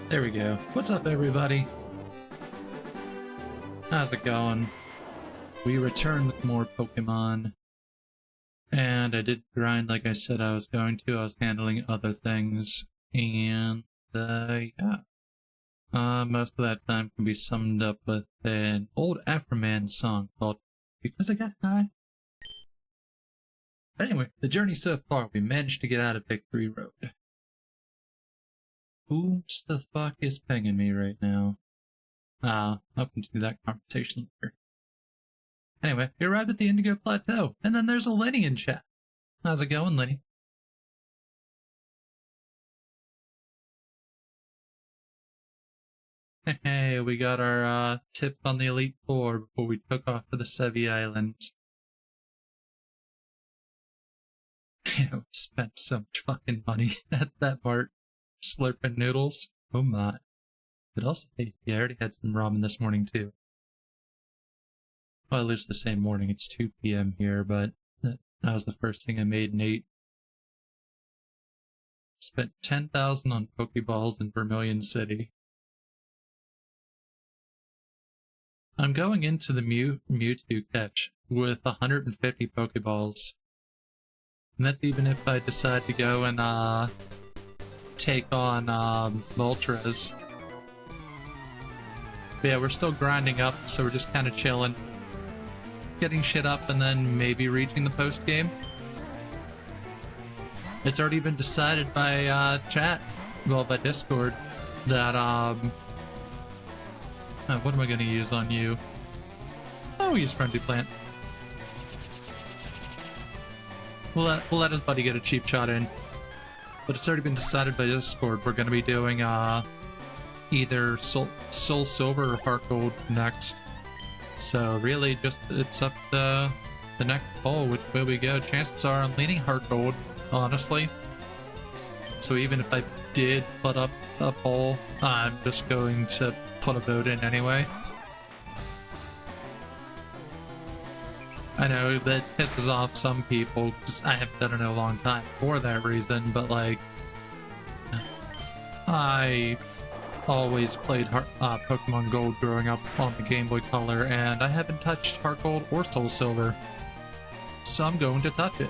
There we go. What's up, everybody? How's it going? We returned with more Pokemon. And I did grind like I said I was going to. I was handling other things. And, yeah. Most of that time can be summed up with an old Afroman song called Because I Got High. But anyway, the journey so far, we managed to get out of Victory Road. Who the fuck is pinging me right now? I'll continue that conversation later. Anyway, we arrived at the Indigo Plateau, and then there's a Lenny in chat. How's it going, Lenny? Hey, we got our tips on the Elite Four before we took off for the Sevi Islands. We spent so much fucking money at that mart slurping noodles. Oh my. But also, hey, yeah, I already had some ramen this morning too. Well, at least the same morning. It's 2 p.m. here, but that was the first thing I made and ate. Spent 10,000 on Pokeballs in Vermilion City. I'm going into the Mewtwo catch with 150 Pokeballs. And that's even if I decide to go and take on Moltres. But yeah, we're still grinding up, so we're just kind of chilling. Getting shit up and then maybe reaching the post game. It's already been decided by chat, well, by Discord, that what am I going to use on you? Oh, we'll use Friendly Plant. We'll let his buddy get a cheap shot in. But it's already been decided by Discord we're going to be doing either Soul Silver or Heart Gold next. So really, just it's up to the next poll which way we go. Chances are I'm leaning Heart Gold, honestly. So even if I did put up a poll, I'm just going to put a vote in anyway. I know that pisses off some people because I haven't done it in a long time for that reason, but like, I always played Pokemon Gold growing up on the Game Boy Color, and I haven't touched Heart Gold or Soul Silver, so I'm going to touch it.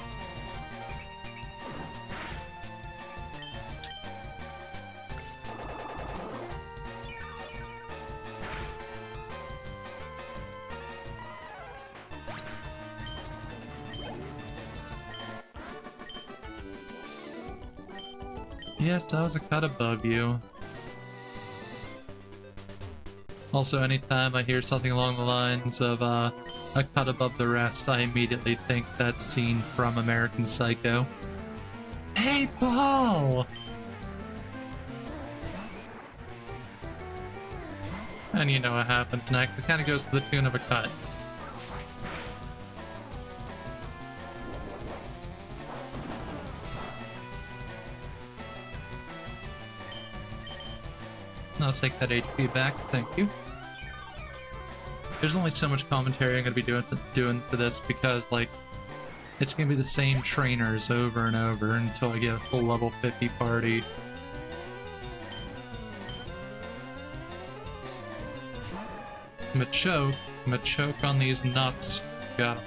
Yes, I was a cut above you. Also, anytime I hear something along the lines of a cut above the rest, I immediately think that scene from American Psycho. Hey, Paul! And you know what happens next. It kind of goes to the tune of a cut. I'll take that HP back, thank you. There's only so much commentary I'm going to be doing for this because, like, it's going to be the same trainers over and over until I get a full level 50 party. Machoke on these nuts. Got 'em.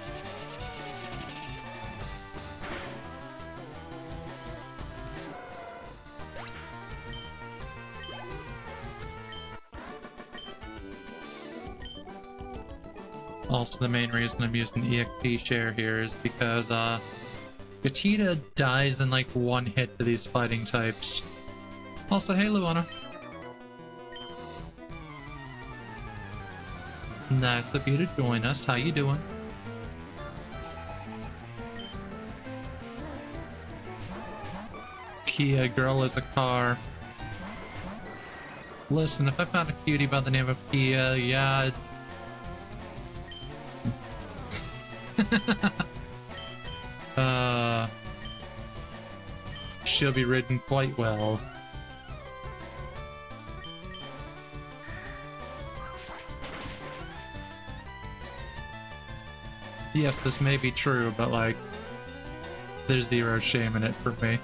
Also, the main reason I'm using EXP share here is because Gatita dies in like one hit to these fighting types. Also, hey Luana. Nice of you to join us. How you doing? Kia girl is a car. Listen, if I found a cutie by the name of Kia, yeah. She'll be ridden quite well. Yes, this may be true, but like, there's zero shame in it for me.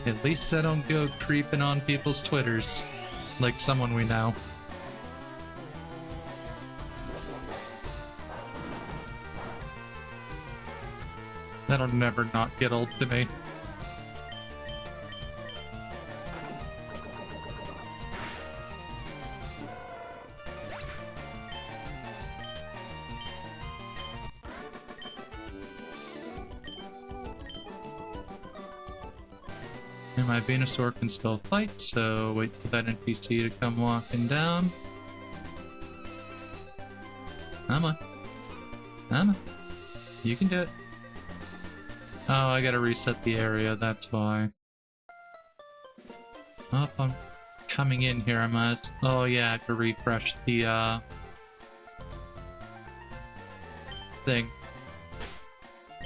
At least I don't go creeping on people's Twitters like someone we know. That'll never not get old to me. And my Venusaur can still fight, so wait for that NPC to come walking down. Come on. Come on. You can do it. Oh, I gotta reset the area, that's why. Oh, I'm coming in here, I must. Oh yeah, I have to refresh the, thing.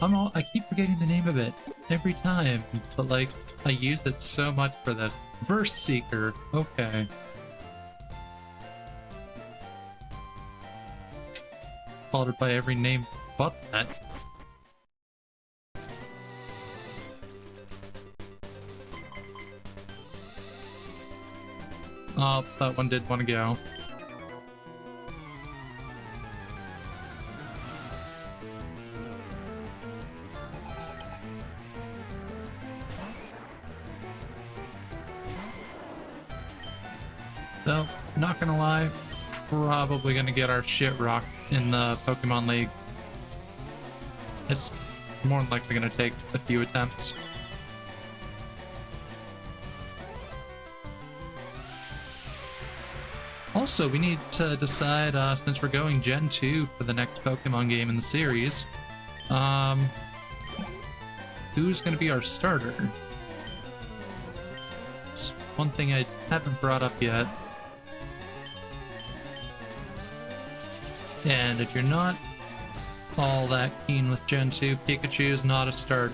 I keep forgetting the name of it every time, but like, I use it so much for this. Verse Seeker, okay. Followed by every name but that. Oh, that one did want to go. Though, not gonna lie, probably gonna get our shit rocked in the Pokemon League. It's more than likely gonna take a few attempts. Also, we need to decide, since we're going Gen 2 for the next Pokemon game in the series, who's going to be our starter? It's one thing I haven't brought up yet. And if you're not all that keen with Gen 2, Pikachu is not a starter,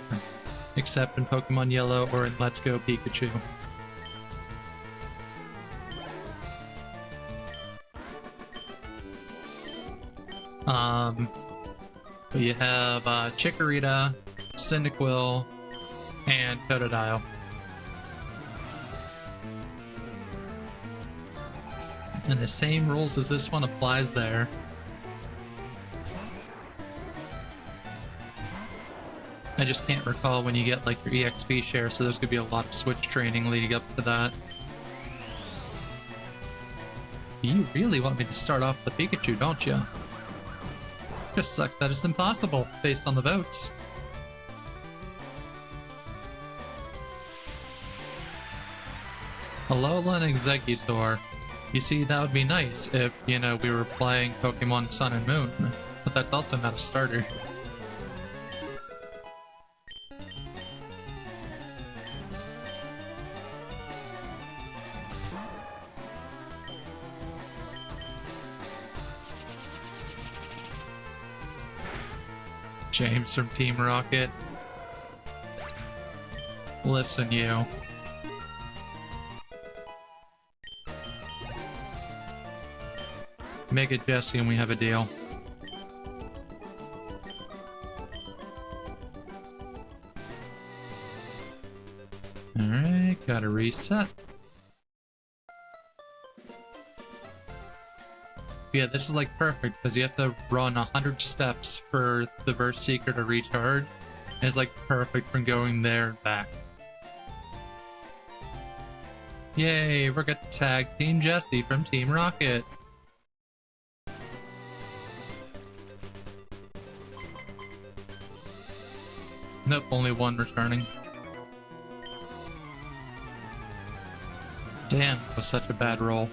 except in Pokemon Yellow or in Let's Go Pikachu. But you have Chikorita, Cyndaquil, and Totodile. And the same rules as this one applies there. I just can't recall when you get like your EXP share, so there's gonna be a lot of switch training leading up to that. You really want me to start off with Pikachu, don't you? Just sucks that it's impossible, based on the votes. Alolan Exeggutor. You see, that would be nice if, you know, we were playing Pokemon Sun and Moon, but that's also not a starter. James from Team Rocket. Listen, you. Make it Jesse and we have a deal. Alright, gotta reset. Yeah, this is like perfect because you have to run 100 steps for the Verse Seeker to recharge. And it's like perfect from going there and back. Yay, we're gonna tag Team Jesse from Team Rocket. Nope, only one returning. Damn, it was such a bad roll.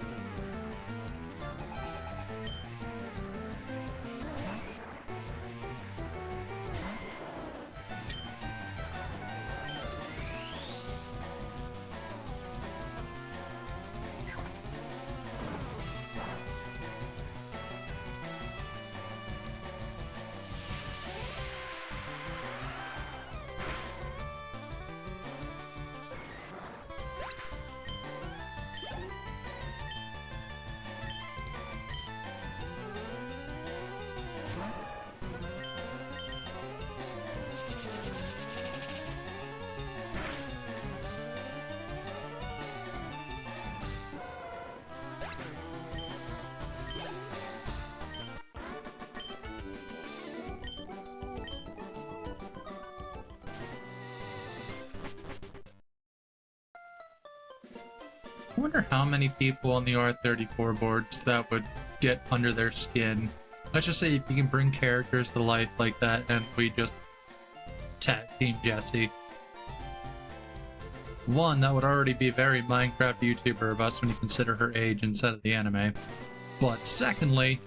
I wonder how many people on the R34 boards that would get under their skin. Let's just say if you can bring characters to life like that and we just tag team Jessie. One, that would already be a very Minecraft YouTuber of us when you consider her age instead of the anime. But secondly,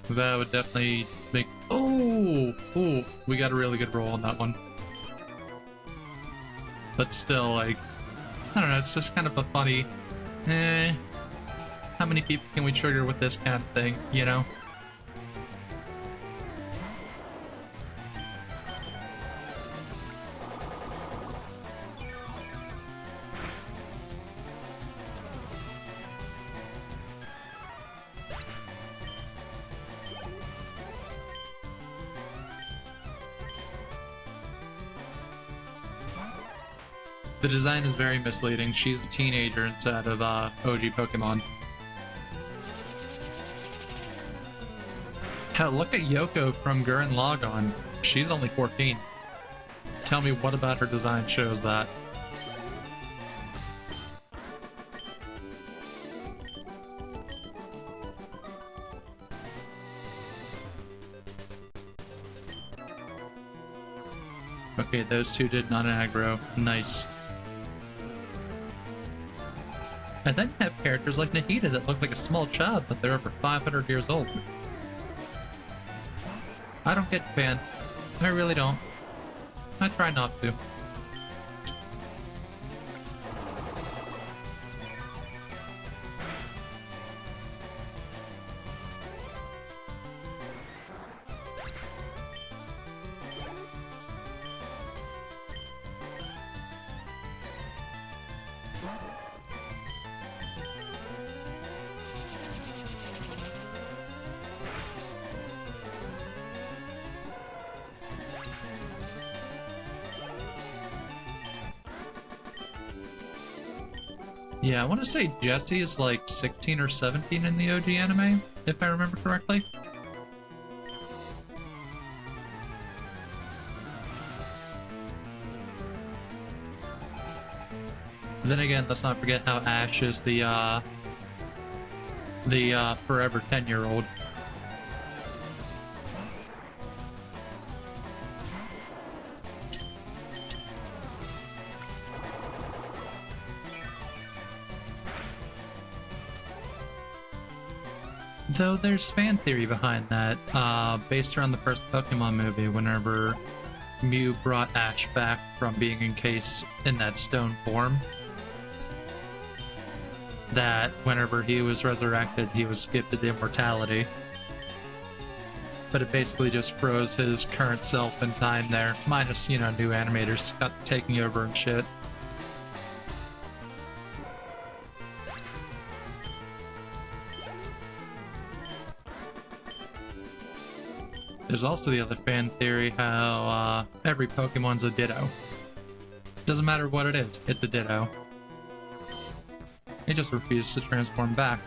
that would definitely make... Oh, we got a really good roll on that one. But still, like, I don't know, it's just kind of a funny, how many people can we trigger with this kind of thing, you know? The design is very misleading. She's a teenager instead of OG Pokemon. Hell, look at Yoko from Gurren Lagann. She's only 14. Tell me what about her design shows that. Okay, those two did not aggro. Nice. And then you have characters like Nahida that look like a small child, but they're over 500 years old. I don't get Japan. I really don't. I try not to. Yeah, I want to say Jessie is like 16 or 17 in the OG anime, if I remember correctly. Then again, let's not forget how Ash is the forever 10-year-old. Though there's fan theory behind that, based around the first Pokemon movie, whenever Mew brought Ash back from being encased in that stone form, that whenever he was resurrected, he was gifted immortality. But it basically just froze his current self in time there, minus, you know, new animators got taking over and shit. There's also the other fan theory how every Pokemon's a Ditto. Doesn't matter what it is, it's a Ditto. It just refuses to transform back.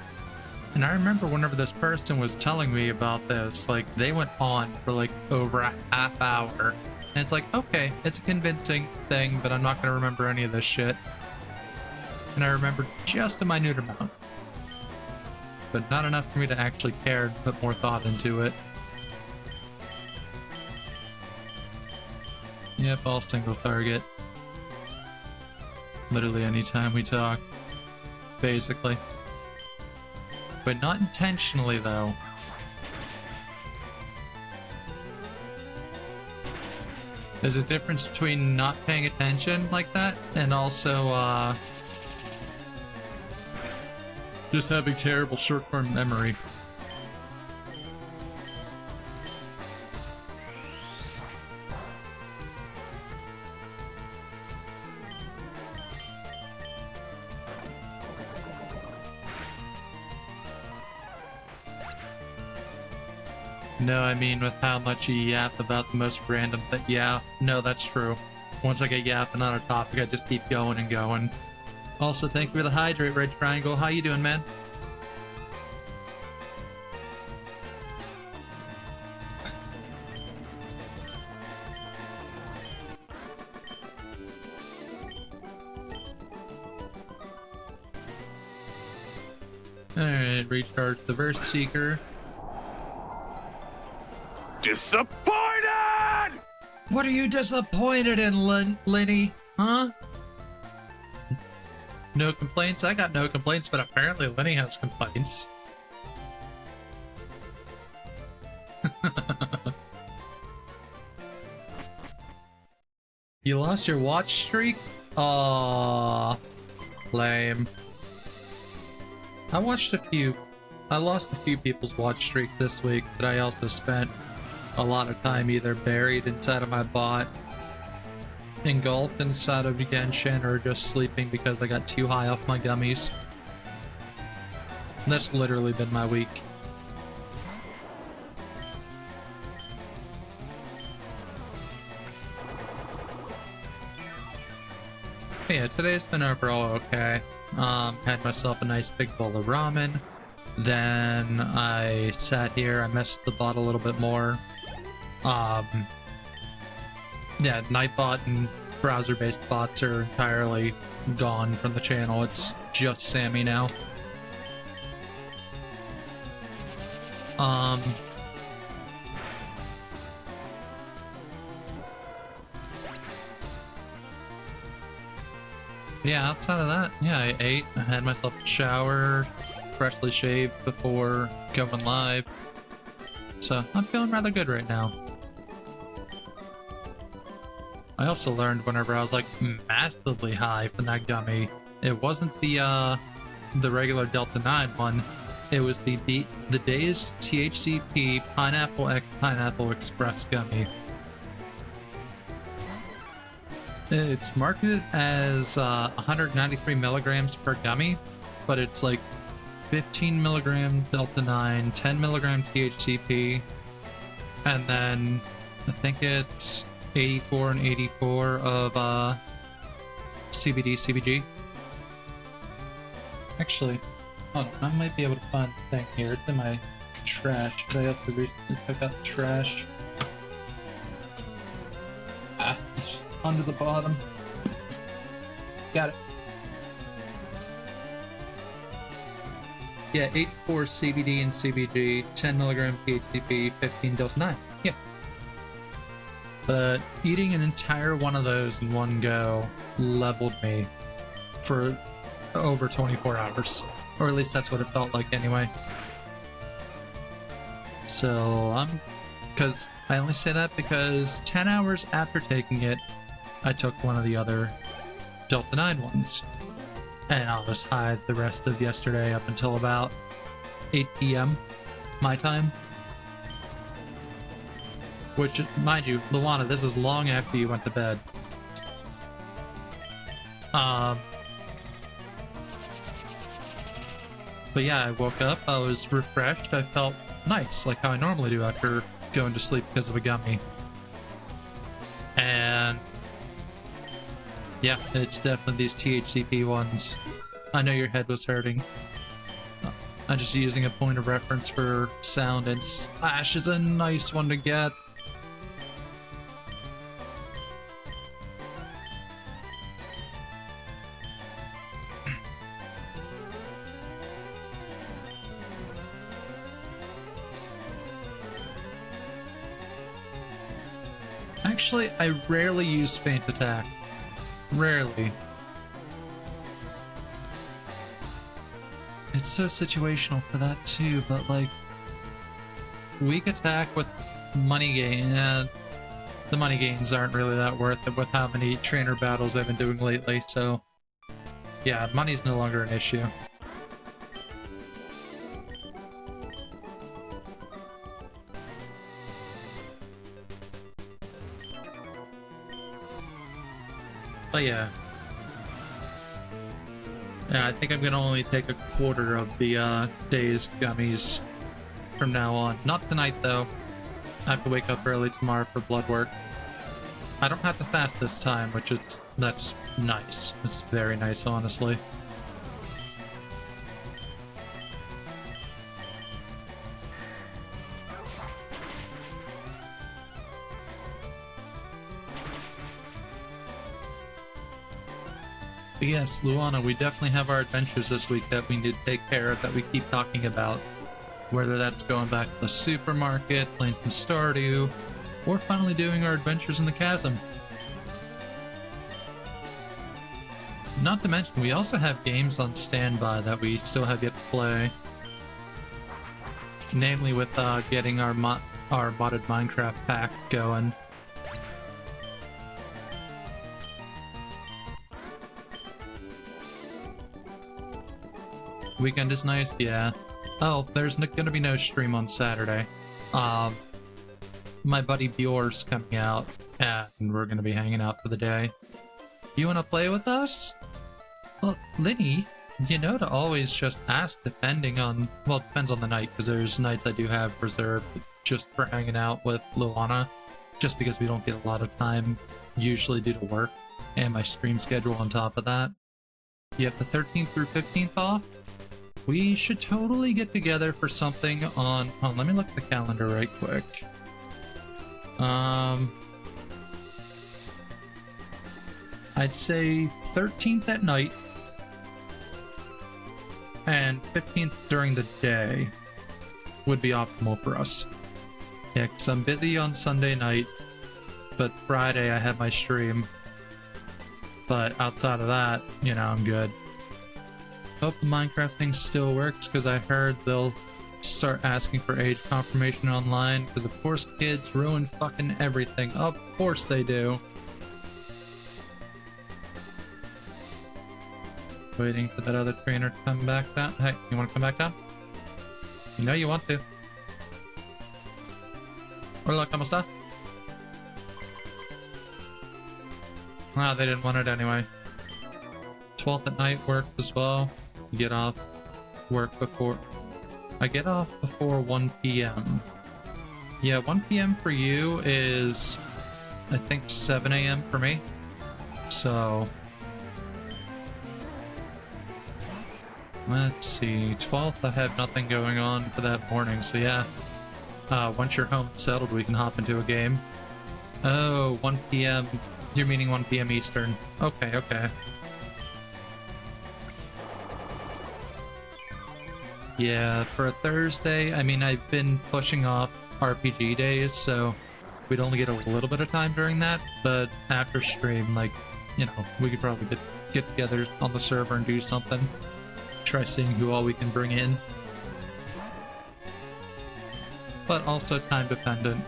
And I remember whenever this person was telling me about this, like, they went on for like over a half hour. And it's like, okay, it's a convincing thing, but I'm not going to remember any of this shit. And I remember just a minute amount. But not enough for me to actually care and put more thought into it. Yep, all single target. Literally anytime we talk. Basically. But not intentionally, though. There's a difference between not paying attention like that and also, just having terrible short-term memory. No, I mean with how much you yap about the most random thing. Yeah, no, that's true. Once I get yapping on a topic, I just keep going and going. Also, thank you for the hydrate, Red Triangle. How you doing, man? Alright, recharge the Verse Seeker. Disappointed! What are you disappointed in, Lenny? Huh? No complaints? I got no complaints, but apparently Lenny has complaints. You lost your watch streak? Aww. Lame. I lost a few people's watch streaks this week, but I also spent a lot of time either buried inside of my bot, engulfed inside of Genshin, or just sleeping because I got too high off my gummies. That's literally been my week. But yeah, today's been overall okay. Had myself a nice big bowl of ramen. Then I sat here, I messed with the bot a little bit more. Yeah, Nightbot and browser-based bots are entirely gone from the channel. It's just Sammy now. Yeah, outside of that, yeah, I ate, I had myself a shower, freshly shaved before going live. So, I'm feeling rather good right now. I also learned whenever I was like massively high from that gummy, it wasn't the regular Delta 9 one, it was the Dazed THCP Pineapple X Pineapple Express gummy. It's marketed as 193 milligrams per gummy, but it's like 15 milligram Delta 9, 10 milligram THCP, and then I think it's 84 and 84 of CBD, CBG. Actually, hold on, I might be able to find the thing here. It's in my trash, but I also recently took out the trash. It's under the bottom. Got it. Yeah, 84 CBD and CBG, 10 milligram THCP, 15 Delta 9. Yeah. But eating an entire one of those in one go leveled me for over 24 hours. Or at least that's what it felt like anyway. So because I only say that because 10 hours after taking it, I took one of the other Delta 9 ones. And I was high the rest of yesterday up until about 8 p.m. my time. Which, mind you, Luana, this is long after you went to bed. But yeah, I woke up, I was refreshed, I felt nice, like how I normally do after going to sleep because of a gummy. And yeah, it's definitely these THCP ones. I know your head was hurting. I'm just using a point of reference for sound, and Slash is a nice one to get. Actually, I rarely use Feint Attack. Rarely. It's so situational for that too, but like, weak attack with money gain, the money gains aren't really that worth it with how many trainer battles I've been doing lately, so yeah, money's no longer an issue. But yeah. Yeah, I think I'm gonna only take a quarter of the dazed gummies from now on. Not tonight though. I have to wake up early tomorrow for blood work. I don't have to fast this time, that's nice. It's very nice, honestly. But Yes, Luana, we definitely have our adventures this week that we need to take care of, that we keep talking about. Whether that's going back to the supermarket, playing some Stardew, or finally doing our adventures in the chasm. Not to mention, we also have games on standby that we still have yet to play. Namely with getting our modded Minecraft pack going. Weekend is nice, yeah. Oh, there's gonna be no stream on Saturday. My buddy Bjor's coming out, and we're gonna be hanging out for the day. You wanna play with us? Well, Linny, you know to always just ask depending on... Well, it depends on the night, because there's nights I do have reserved just for hanging out with Luana, just because we don't get a lot of time, usually due to work, and my stream schedule on top of that. You have the 13th through 15th off? We should totally get together for something on... Oh, let me look at the calendar right quick. I'd say 13th at night and 15th during the day would be optimal for us. Yeah, because I'm busy on Sunday night, but Friday I have my stream. But outside of that, you know, I'm good. Hope the Minecraft thing still works, because I heard they'll start asking for age confirmation online, because of course kids ruin fucking everything. Of course they do. Waiting for that other trainer to come back down. Hey, you want to come back down? You know you want to. Hola, ¿cómo está? Ah, they didn't want it anyway. 12th at night works as well. You get off work before... I get off before 1 p.m. Yeah, 1 p.m. for you is, I think, 7 a.m. for me. So... let's see, 12th I have nothing going on for that morning, so yeah. Once you're home settled, we can hop into a game. Oh, 1 p.m. You're meaning 1 p.m. Eastern. Okay, okay. Yeah, for a Thursday, I mean, I've been pushing off RPG days, so we'd only get a little bit of time during that, but after stream, like, you know, we could probably get together on the server and do something. Try seeing who all we can bring in. But also time dependent.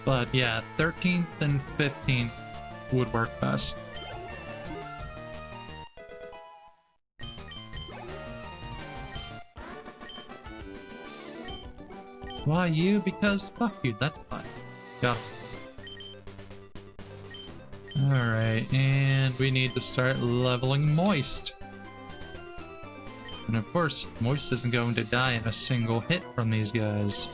But yeah, 13th and 15th would work best. Why you? Because fuck you, that's fine. Got it. Alright, and we need to start leveling Moist. And of course, Moist isn't going to die in a single hit from these guys.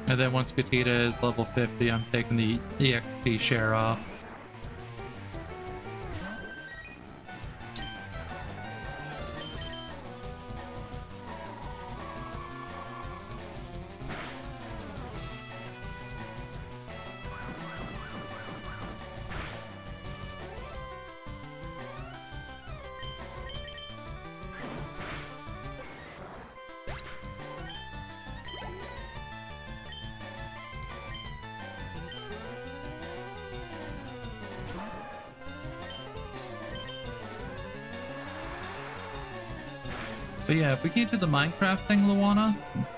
And then once Katita is level 50, I'm taking the EXP share off. But yeah, if we can't do the Minecraft thing, Luana,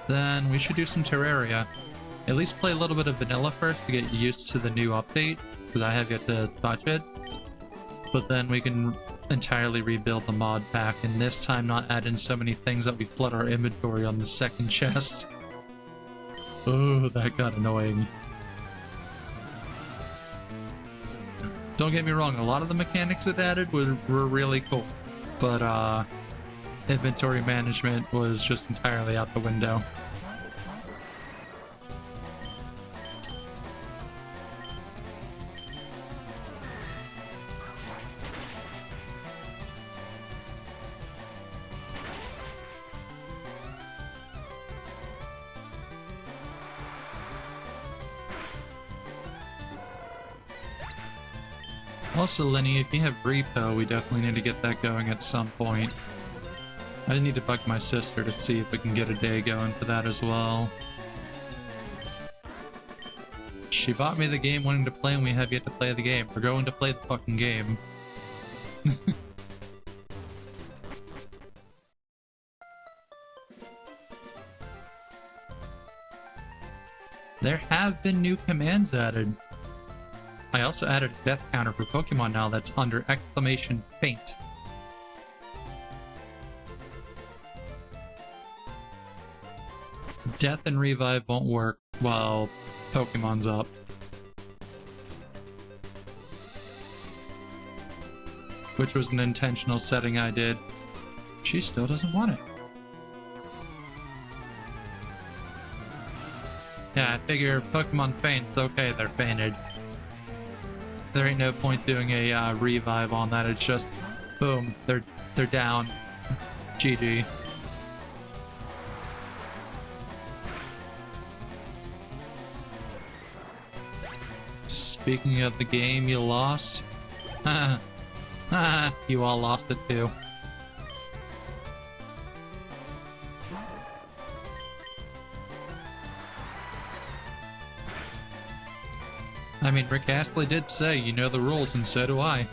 then we should do some Terraria. At least play a little bit of vanilla first to get used to the new update, because I have yet to touch it. But then we can entirely rebuild the mod pack, and this time not add in so many things that we flood our inventory on the second chest. Oh, that got annoying. Don't get me wrong, a lot of the mechanics it added were really cool, but inventory management was just entirely out the window. Also, Lenny, if you have repo, we definitely need to get that going at some point. I need to bug my sister to see if we can get a day going for that as well. She bought me the game wanting to play, and we have yet to play the game. We're going to play the fucking game. There have been new commands added. I also added a death counter for Pokemon now that's under exclamation faint. Death and revive won't work while Pokemon's up. Which was an intentional setting I did. She still doesn't want it. Yeah, I figure Pokemon faints, okay, they're fainted. There ain't no point doing a revive on that, it's just, boom, they're down. GG. Speaking of the game you lost, you all lost it too. I mean, Rick Astley did say, you know the rules, and so do I.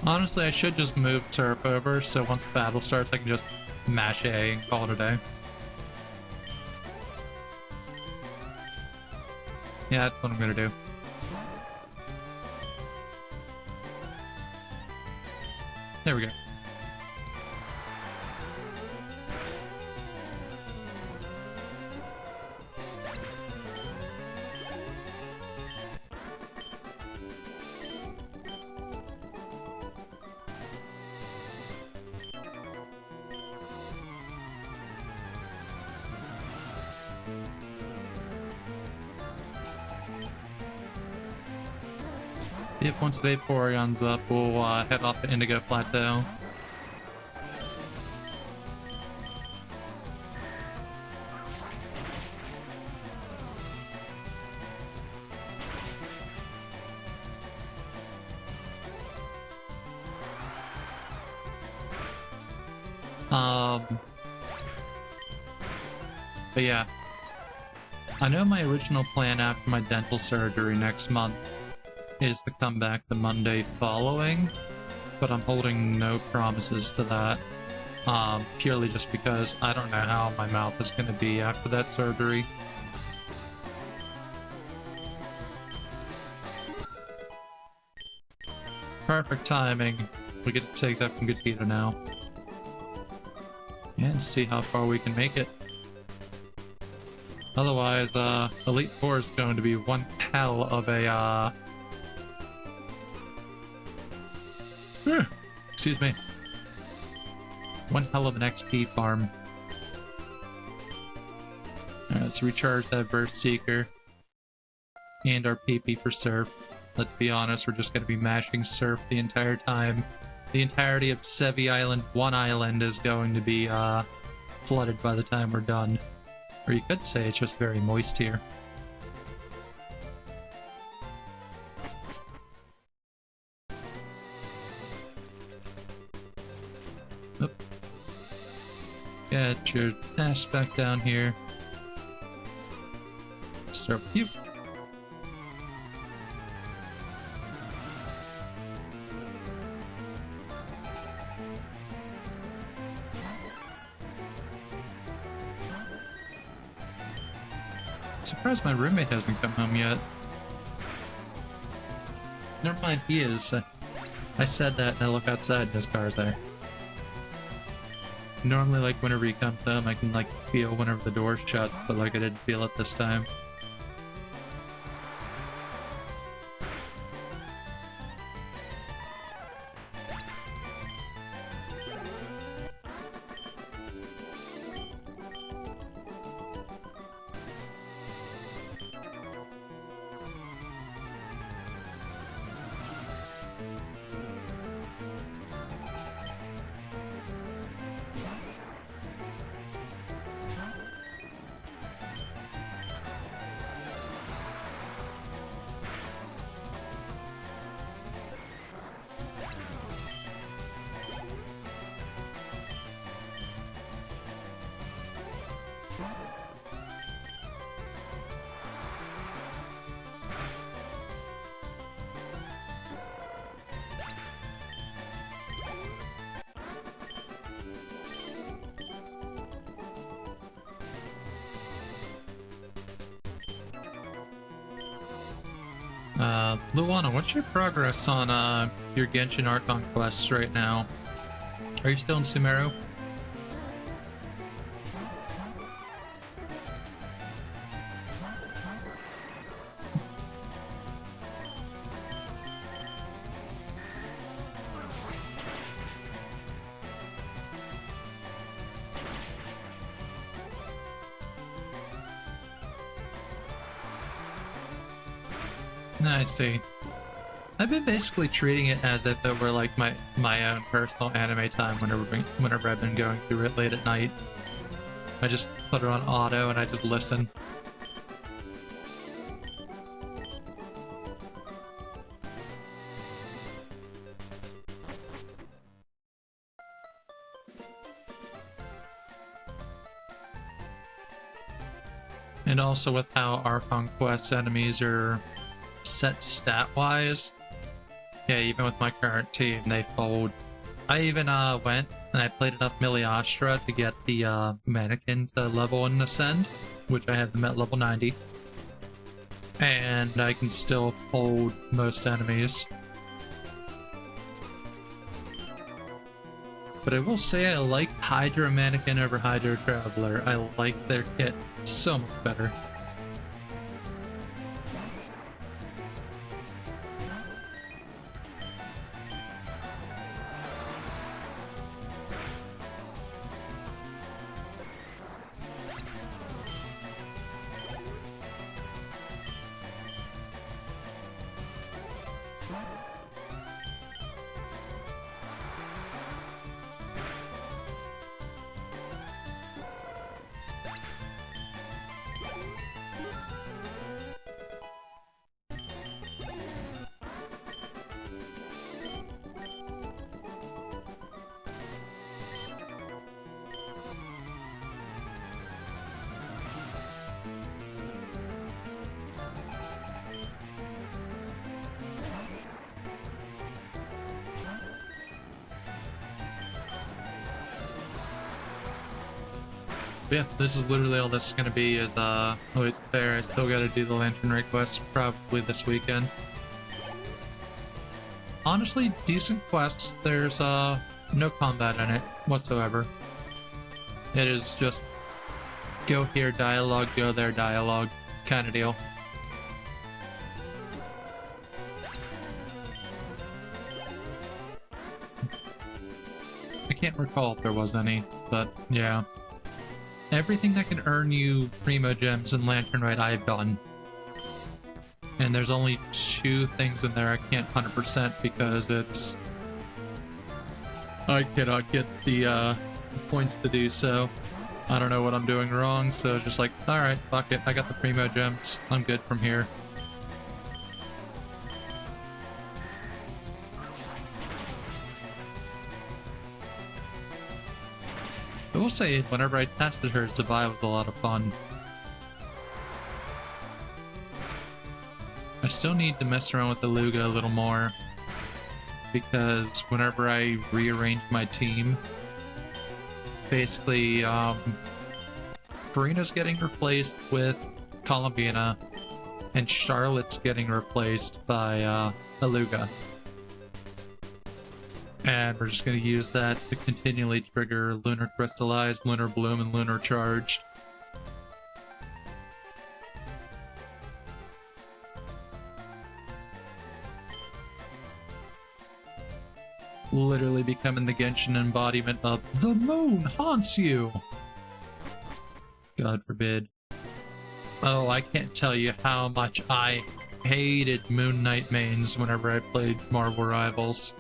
Honestly, I should just move Turf over, so once the battle starts, I can just mash A and call it a day. Yeah, that's what I'm gonna do. There we go. Yep, once Vaporeon's up, we'll head off to Indigo Plateau. But yeah, I know my original plan after my dental surgery next month is to come back the Monday following, but I'm holding no promises to that, purely just because I don't know how my mouth is going to be after that surgery. Perfect timing. We get to take that from Gatita now. And see how far we can make it. Otherwise, Elite Four is going to be one hell of a, excuse me. One hell of an XP farm. Alright, let's recharge that Burst Seeker. And our PP for Surf. Let's be honest, we're just going to be mashing Surf the entire time. The entirety of Sevi Island, one island, is going to be flooded by the time we're done. Or you could say it's just very moist here. Oop. Get your dash back down here. Start with you. Surprised my roommate hasn't come home yet. Never mind, he is. I said that and I look outside and his car's there. Normally, like, whenever he comes home, I can, like, feel whenever the door's shut, but, like, I didn't feel it this time. Luana, what's your progress on your Genshin Archon quests right now? Are you still in Sumeru? I see. I've been basically treating it as if it were like my own personal anime time whenever I've been going through it late at night. I just put it on auto and I just listen. And also with how Archon Quest enemies are set stat-wise, yeah, even with my current team, they fold. I even went and I played enough Miliastra to get the mannequin to level and ascend, which I have them at level 90. And I can still hold most enemies. But I will say I like Hydra Mannequin over Hydra Traveler. I like their kit so much better. Yeah, this is literally all this is gonna be is oh wait, there, I still gotta do the Lantern Ray quest probably this weekend. Honestly, decent quests. There's no combat in it whatsoever. It is just go here, dialogue, go there, dialogue kind of deal. I can't recall if there was any, but yeah. Everything that can earn you Primo Gems and Lantern Rite I've done. And there's only 2 things in there I can't 100% because it's... I cannot get the points to do so. I don't know what I'm doing wrong, so it's just like, alright, fuck it, I got the Primo Gems. I'm good from here. I will say, whenever I tested her, Zabai was a lot of fun. I still need to mess around with the Luga a little more, because whenever I rearrange my team, basically, Farina's getting replaced with Columbina, and Charlotte's getting replaced by Aluga. And we're just going to use that to continually trigger Lunar Crystallized, Lunar Bloom, and Lunar Charged. Literally becoming the Genshin embodiment of the moon haunts you! God forbid. Oh, I can't tell you how much I hated Moon Knight mains whenever I played Marvel Rivals.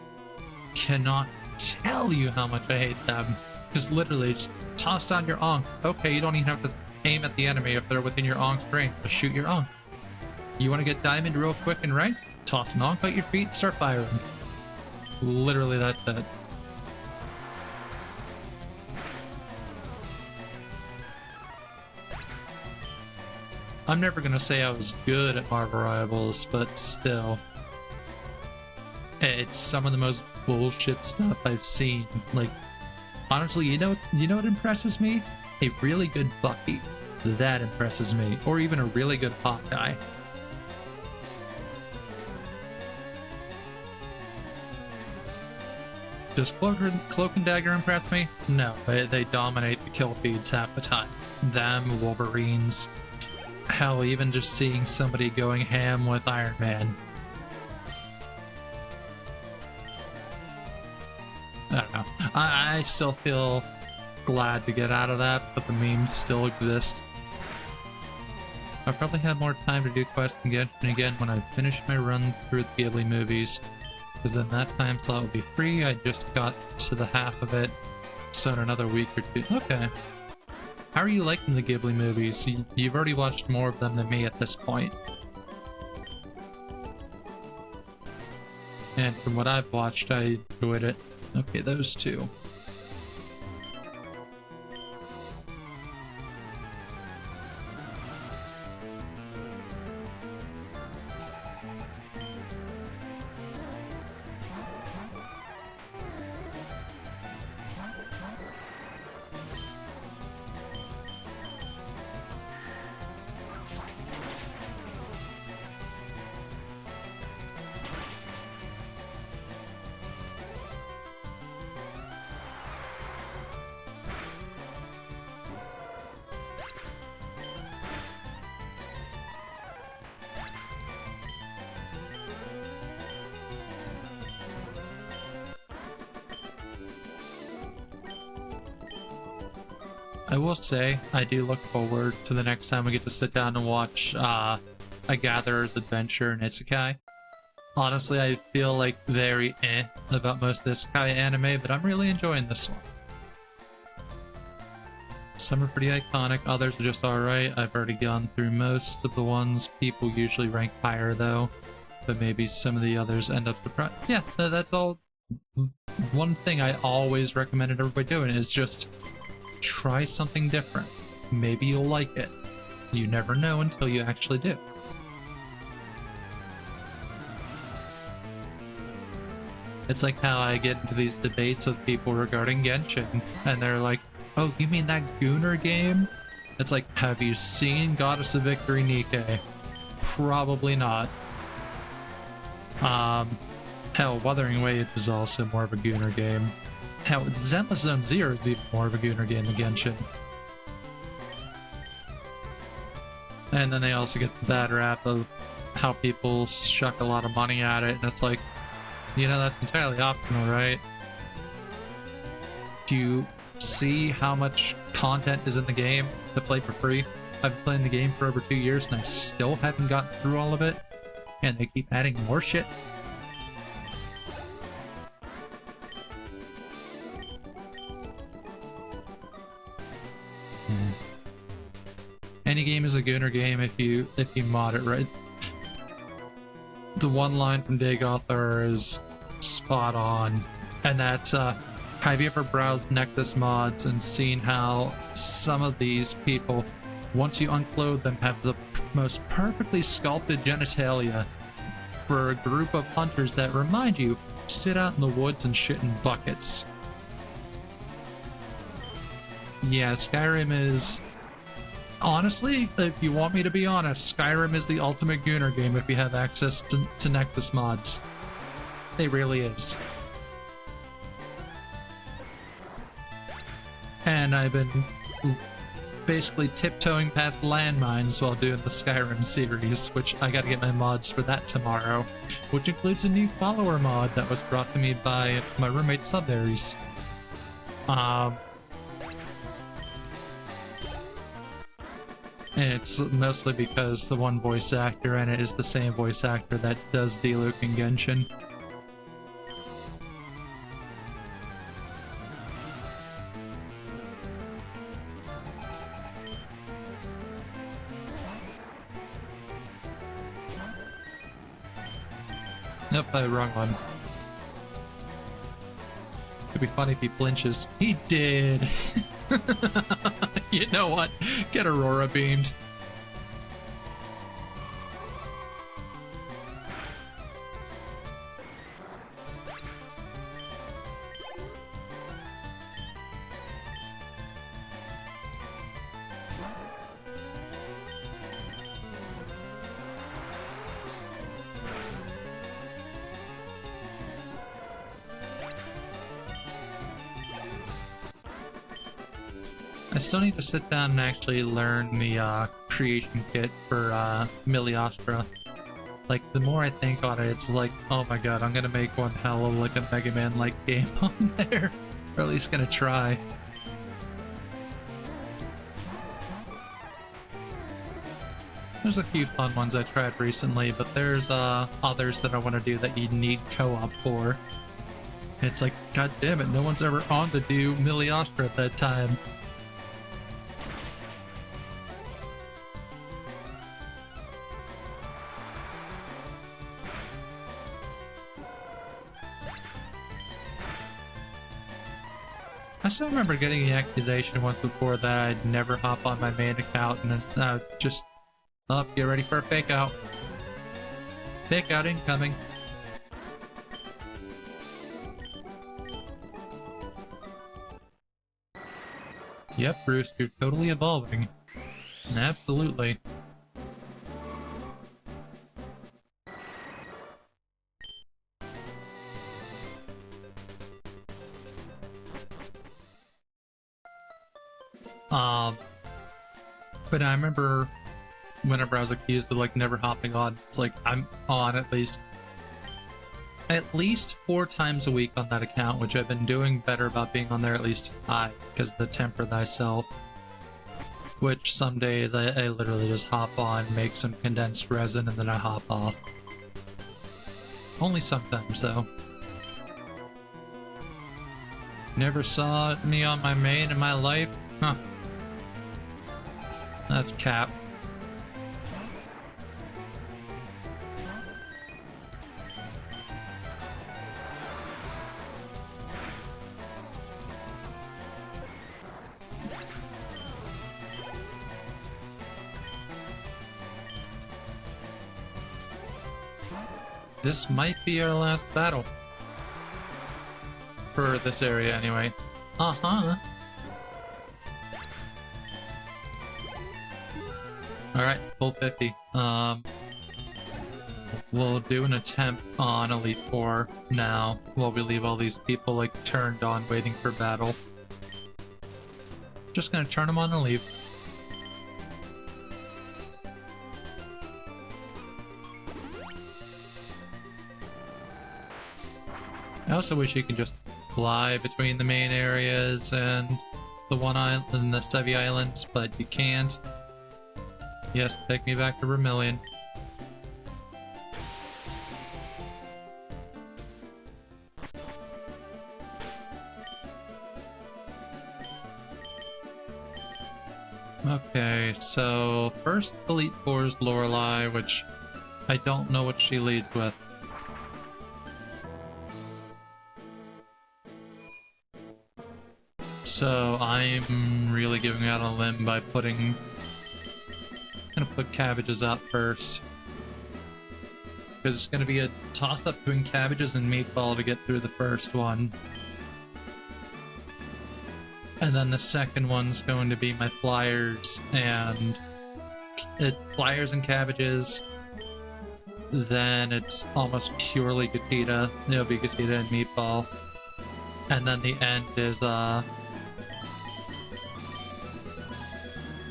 Cannot tell you how much I hate them. Just literally just toss down your Ankh. Okay, you don't even have to aim at the enemy if they're within your Ankh's range. Just shoot your Ankh. You want to get diamond real quick and right? Toss an Ankh at your feet and start firing. Literally that's it. I'm never gonna say I was good at Marvel Rivals, but still. It's some of the most bullshit stuff I've seen. Like, honestly, you know what impresses me? A really good Bucky. That impresses me. Or even a really good Hawkeye. Does Cloak and Dagger impress me? No, they dominate the kill feeds half the time. Them, Wolverines. Hell, even just seeing somebody going ham with Iron Man. I don't know. I still feel glad to get out of that, but the memes still exist. I'll probably have more time to do quests and Genshin again when I finish my run through the Ghibli movies, because then that time slot will be free. I just got to the half of it, so in another week or two. Okay. How are you liking the Ghibli movies? You've already watched more of them than me at this point. And from what I've watched, I enjoyed it. Okay, those two. I will say, I do look forward to the next time we get to sit down and watch A Gatherer's Adventure and Isekai. Honestly, I feel like very about most Isekai anime, but I'm really enjoying this one. Some are pretty iconic, others are just alright. I've already gone through most of the ones. People usually rank higher though, but maybe some of the others end up surprised. Yeah, that's all. One thing I always recommended everybody doing is just try something different. Maybe you'll like it. You never know until you actually do. It's like how I get into these debates with people regarding Genshin, and they're like, oh, you mean that Gunner game? It's like, have you seen Goddess of Victory Nikke? Probably not. Hell, Wuthering Waves is also more of a Gunner game. Hell, Zenless Zone Zero is even more of a Gunner game than Genshin. And then they also get the bad rap of how people shuck a lot of money at it, and it's like, you know, that's entirely optional, right? Do you see how much content is in the game to play for free? I've been playing the game for over 2 years and I still haven't gotten through all of it, and they keep adding more shit. Any game is a Gunner game if you mod it right. The one line from Dagothar is spot on, and that's have you ever browsed Nexus mods and seen how some of these people, once you unclothe them, have the most perfectly sculpted genitalia for a group of hunters that, remind you, sit out in the woods and shit in buckets? Yeah, Skyrim is... Honestly, if you want me to be honest, Skyrim is the ultimate Gunner game if you have access to Nexus mods. It really is. And I've been basically tiptoeing past landmines while doing the Skyrim series, which I gotta get my mods for that tomorrow, which includes a new follower mod that was brought to me by my roommate Subaries. And it's mostly because the one voice actor in it is the same voice actor that does Diluc in Genshin. Nope, wrong one. It'd be funny if he flinches. He did! You know what? Get Aurora beamed. still need to sit down and actually learn the creation kit for Miliastra. Like, the more I think on it, it's like, oh my god, I'm gonna make one hell of like a Mega Man-like game on there. Or at least gonna try. There's a few fun ones I tried recently, but there's others that I want to do that you need co-op for. It's like, god damn it, no one's ever on to do Miliastra at that time. I still remember getting the accusation once before that I'd never hop on my main account, and then just up, get ready for a fake out. Fake out incoming. Yep, Bruce, you're totally evolving. Absolutely. But I remember whenever I was accused of like never hopping on, it's like I'm on at least 4 times a week on that account, which I've been doing better about being on there at least 5 because of the temper thyself. Which some days I literally just hop on, make some condensed resin, and then I hop off. Only sometimes though. Never saw me on my main in my life? Huh. That's cap. This might be our last battle. For this area, anyway. Uh-huh. Alright, full 50. We'll do an attempt on Elite Four now, while we leave all these people, like, turned on, waiting for battle. Just gonna turn them on and leave. I also wish you could just fly between the main areas and the one island and the Stevie Islands, but you can't. Yes, take me back to Vermilion. Okay, so first Elite Four is Lorelei, which I don't know what she leads with. So I'm really giving out a limb by putting... I'm gonna put Cabbages out first. Because it's gonna be a toss-up between Cabbages and Meatball to get through the first one. And then the second one's going to be my Flyers and... Flyers and Cabbages. Then it's almost purely Gatita. It'll be Gatita and Meatball. And then the end is,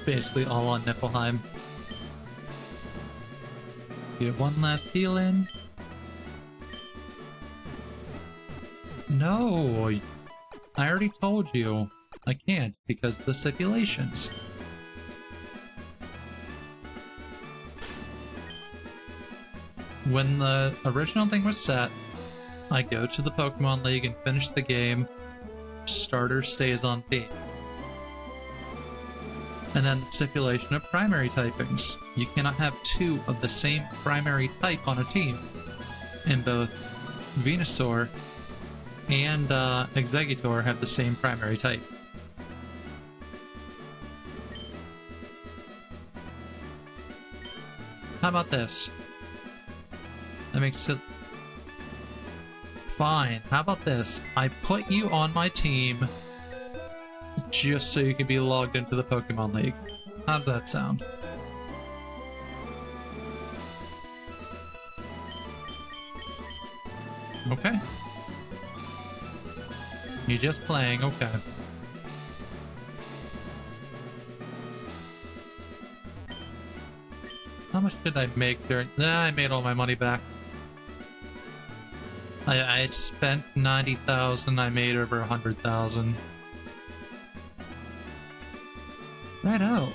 basically all on Niflheim. Get one last heal in. No! I already told you. I can't because of the stipulations. When the original thing was set, I go to the Pokemon League and finish the game. Starter stays on team. And then the stipulation of primary typings. You cannot have 2 of the same primary type on a team. And both Venusaur and Exeggutor have the same primary type. How about this? That makes it... Fine. How about this? I put you on my team just so you can be logged into the Pokemon League. How does that sound? Okay. You're just playing, okay. How much did I make during... Nah, I made all my money back. I spent 90,000, I made over 100,000. Righto,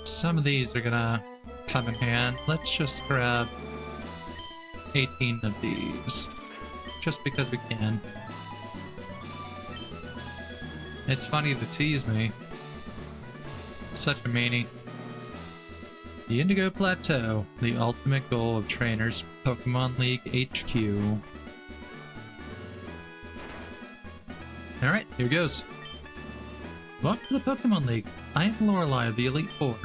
some of these are gonna come in hand. Let's just grab 18 of these. Just because we can. It's funny to tease me. Such a meanie. The Indigo Plateau, the ultimate goal of trainers, Pokemon League HQ. Alright, here goes. Welcome to the Pokemon League. I am Lorelei of the Elite Four.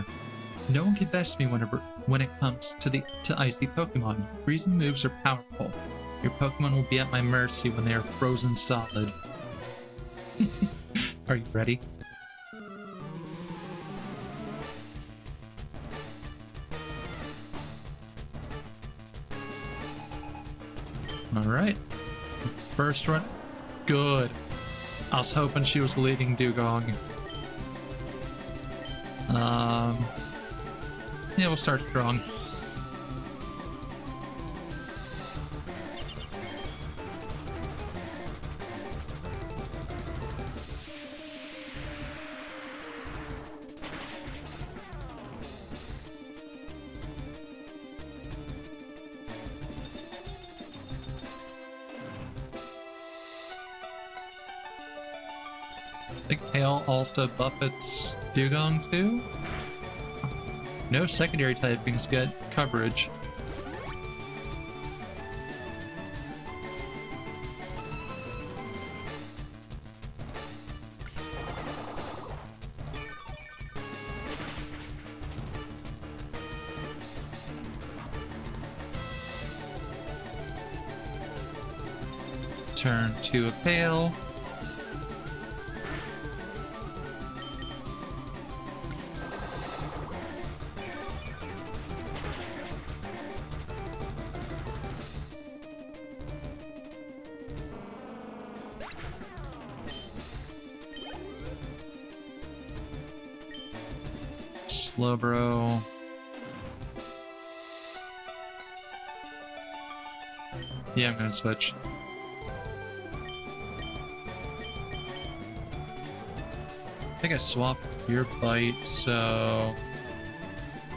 No one can best me when it comes to icy Pokemon. Freezing moves are powerful. Your Pokemon will be at my mercy when they are frozen solid. Are you ready? Alright. First run. Good. I was hoping she was leading Dugong. Yeah, we'll start strong. I think Hail also buffets Dugong too? No secondary typings get coverage. Turn to a Pale. Slowbro. Yeah, I'm gonna switch. I think I swapped your bite, so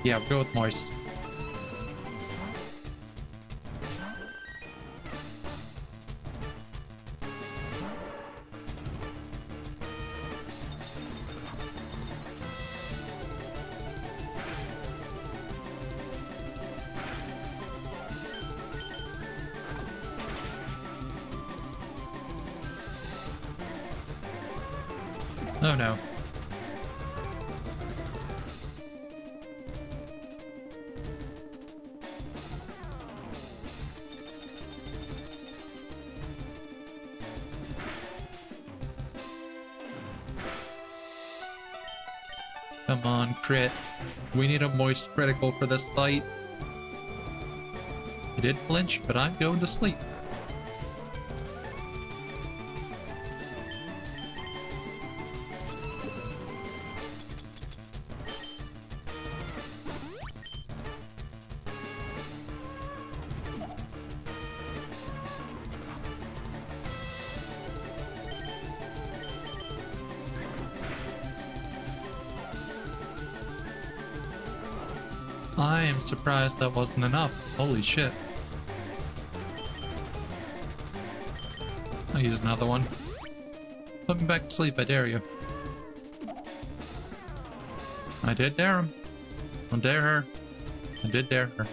yeah, we'll go with Moist. Oh no. Come on, crit. We need a moist critical for this fight. He did flinch, but I'm going to sleep. I am surprised that wasn't enough. Holy shit. I'll use another one. Put me back to sleep, I dare you. I did dare him. I'll dare her. I did dare her.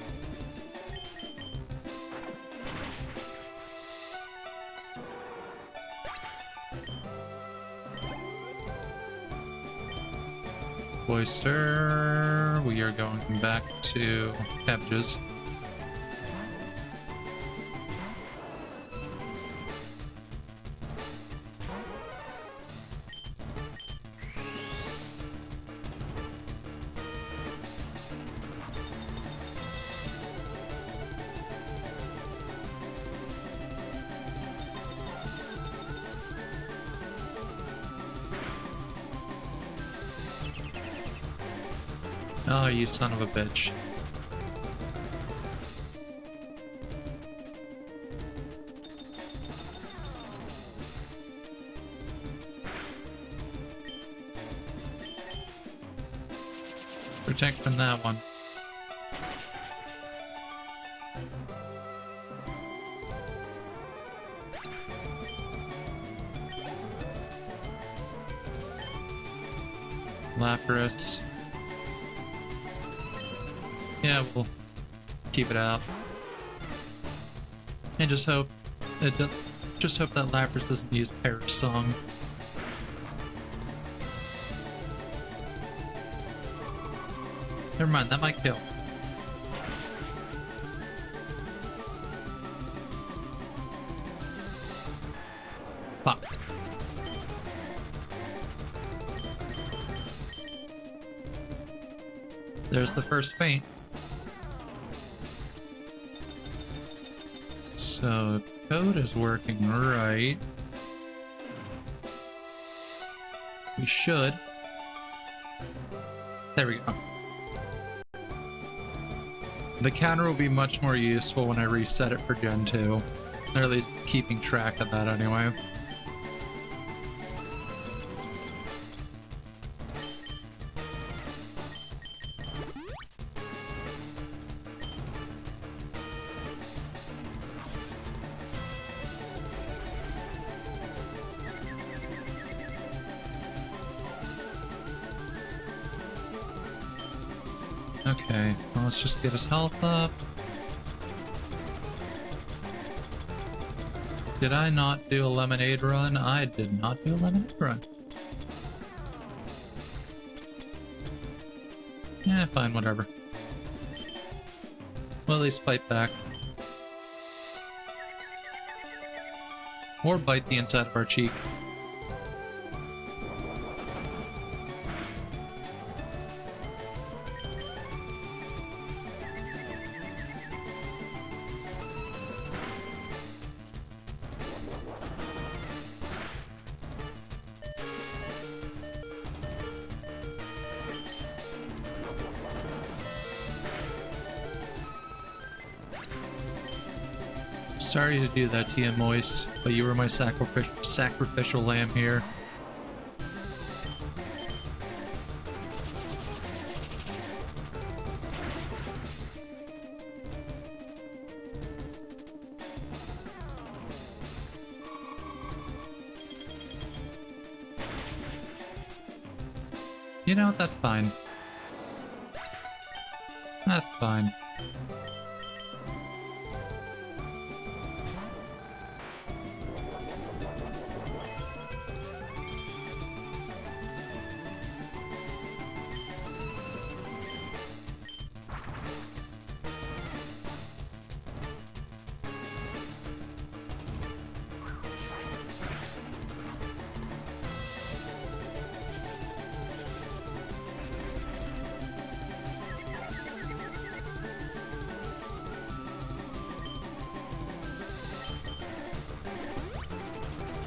Oyster. We are going back to cabbages. Oh, you son of a bitch. Protect from that one. Lapras. Yeah, we'll keep it out. And just hope that Lapras doesn't use Perish Song. Never mind, that might kill. Fuck. There's the first feint. So, code is working right. We should. There we go. The counter will be much more useful when I reset it for Gen 2. Or at least keeping track of that anyway. Okay, well, let's just get his health up. Did I not do a lemonade run? I did not do a lemonade run. Yeah, fine, whatever. We'll at least fight back. Or bite the inside of our cheek. Sorry to do that to you, Moist, but you were my sacrificial lamb here. You know, that's fine. That's fine.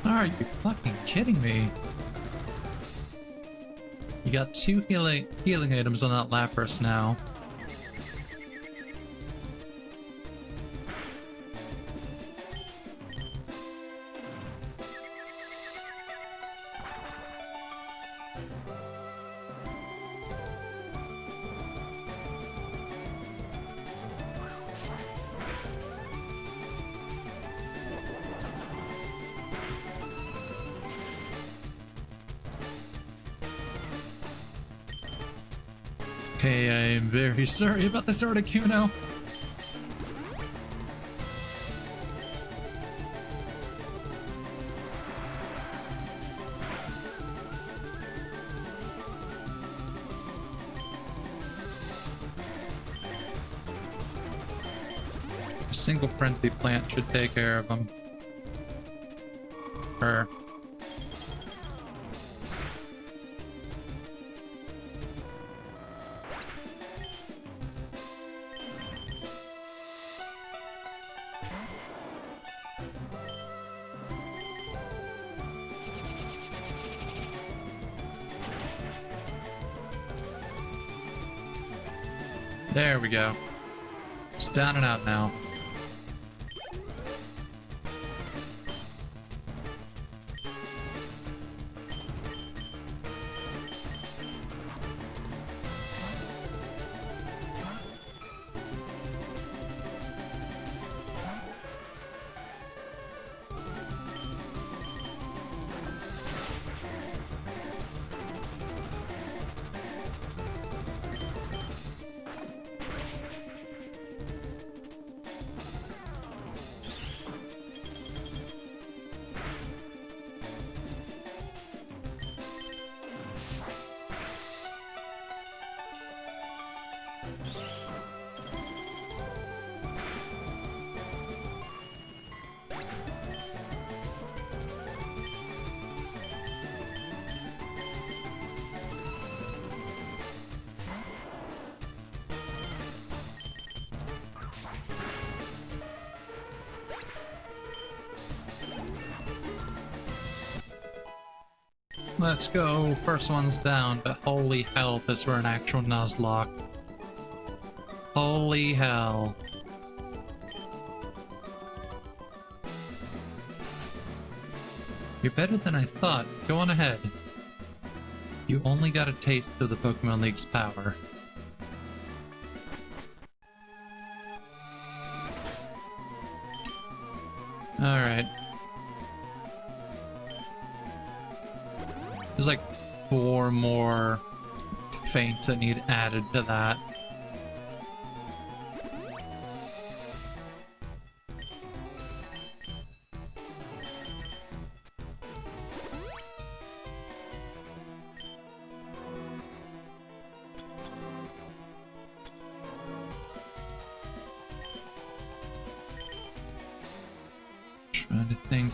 Are you fucking kidding me? You got 2 healing items on that Lapras now. Okay, I'm very sorry about this Articuno. A single frenzy plant should take care of him. Her. There we go. It's down and out now. Let's go. First one's down, but holy hell, this were an actual Nuzlocke. Holy hell. You're better than I thought. Go on ahead. You only got a taste of the Pokemon League's power. Alright. There's like 4 more feints that need added to that. Trying to think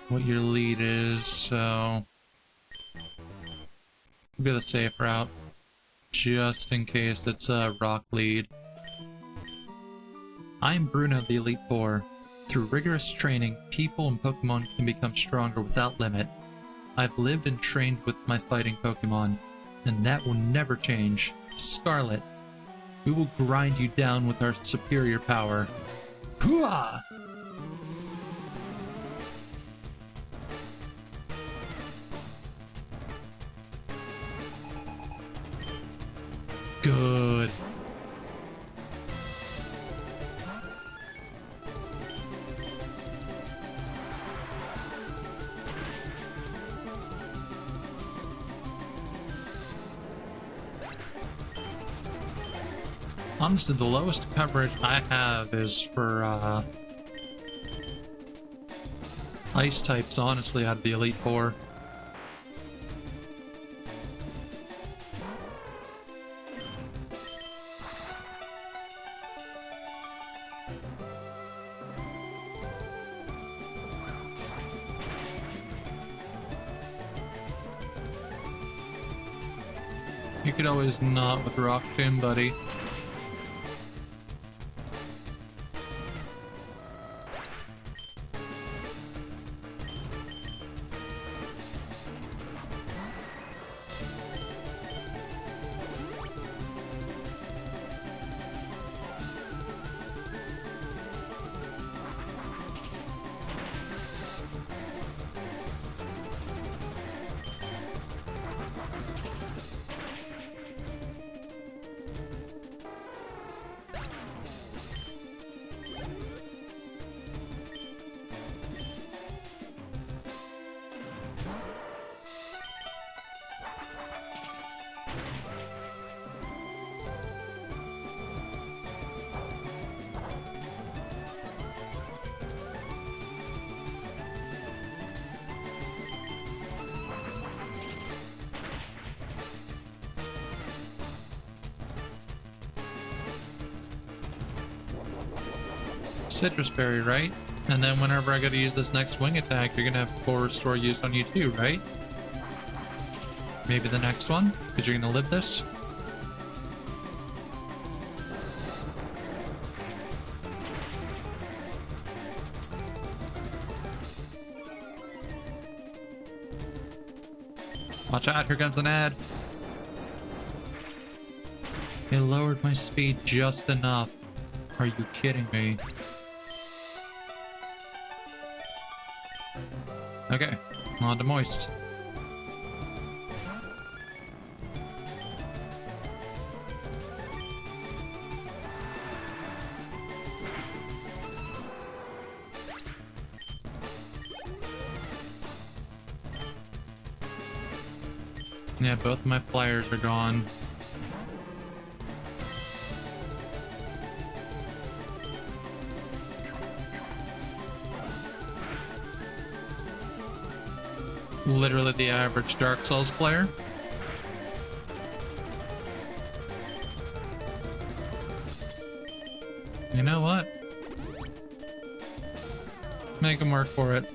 what your lead is, so go the safe route, just in case it's a rock lead. I'm Bruno, the Elite Four. Through rigorous training, people and Pokemon can become stronger without limit. I've lived and trained with my fighting Pokemon, and that will never change. Scarlet, we will grind you down with our superior power. Hooah! Good. Honestly, the lowest coverage I have is for ice types, honestly, out of the Elite Four. You could always not with Rock Tomb, buddy. Citrus Berry, right? And then whenever I go to use this next wing attack, you're gonna have full restore used on you too, right? Maybe the next one, because you're gonna live this. Watch out, here comes an ad. It lowered my speed just enough. Are you kidding me? Okay, on to Moist. Yeah, both of my flyers are gone. Literally the average Dark Souls player. You know what? Make him work for it.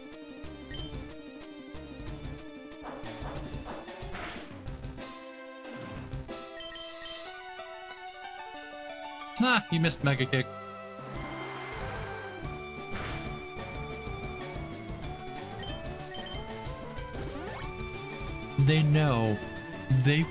Ah, you missed Mega Kick. They know. They...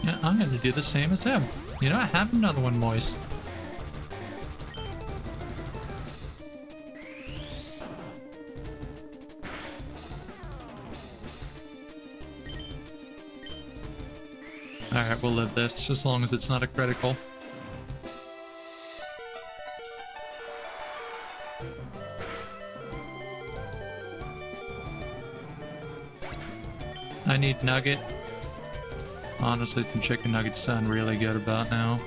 Yeah, I'm gonna do the same as him. You know, I have another one, Moist. Alright, we'll live this, as long as it's not a critical. I need Nugget. Honestly, some chicken nuggets sound really good about now.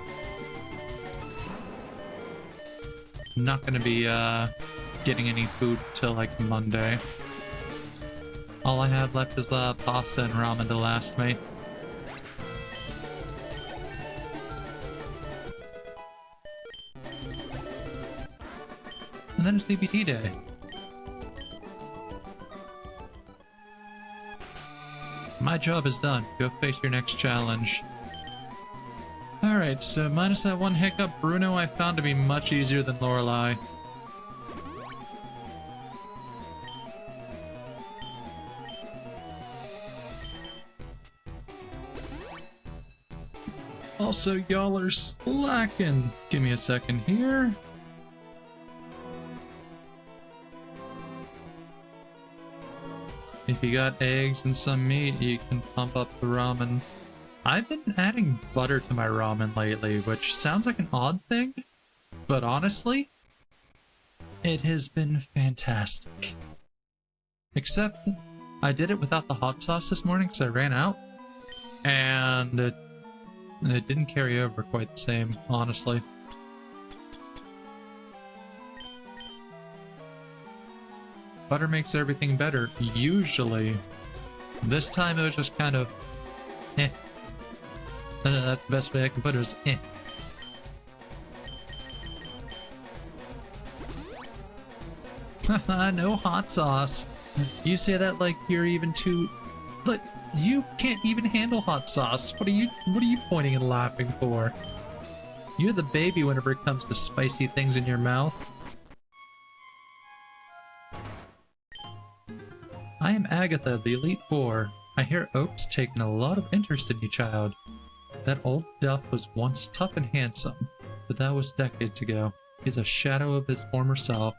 Not gonna be getting any food till like Monday. All I have left is pasta and ramen to last me. And then it's CBT day. My job is done. Go face your next challenge. Alright, so minus that one hiccup, Bruno I found to be much easier than Lorelei. Also, y'all are slacking. Give me a second here. If you got eggs and some meat, you can pump up the ramen. I've been adding butter to my ramen lately, which sounds like an odd thing, but honestly, it has been fantastic. Except, I did it without the hot sauce this morning because I ran out, and it didn't carry over quite the same, honestly. Butter makes everything better, usually. This time it was just kind of, eh. That's the best way I can put it, is eh. Haha, no hot sauce. You say that like you're even too... Look, you can't even handle hot sauce. What are you pointing and laughing for? You're the baby whenever it comes to spicy things in your mouth. I am Agatha, the Elite Four. I hear Oak's taken a lot of interest in you, child. That old Duff was once tough and handsome, but that was decades ago. He's a shadow of his former self.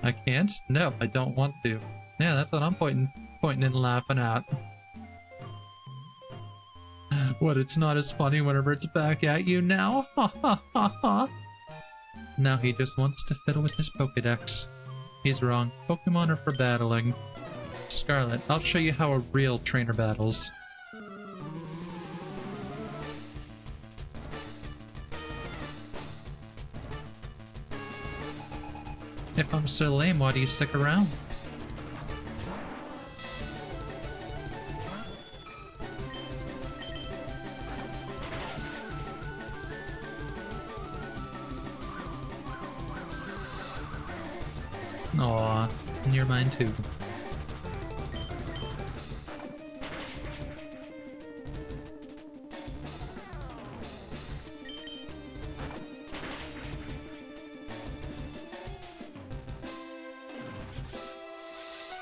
I can't? No, I don't want to. Yeah, that's what I'm pointing and laughing at. What, it's not as funny whenever it's back at you now? Ha ha ha ha! Now he just wants to fiddle with his Pokedex. He's wrong. Pokemon are for battling. Scarlet, I'll show you how a real trainer battles. If I'm so lame, why do you stick around? Aw, and you're mine too.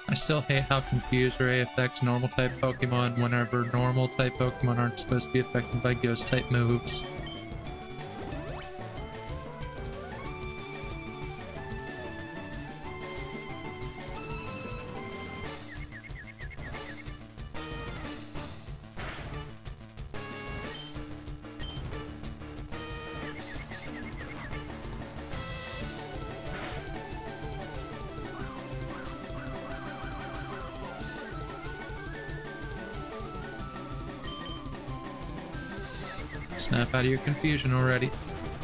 I still hate how Confuse Ray affects normal type Pokemon whenever normal type Pokemon aren't supposed to be affected by ghost type moves. Snap out of your confusion already.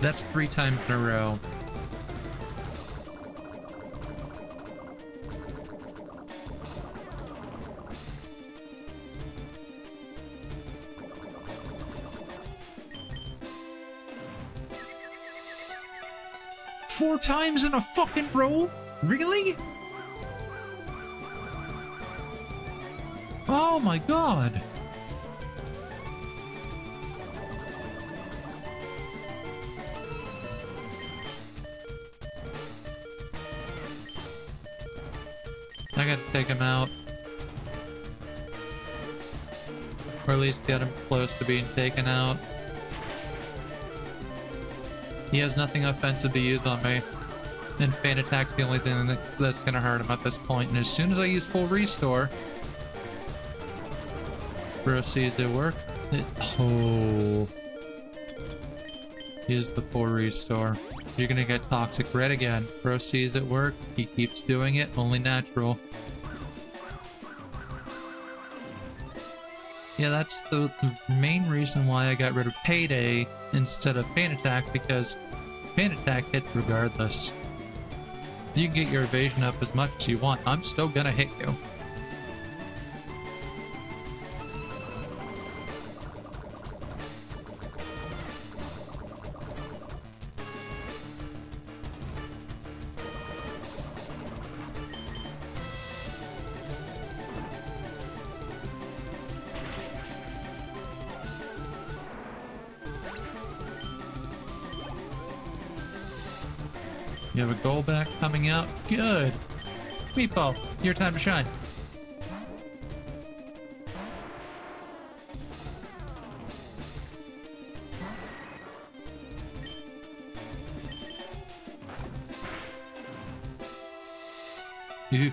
That's 3 times in a row. Four times in a fucking row? Really? Oh my god. I gotta take him out. Or at least get him close to being taken out. He has nothing offensive to use on me. And Feint Attack's the only thing that's gonna hurt him at this point. And as soon as I use full restore, Bro sees it work. Oh. Use the full restore. You're gonna get Toxic Red again. Bro sees it work. He keeps doing it. Only natural. Yeah, that's the main reason why I got rid of Payday instead of Feint Attack, because Feint Attack hits regardless. You can get your evasion up as much as you want. I'm still gonna hit you. You have a goal back coming out. Good. Meatball, your time to shine. Ew.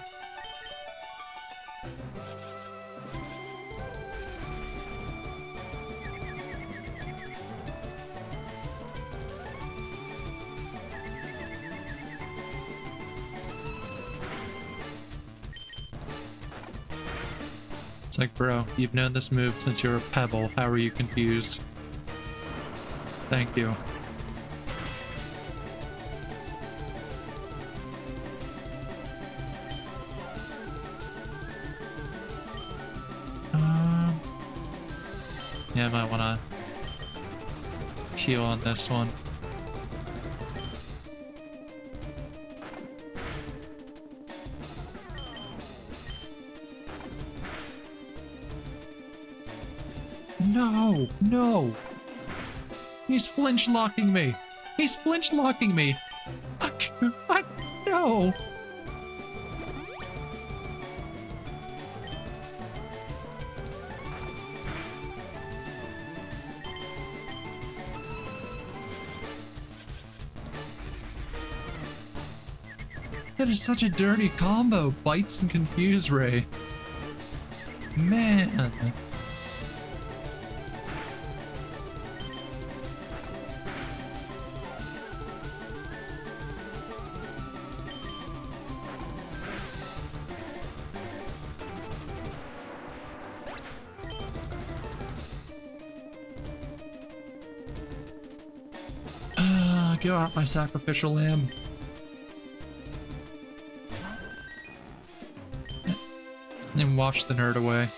It's like, bro, you've known this move since you were a pebble. How are you confused? Thank you. Yeah, I might want to heal on this one. No, no. He's flinch locking me. He's flinch locking me. No. That is such a dirty combo. Bites and Confuse Ray. Man. Go out, my sacrificial lamb. And wash the nerd away.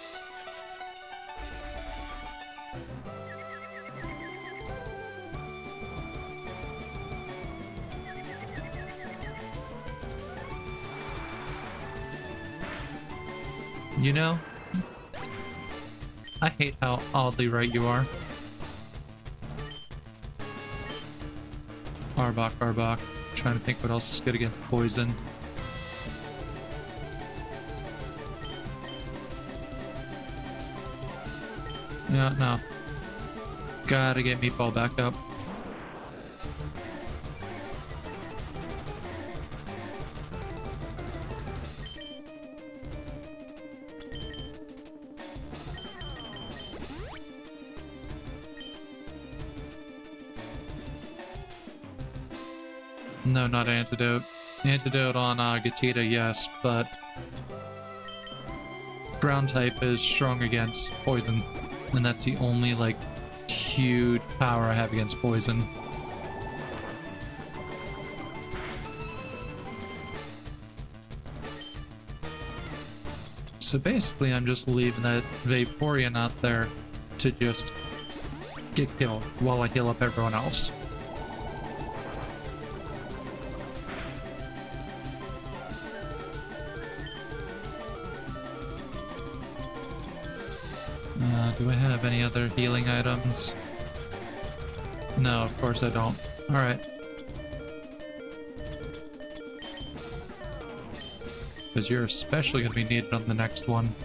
You know, I hate how oddly right you are. Arbok, Arbok. Trying to think what else is good against poison. Yeah, no. Gotta get Meatball back up. No, not Antidote. Antidote on Gatita, yes, but ground type is strong against poison, and that's the only, like, huge power I have against poison. So basically, I'm just leaving that Vaporeon out there to just get killed while I heal up everyone else. Do I have any other healing items? No, of course I don't. Alright. Because you're especially going to be needed on the next one.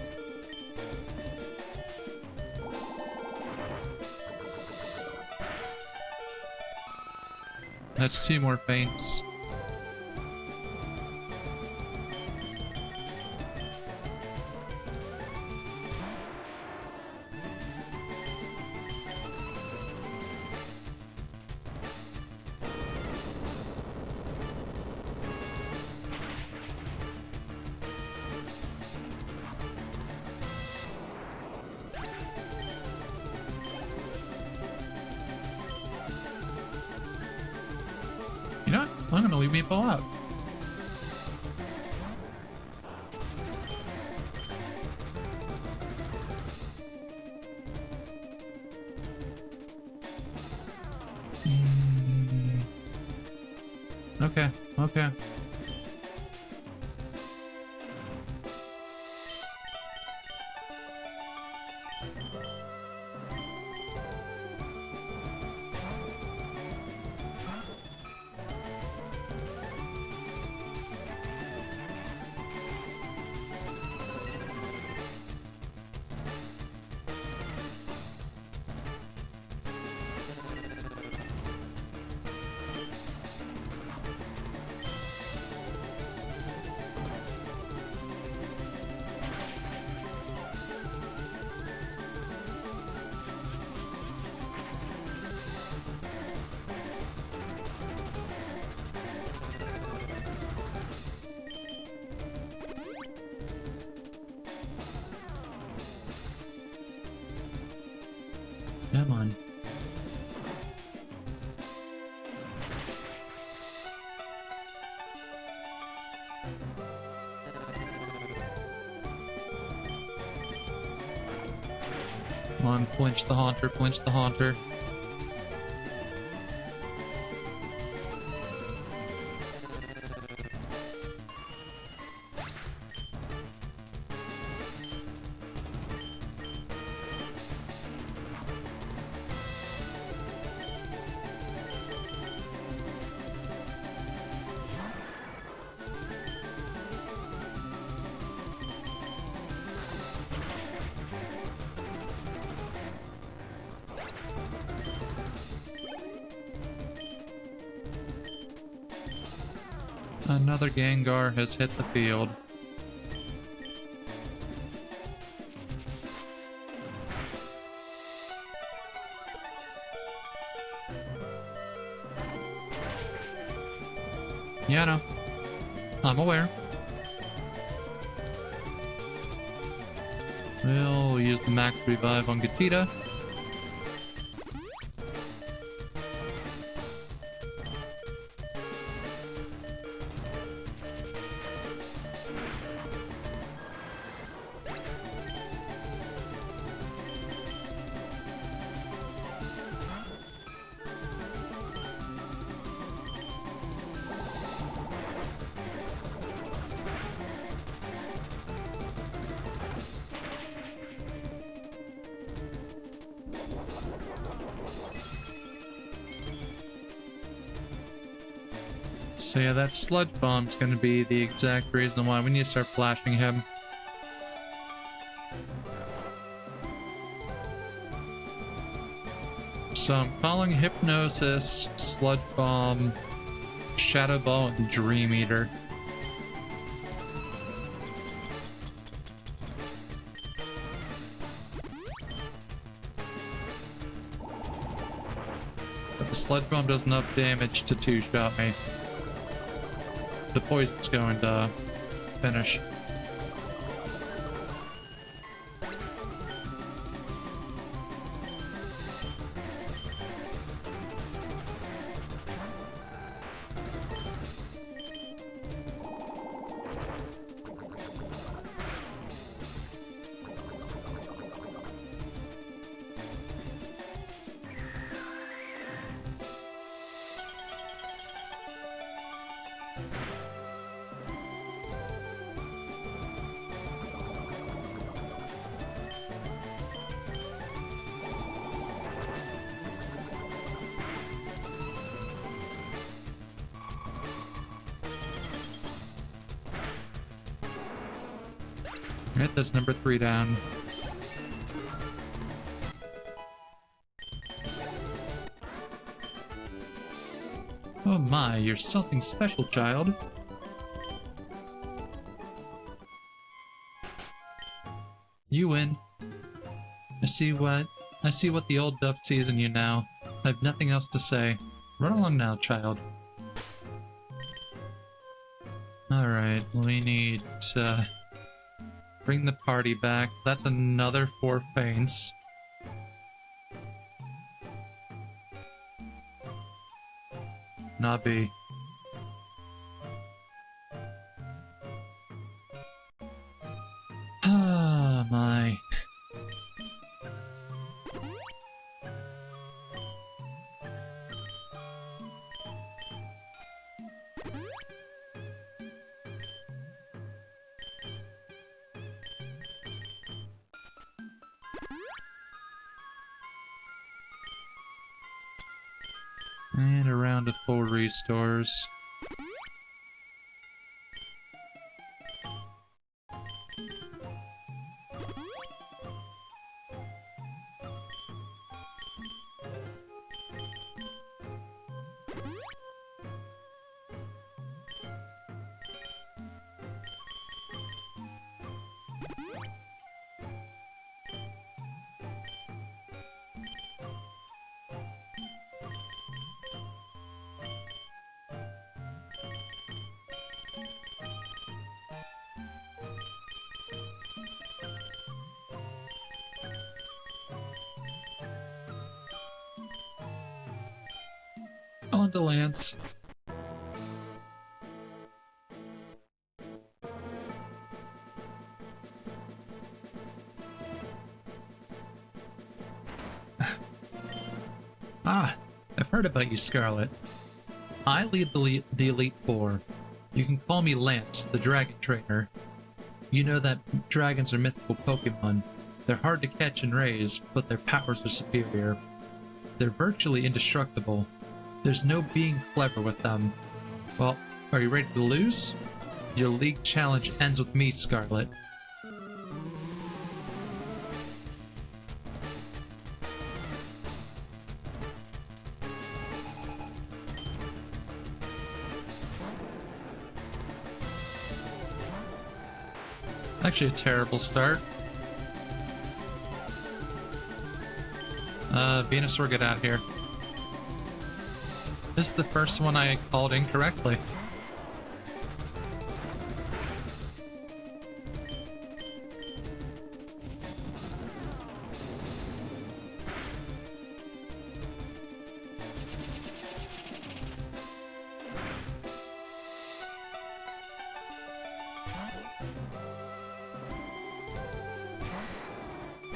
That's 2 more faints. You know what? I'm gonna leave Meatball out. Okay, okay. Come on. Come on, flinch the Haunter, flinch the Haunter. Another Gengar has hit the field. Yeah, no. I'm aware. We'll use the max revive on Gatita. So yeah, that sludge bomb's gonna be the exact reason why we need to start flashing him. So I'm calling Hypnosis, Sludge Bomb, Shadow Ball, and Dream Eater. But the Sludge Bomb does enough damage to two-shot me. The poison's going to finish. Alright, that's number 3 down. Oh my, you're something special, child. You win. I see what the old duff sees in you now. I have nothing else to say. Run along now, child. Alright, we need to bring the party back. That's another 4 feints. Nabi. Ah, my. And a round of full restores. On to Lance. Ah, I've heard about you, Scarlet. I lead the Elite Four. You can call me Lance, the Dragon Trainer. You know that dragons are mythical Pokemon. They're hard to catch and raise, but their powers are superior. They're virtually indestructible. There's no being clever with them. Well, are you ready to lose? Your league challenge ends with me, Scarlet. Actually, a terrible start. Venusaur, get out of here. This is the first one I called incorrectly.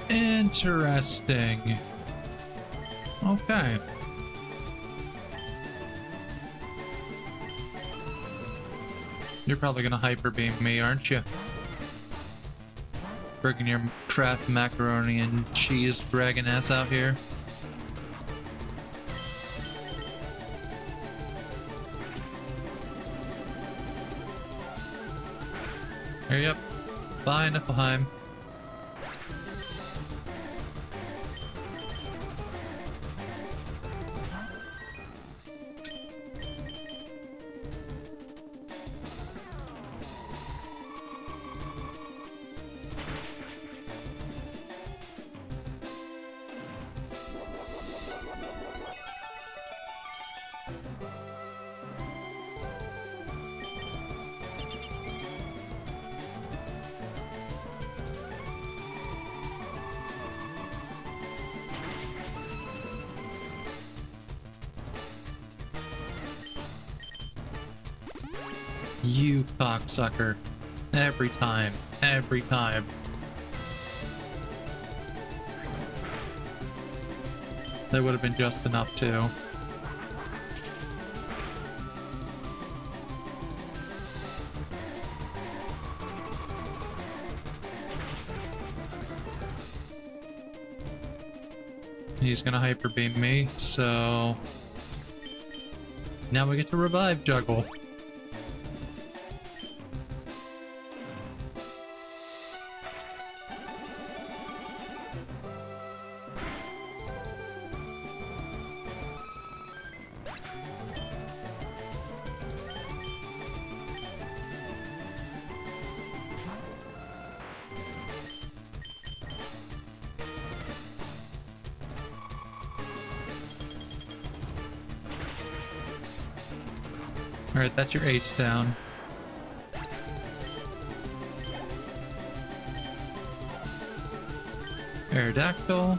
Interesting. Okay. You're probably gonna hyper beam me, aren't you? Bringing your Kraft macaroni and cheese dragon ass out here. Hurry up. Bye, Niflheim. You cocksucker. Every time. Every time. That would have been just enough too. He's gonna hyper beam me, so now we get to revive juggle. Alright, that's your ace down. Aerodactyl.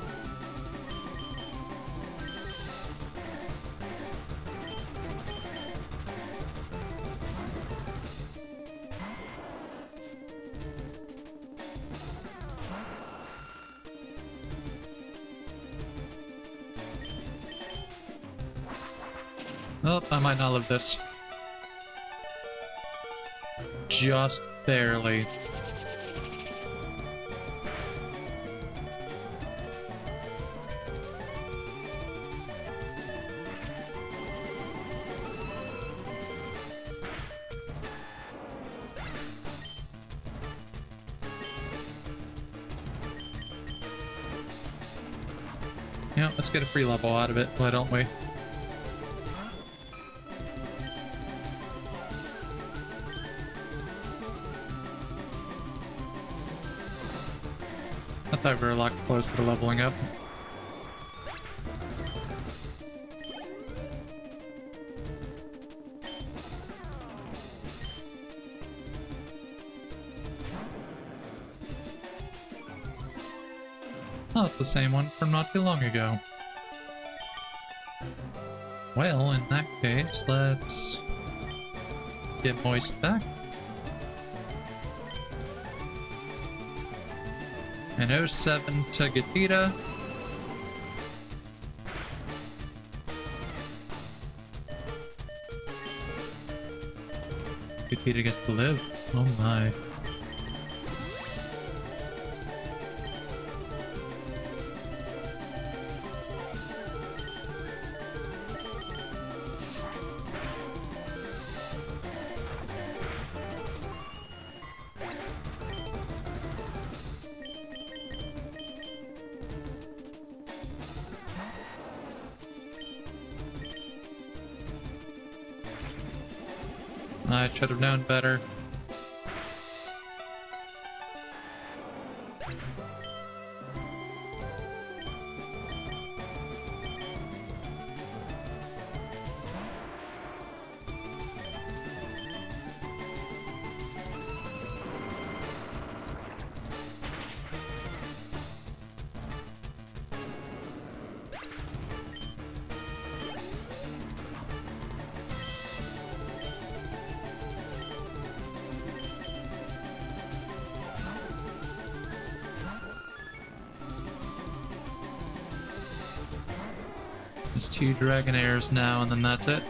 Oh, I might not live this. Just barely. Yeah, let's get a free level out of it, why don't we? I thought we were a lot closer to leveling up. Oh, it's the same one from not too long ago. Well, in that case, let's get Moist back. And 07 to Gatita. Gatita gets to live. Oh my. I should have known better. It's 2 Dragonairs now, and then that's it.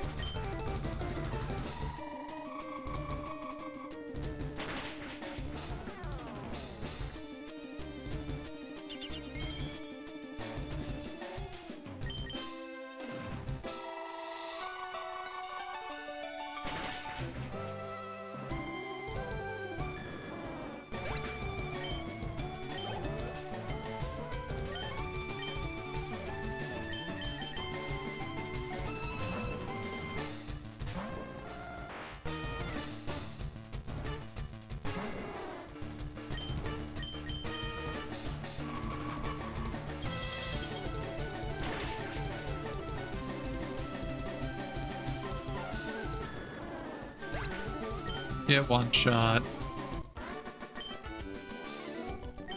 Get one shot.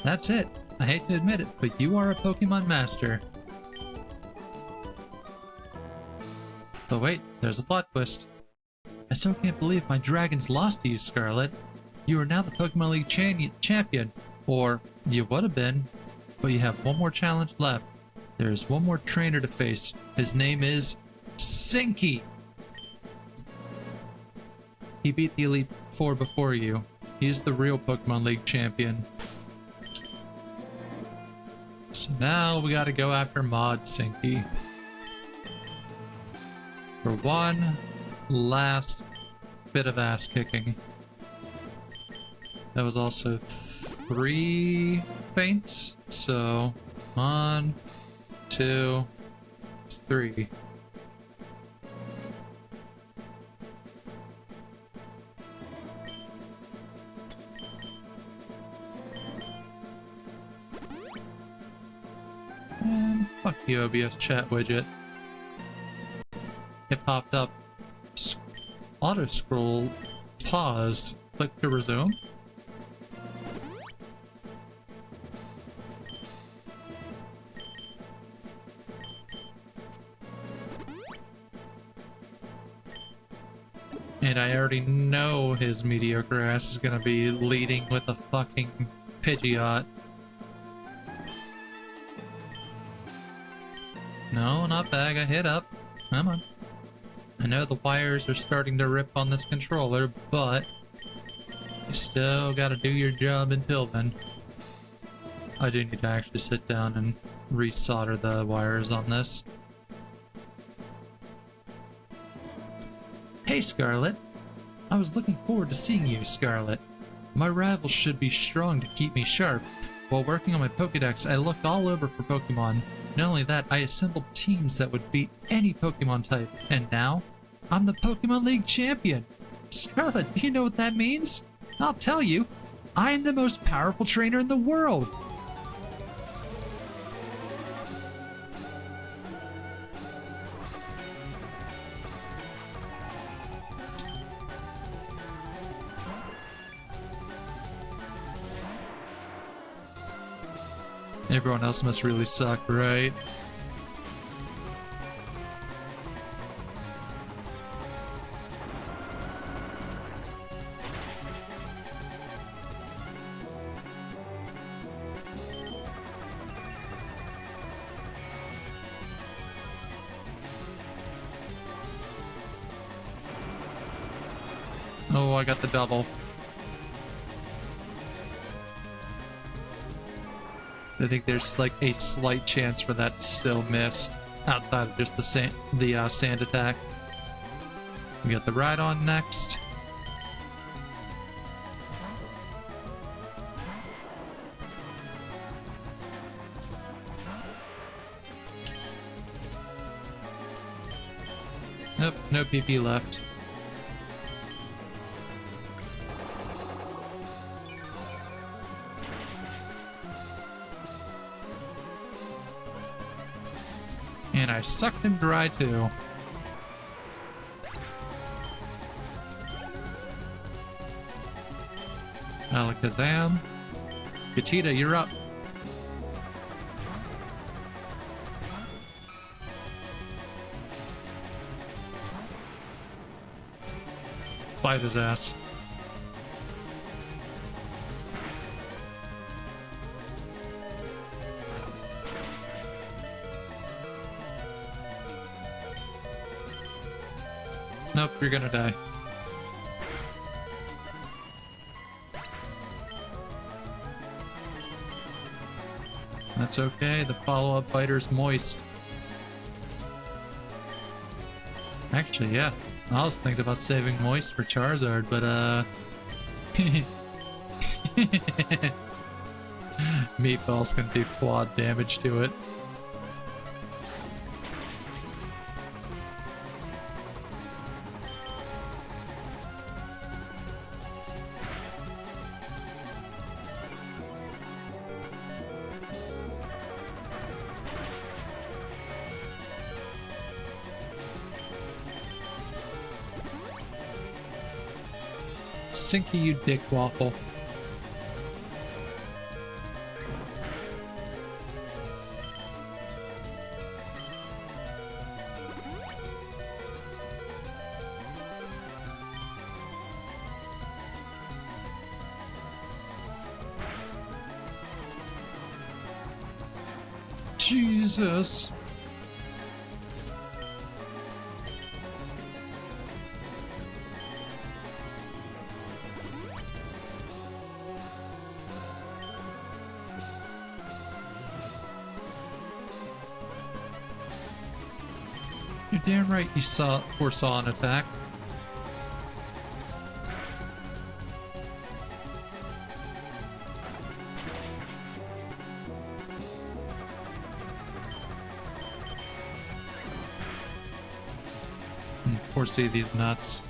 That's it. I hate to admit it, but you are a Pokemon master. But wait, there's a plot twist. I still can't believe my dragons lost to you, Scarlet. You are now the Pokemon League champion. Or, you would have been. But you have one more challenge left. There's one more trainer to face. His name is Sinky. He beat the Elite Four before you. He's the real Pokemon League champion. So now we gotta go after Mod Sinky. For one last bit of ass kicking. That was also 3 feints. So 1, 2, 3. And fuck the OBS chat widget. It popped up. Auto scroll paused. Click to resume. And I already know his mediocre ass is gonna be leading with a fucking Pidgeot. No, not bag, I hit up. Come on. I know the wires are starting to rip on this controller, but you still gotta do your job until then. I do need to actually sit down and resolder the wires on this. Hey, Scarlet. I was looking forward to seeing you, Scarlet. My rivals should be strong to keep me sharp. While working on my Pokedex, I looked all over for Pokemon. Not only that, I assembled teams that would beat any Pokemon type. And now, I'm the Pokemon League champion. Scarlet, do you know what that means? I'll tell you. I am the most powerful trainer in the world. Everyone else must really suck, right? Oh, I got the double. I think there's like a slight chance for that to still miss, outside of just the sand attack. We got the Rhydon next. Nope, no PP left. And I sucked him dry too. Alakazam. Vegeta, you're up. Bite his ass. Nope, you're gonna die. That's okay, the follow-up biter's moist. Actually, yeah. I was thinking about saving moist for Charizard, but Meatball's gonna do quad damage to it. Sinky, you dick waffle. Jesus. You're damn right you foresaw an attack. Foresee these nuts.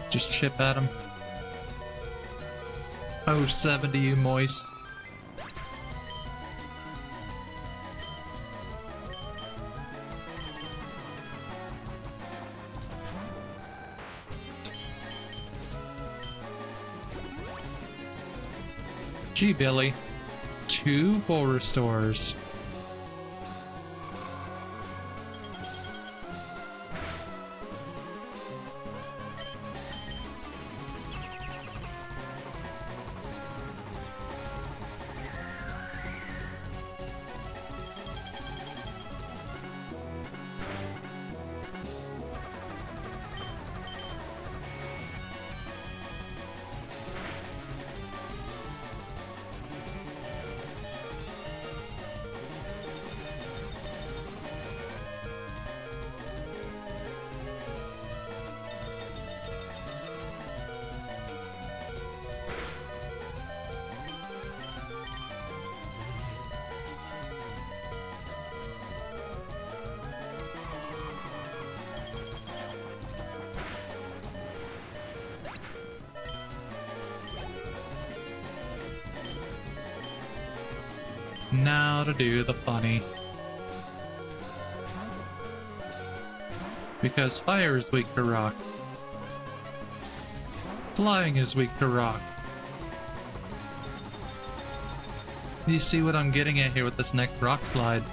Just chip at him. Oh, 70, you moist. Gee, Billy. 2 full restores. Now to do the funny. Because fire is weak to rock. Flying is weak to rock. You see what I'm getting at here with this next rock slide?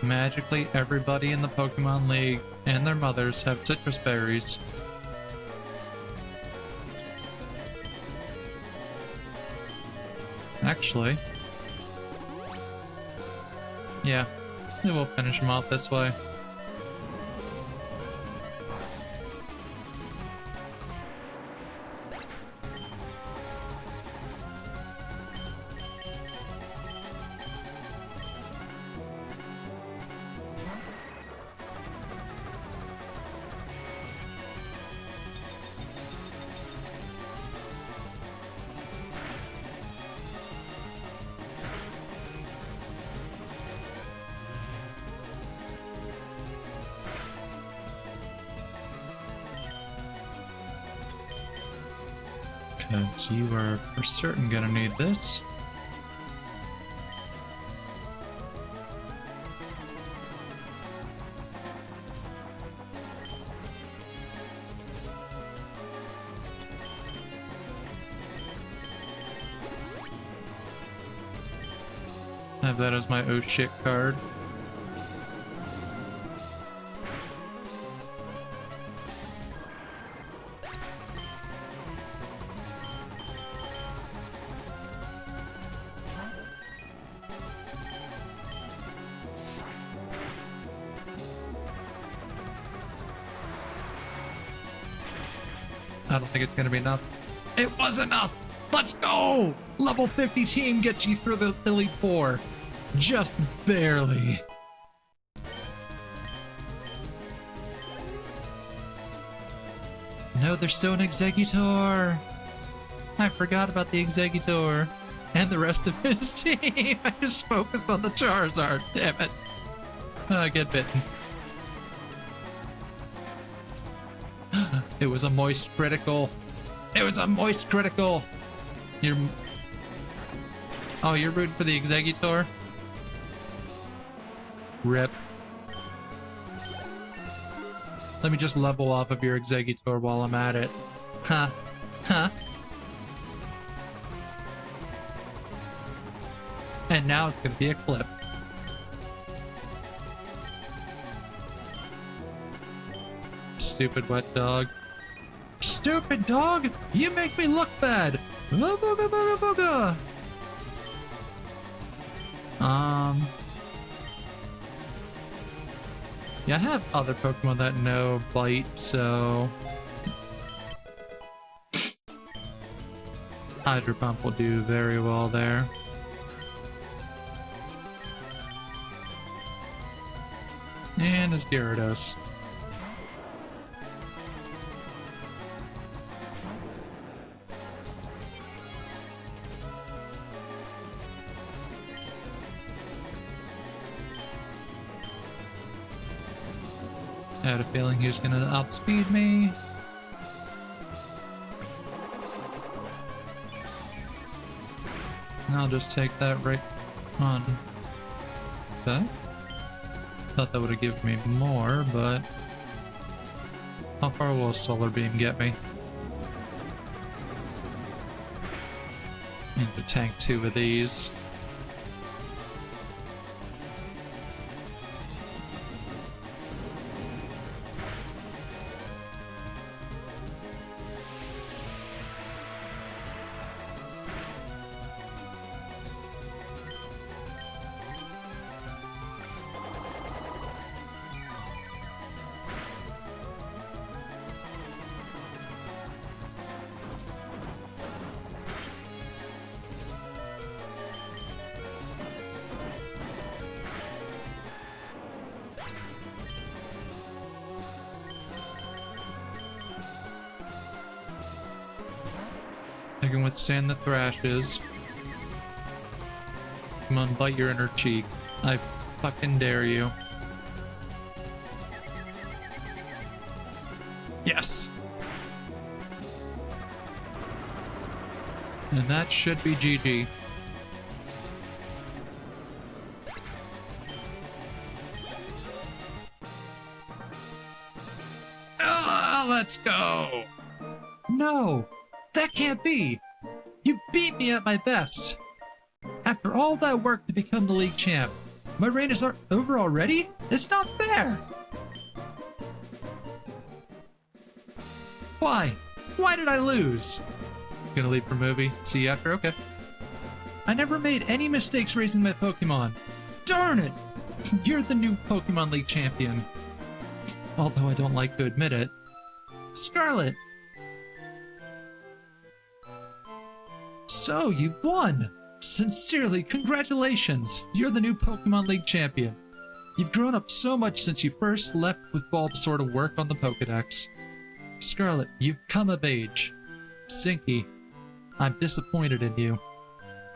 Magically, everybody in the Pokemon League and their mothers have citrus berries. Actually, yeah, we will finish them off this way. Because you are for certain gonna need this. Have that as my oh shit card. I don't think it's gonna be enough. It was enough! Let's go! Level 50 team gets you through the Elite Four. Just barely. No, there's still an Executor. I forgot about the Executor and the rest of his team. I just focused on the Charizard. Damn it. I get bitten. It was a moist critical. It was a moist critical. Oh, you're rooting for the Executor? Rip. Let me just level off of your Executor while I'm at it. Huh. Huh. And now it's gonna be a clip. Stupid wet dog. Stupid dog! You make me look bad! Booga booga booga! Yeah, I have other Pokemon that know Bite, so... Hydro Pump will do very well there. And his Gyarados. I had a feeling he was gonna outspeed me. And I'll just take that right on. Okay. Thought that would have given me more, but how far will a Solar Beam get me? Need to tank 2 of these. I can withstand the thrashes. Come on, bite your inner cheek. I fucking dare you. Yes! And that should be GG. Let's go! No! That can't be! You beat me at my best! After all that work to become the league champ, my reign is over already? It's not fair! Why? Why did I lose? Gonna leave for movie. See you after? Okay. I never made any mistakes raising my Pokemon. Darn it! You're the new Pokemon League champion. Although I don't like to admit it. Scarlet! So, you won! Sincerely, congratulations! You're the new Pokemon League champion. You've grown up so much since you first left with Bulbasaur to work on the Pokedex. Scarlet, you've come of age. Sinky, I'm disappointed in you.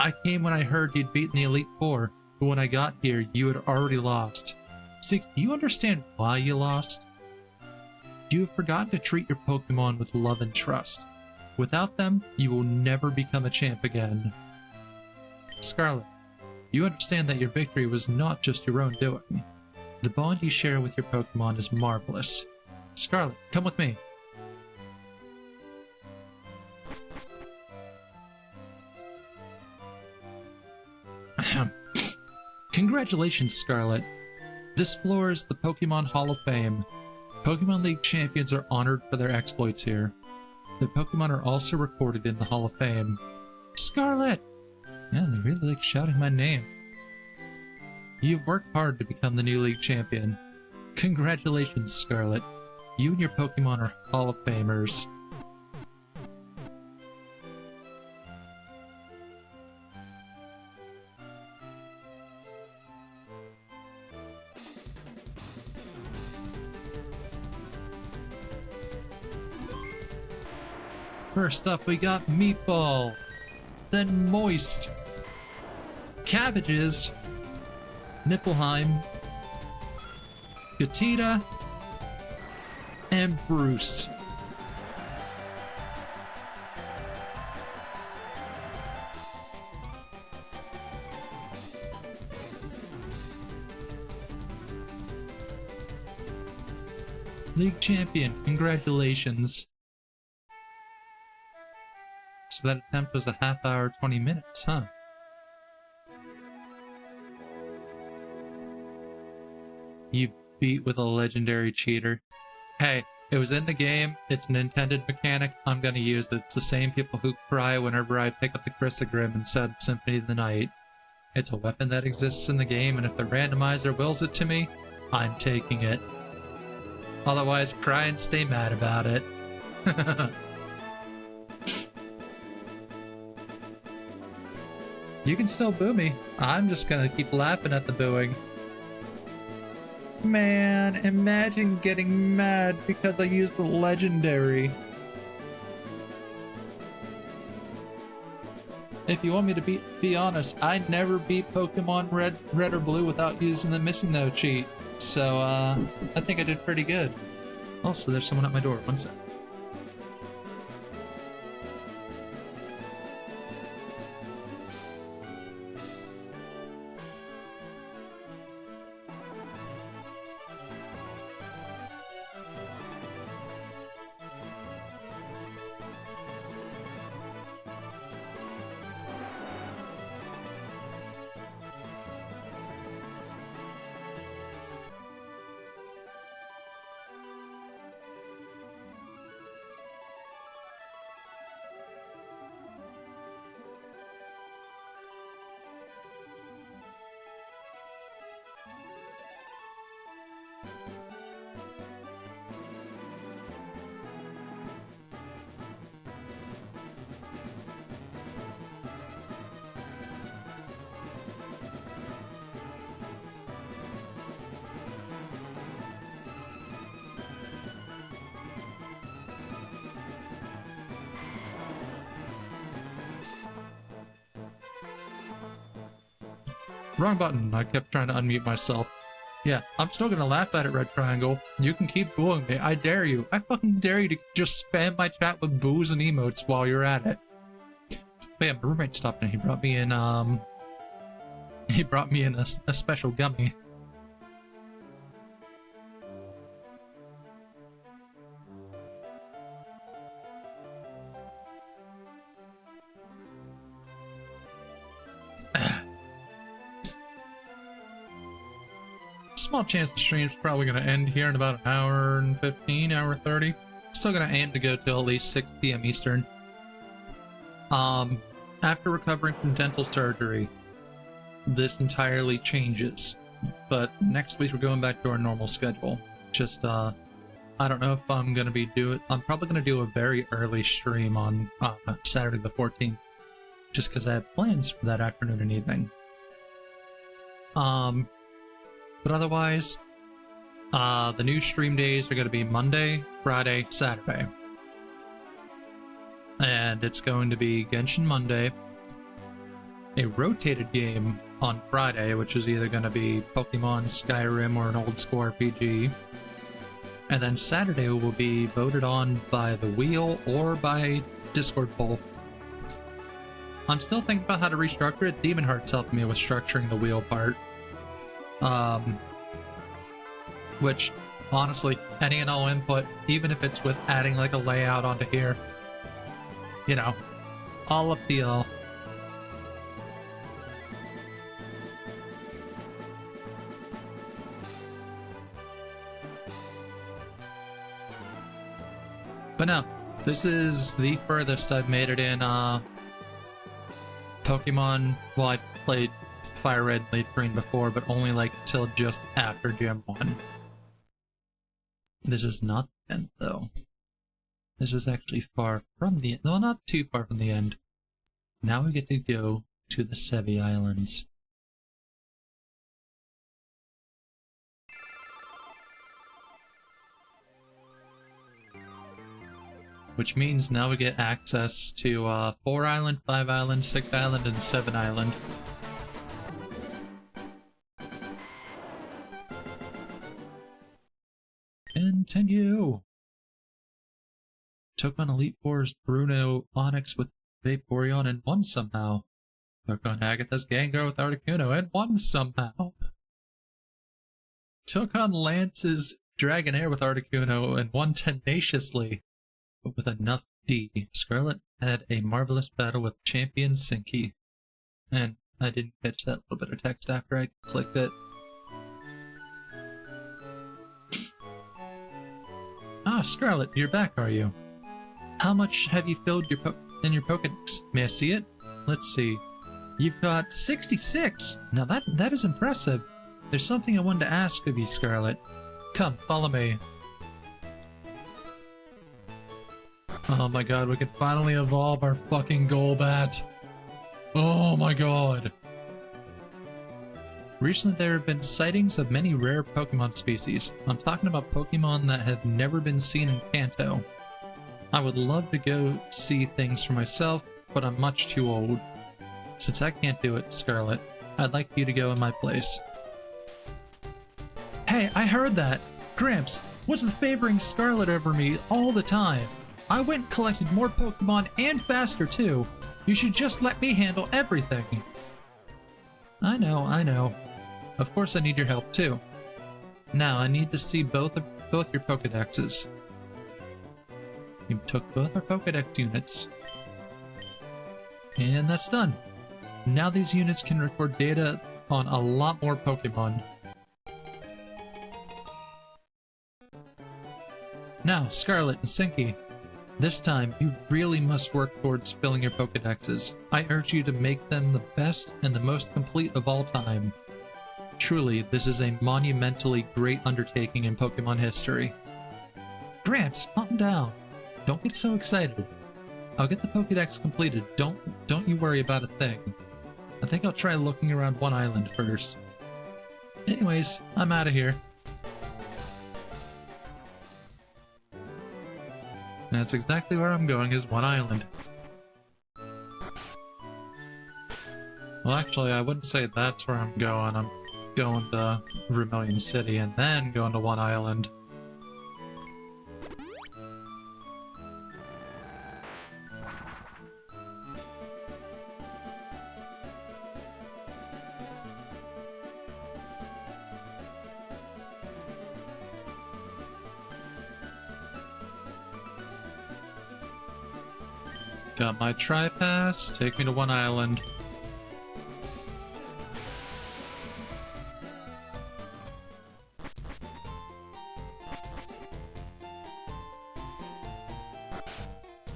I came when I heard you'd beaten the Elite Four, but when I got here, you had already lost. Sinky, do you understand why you lost? You have forgotten to treat your Pokemon with love and trust. Without them, you will never become a champ again. Scarlet, you understand that your victory was not just your own doing. The bond you share with your Pokemon is marvelous. Scarlet, come with me. Congratulations, Scarlet. This floor is the Pokemon Hall of Fame. Pokemon League champions are honored for their exploits here. The Pokemon are also recorded in the Hall of Fame. Scarlet! Yeah, they really like shouting my name. You've worked hard to become the new League champion. Congratulations, Scarlet. You and your Pokemon are Hall of Famers. First up, we got meatball, then moist, cabbages, Niflheim, Gatita, and Bruce. League champion, congratulations. So that attempt was a half hour, 20 minutes, huh? You beat with a legendary cheater. Hey, it was in the game, it's an intended mechanic, I'm gonna use it. It's the same people who cry whenever I pick up the Chrysogrim instead of Symphony of the Night. It's a weapon that exists in the game, and if the randomizer wills it to me, I'm taking it. Otherwise, cry and stay mad about it. You can still boo me. I'm just gonna keep laughing at the booing. Man, imagine getting mad because I used the legendary. If you want me to be honest, I never beat Pokemon Red or Blue without using the Missing No cheat. So, I think I did pretty good. Also, there's someone at my door. One sec. Wrong button. I kept trying to unmute myself. Yeah, I'm still gonna laugh at it, Red Triangle. You can keep booing me. I dare you. I fucking dare you to just spam my chat with boos and emotes while you're at it. But yeah, my roommate stopped and he brought me in, a special gummy. Small chance the stream's probably going to end here in about an hour and 15, hour 30. Still going to aim to go till at least 6 p.m. Eastern. After recovering from dental surgery, this entirely changes. But next week we're going back to our normal schedule. Just, I don't know if I'm going to be I'm probably going to do a very early stream on Saturday the 14th. Just because I have plans for that afternoon and evening. But otherwise, the new stream days are going to be Monday, Friday, Saturday. And it's going to be Genshin Monday, a rotated game on Friday, which is either going to be Pokemon, Skyrim, or an old school RPG. And then Saturday will be voted on by the wheel or by Discord poll. I'm still thinking about how to restructure it. Demon Heart's helping me with structuring the wheel part. Which, honestly, any and all input, even if it's with adding like a layout onto here, you know, all appeal. But no, this is the furthest I've made it in, Pokemon. Well, I played Fire Red, Leaf Green before, but only like till just after Gym 1. This is not the end, though. This is actually far from the end. No, not too far from the end. Now we get to go to the Sevi Islands. which means now we get access to 4 Island, 5 Island, 6 Island, and 7 Island. Continue! Took on Elite Four's Bruno Onyx with Vaporeon and won somehow. Took on Agatha's Gengar with Articuno and won somehow. Took on Lance's Dragonair with Articuno and won tenaciously, but with enough D. Scarlet had a marvelous battle with Champion Sinky. And I didn't catch that little bit of text after I clicked it. Ah, Scarlet, you're back, are you? How much have you filled in your Pokedex? May I see it? Let's see. You've got 66! Now that is impressive. There's something I wanted to ask of you, Scarlet. Come, follow me. Oh my god, we can finally evolve our fucking Golbat. Oh my god. Recently there have been sightings of many rare Pokemon species. I'm talking about Pokemon that have never been seen in Kanto. I would love to go see things for myself, but I'm much too old. Since I can't do it, Scarlet, I'd like you to go in my place. Hey, I heard that! Gramps, what's with favoring Scarlet over me all the time? I went and collected more Pokemon and faster too. You should just let me handle everything. I know. Of course I need your help too. Now I need to see both your Pokedexes. You took both our Pokedex units. And that's done. Now these units can record data on a lot more Pokemon. Now, Scarlet and Sinky, this time you really must work towards filling your Pokedexes. I urge you to make them the best and the most complete of all time. Truly, this is a monumentally great undertaking in Pokemon history. Gramps, calm down. Don't get so excited. I'll get the Pokedex completed. Don't you worry about a thing. I think I'll try looking around 1 Island first. Anyways, I'm out of here. That's exactly where I'm going, is 1 Island. Well, actually, I wouldn't say that's where I'm going. I'm going to Vermilion City and then going to 1 Island. Got my Tri-Pass, take me to 1 Island.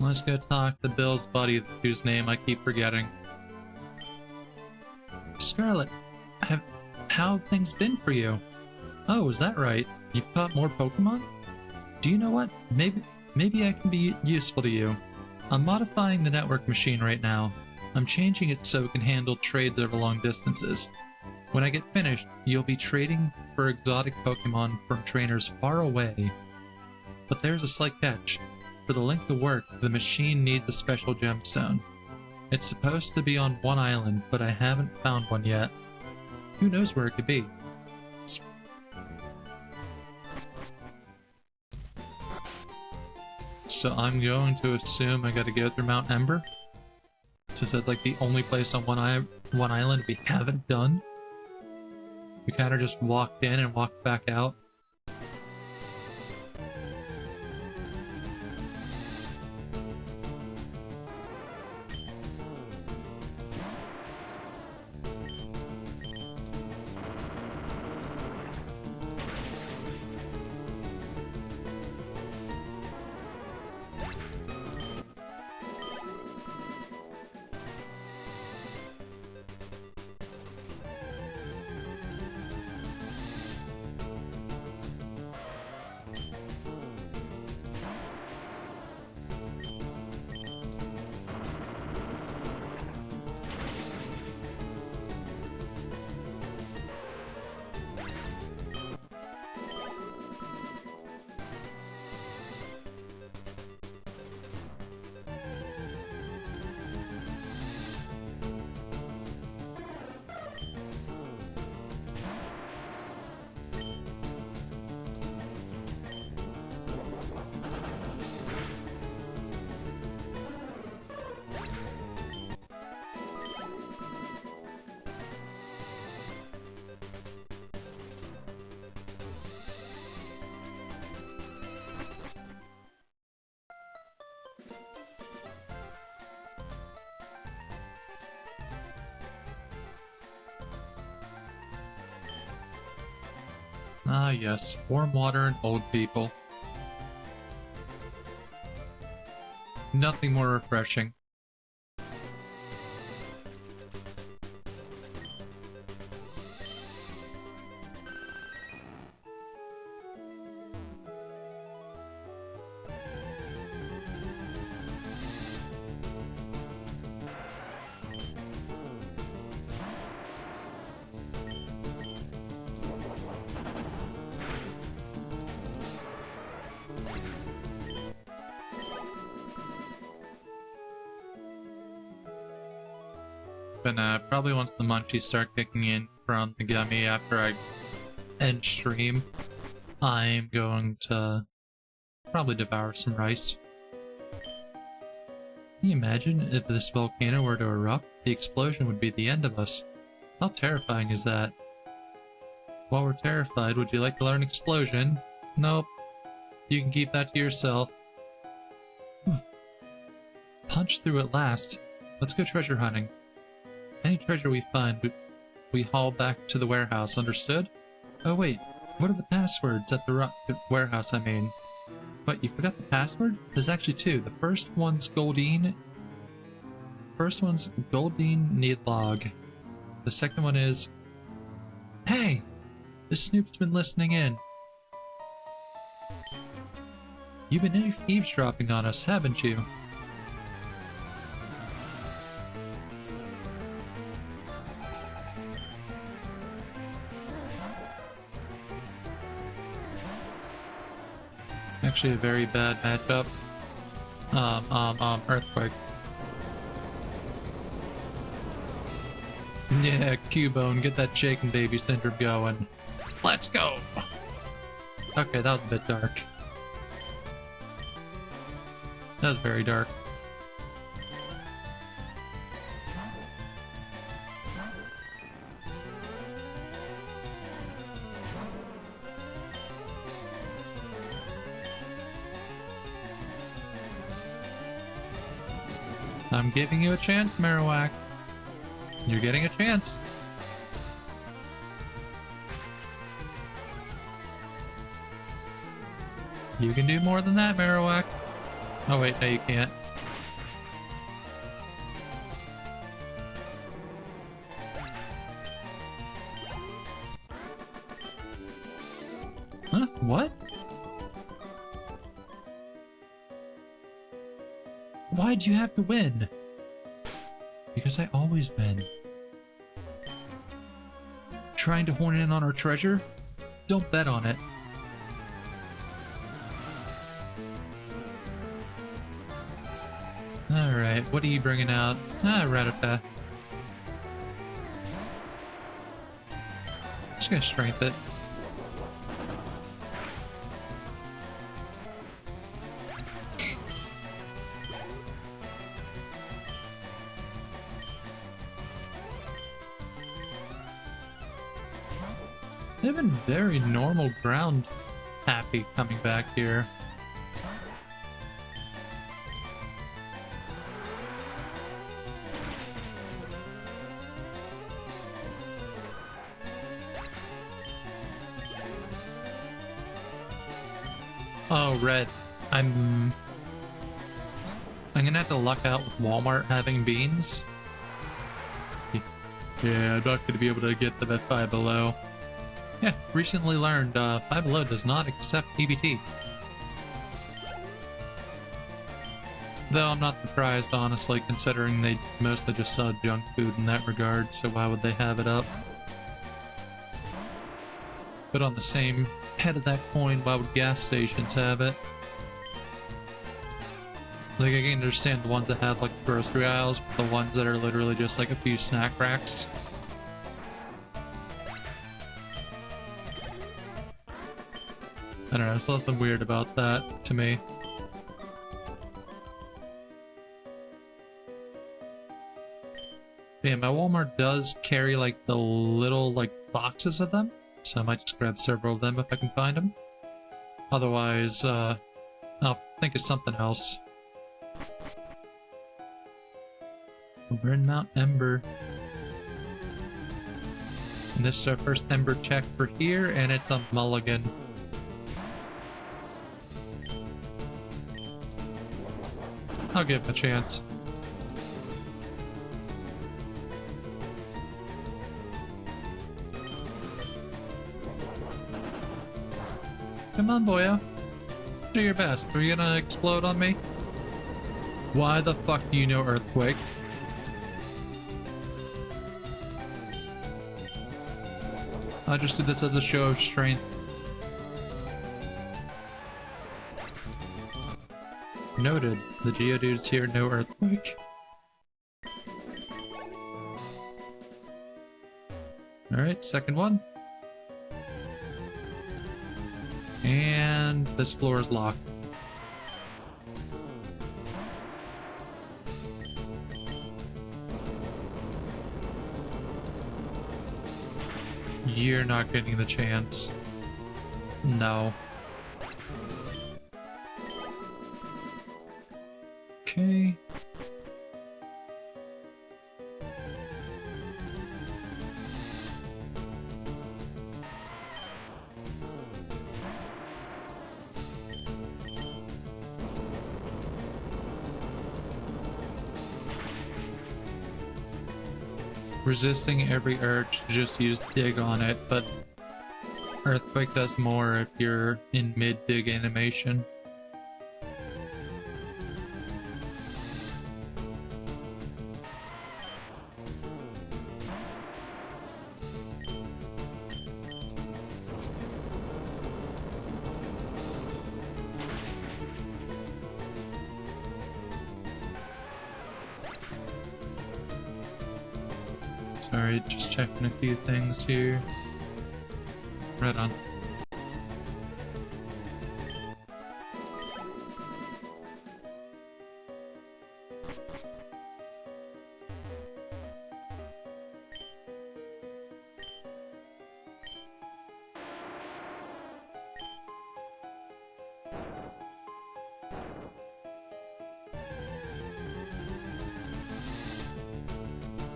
Let's go talk to Bill's buddy, whose name I keep forgetting. Scarlet, how have things been for you? Oh, is that right? You've caught more Pokemon? Do you know what? Maybe I can be useful to you. I'm modifying the network machine right now. I'm changing it so it can handle trades over long distances. When I get finished, you'll be trading for exotic Pokemon from trainers far away. But there's a slight catch. For the link to work, the machine needs a special gemstone. It's supposed to be on 1 Island, but I haven't found one yet. Who knows where it could be? So I'm going to assume I gotta go through Mount Ember? Since that's like the only place on 1 Island we haven't done. We kind of just walked in and walked back out. Ah yes, warm water and old people. Nothing more refreshing. But probably once the munchies start kicking in from the gummy after I end stream, I'm going to probably devour some rice. Can you imagine if this volcano were to erupt? The explosion would be the end of us. How terrifying is that? While we're terrified, would you like to learn explosion? Nope. You can keep that to yourself. Punch through at last. Let's go treasure hunting. Any treasure we find, we haul back to the warehouse, understood? Oh wait, what are the passwords at the warehouse, I mean? What, you forgot the password? There's actually two. The first one's Goldine Needlog. The second one is... Hey! The Snoop's been listening in. You've been eavesdropping on us, haven't you? Actually a very bad matchup. Earthquake. Yeah, Cubone, get that shaken baby syndrome going. Let's go! Okay, that was a bit dark. That was very dark. I'm giving you a chance, Marowak. You're getting a chance. You can do more than that, Marowak. Oh wait, no you can't. Huh? What? Why'd you have to win? Because I always win. Trying to horn in on our treasure? Don't bet on it. Alright, what are you bringing out? Ah, Rattata. Just gonna strength it. They've been very normal ground happy coming back here. Oh, red. I'm gonna have to luck out with Walmart having beans. Yeah, I'm not gonna be able to get them at Five Below. Yeah, recently learned Five Below does not accept PBT. Though I'm not surprised, honestly, considering they mostly just sell junk food in that regard, so why would they have it up? But on the same head of that coin, why would gas stations have it? Like, I can understand the ones that have, like, grocery aisles, but the ones that are literally just, like, a few snack racks. I don't know, there's nothing weird about that, to me. Yeah, my Walmart does carry, like, the little, like, boxes of them, so I might just grab several of them if I can find them. Otherwise, I'll think of something else. We're in Mount Ember. And this is our first Ember check for here, and it's a mulligan. I'll give him a chance. Come on, boyo. Do your best. Are you gonna explode on me? Why the fuck do you know Earthquake? I just did this as a show of strength. Noted. The Geodudes here know Earthquake. Alright, second one. And this floor is locked. You're not getting the chance. No. Okay. Resisting every urge to just use dig on it, but Earthquake does more if you're in mid-dig animation. Sorry, just checking a few things here. Right on.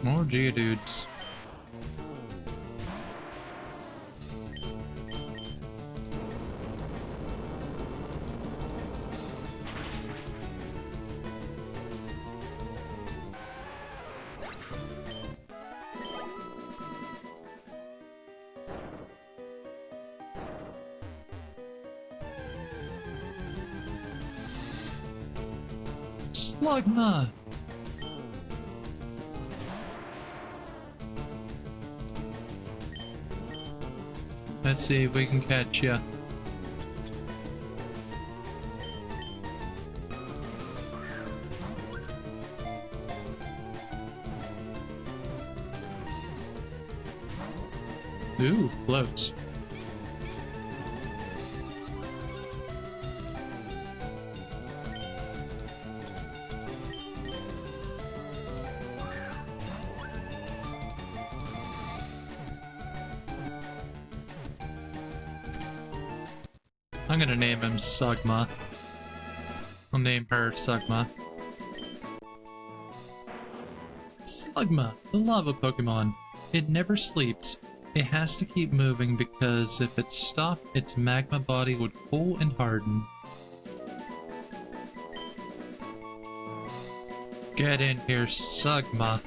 More Geodudes. Slugma! Let's see if we can catch ya. Ooh, close. I'm gonna name him Sugma. I'll name her Sugma. Slugma, the lava Pokemon. It never sleeps. It has to keep moving because if it stopped, its magma body would cool and harden. Get in here, Sugma.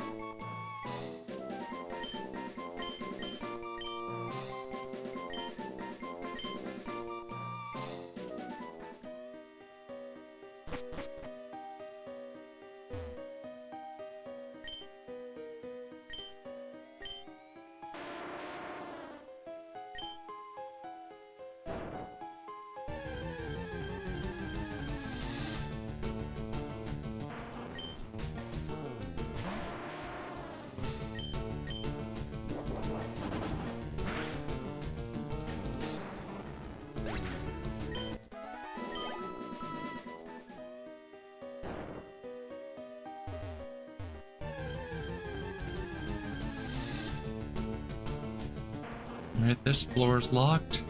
Alright, this floor is locked.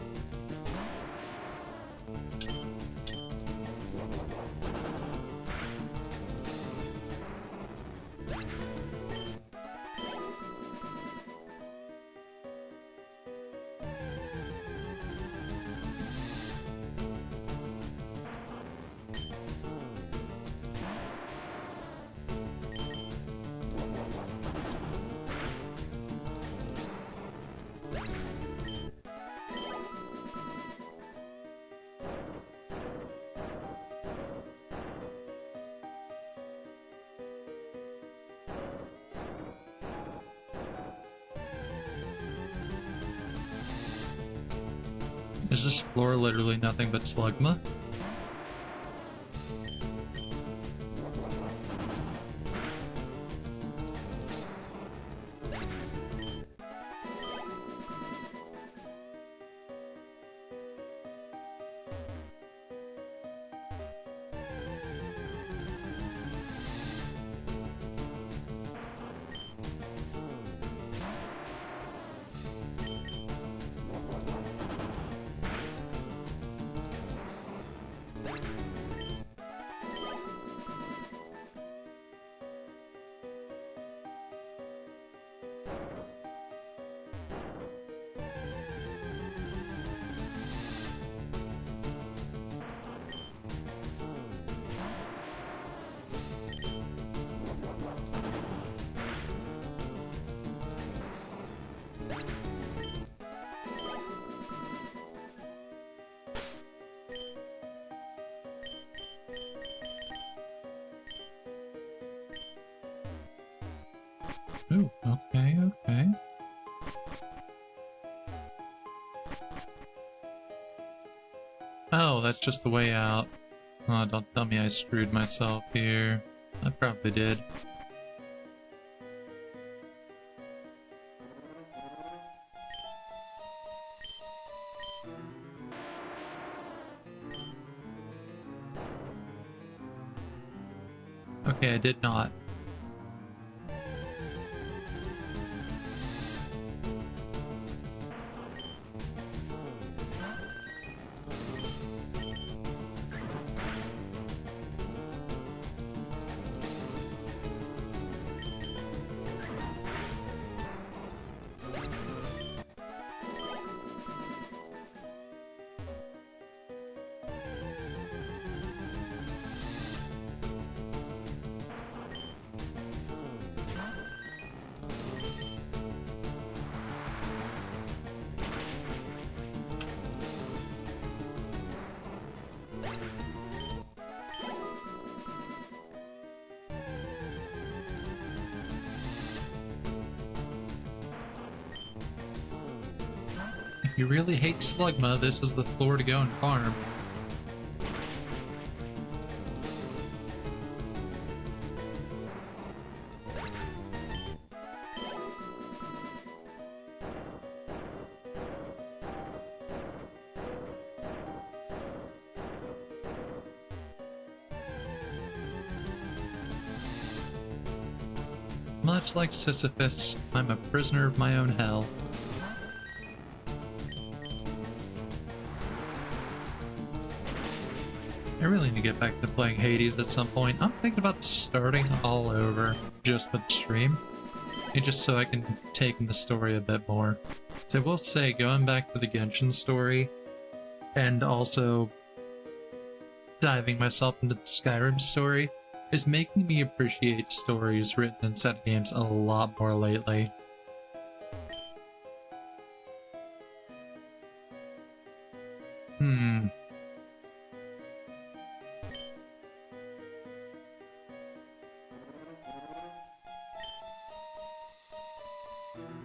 Is this floor literally nothing but slugma? Ooh, okay, okay. Oh, that's just the way out. Oh, don't tell me I screwed myself here. I probably did. Okay, I did not. If you really hate Slugma, this is the floor to go and farm. Much like Sisyphus, I'm a prisoner of my own hell. I really need to get back to playing Hades at some point. I'm thinking about starting all over just for the stream. And just so I can take in the story a bit more. So I will say, going back to the Genshin story, and also diving myself into the Skyrim story, is making me appreciate stories written in set games a lot more lately.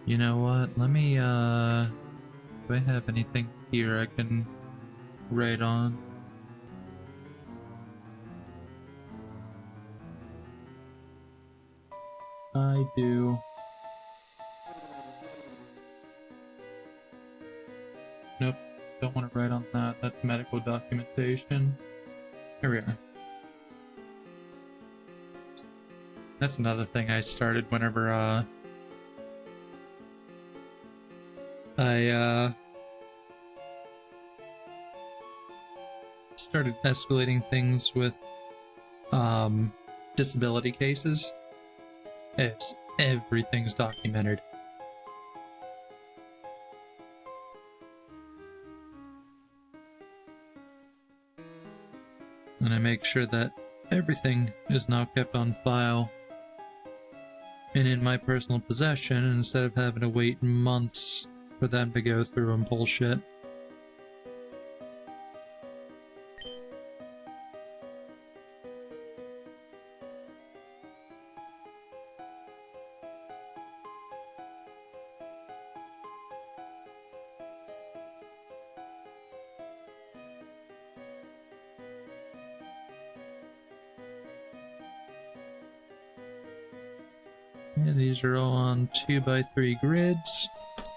You know what? Let me, do I have anything here I can write on? I do. Nope, don't want to write on that. That's medical documentation. Here we are. That's another thing I started whenever, I started escalating things with disability cases. It's everything's documented. And I make sure that everything is now kept on file and in my personal possession instead of having to wait months for them to go through and pull shit. Okay, these are all on 2x3 grids.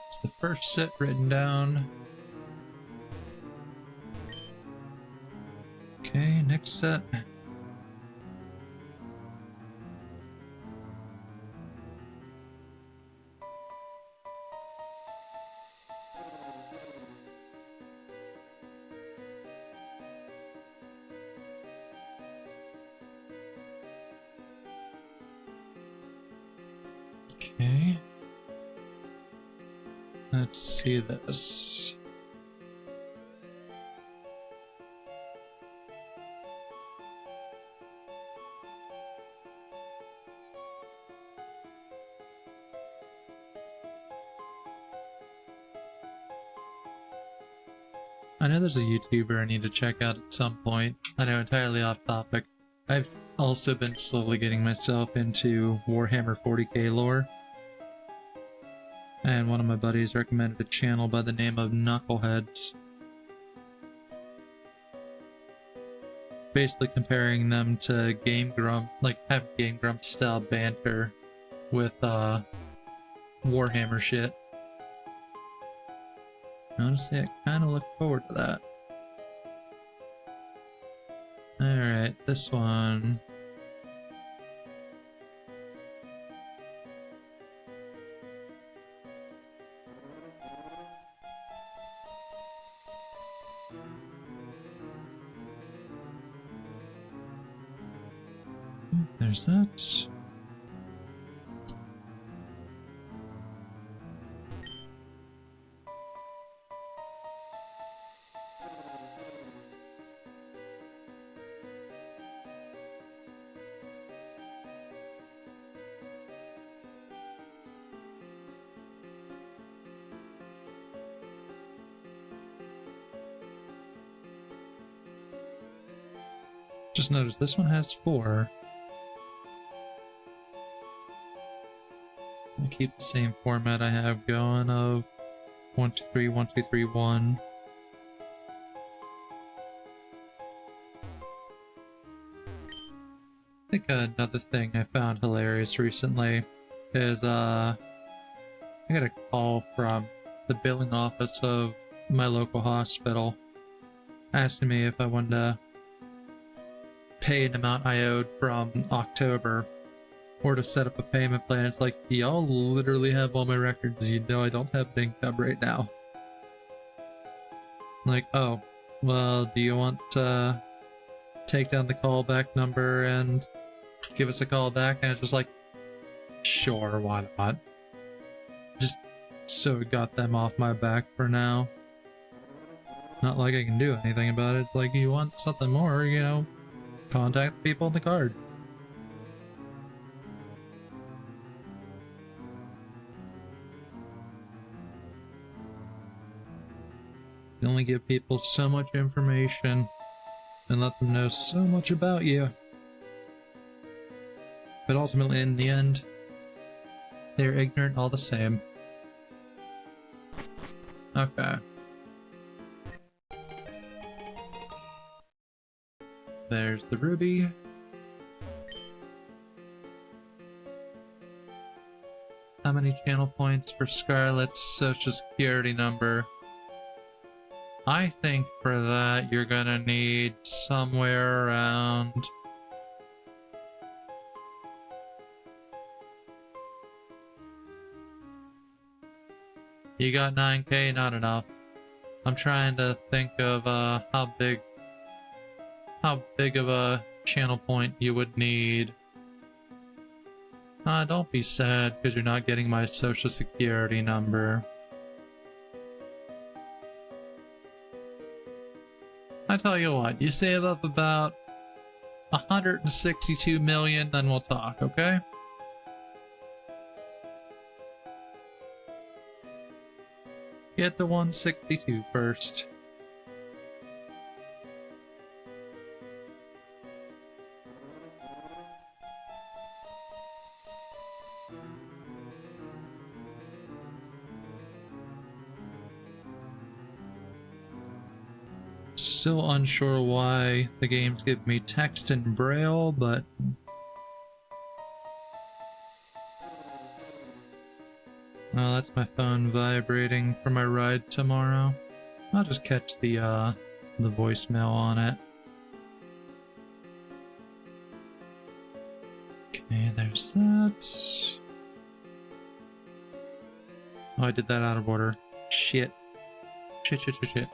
It's the first set written down. Okay, next set. Okay. Let's see this. I know there's a YouTuber I need to check out at some point. I know, entirely off topic. I've also been slowly getting myself into Warhammer 40k lore. And one of my buddies recommended a channel by the name of Knuckleheads. Basically comparing them to Game Grump, like have Game Grump style banter with Warhammer shit. Honestly, I kind of look forward to that. Alright, this one. There's that. Just notice this one has 4. I'll keep the same format I have going of 1, 2, 3, 1, 2, 3, 1. I think another thing I found hilarious recently is I got a call from the billing office of my local hospital asking me if I wanted to pay an amount I owed from October or to set up a payment plan. It's like, y'all literally have all my records. You know I don't have an income right now. Like, oh, well, do you want to take down the callback number and give us a call back? And it's just like, sure, why not? Just so it got them off my back for now. Not like I can do anything about it. It's like, you want something more, you know, contact the people on the card. You only give people so much information and let them know so much about you. But ultimately, in the end, they're ignorant all the same. Okay. There's the ruby. How many channel points for Scarlet's social security number? I think for that you're gonna need somewhere around... You got 9k, not enough. I'm trying to think of how big of a channel point you would need. Don't be sad because you're not getting my social security number. I tell you what, you save up about 162 million, then we'll talk, okay? Get to 162 first. Still unsure why the game's giving me text in Braille, but Well, that's my phone vibrating for my ride tomorrow. I'll just catch the voicemail on it. Okay, there's that. Oh, I did that out of order. Shit. Shit.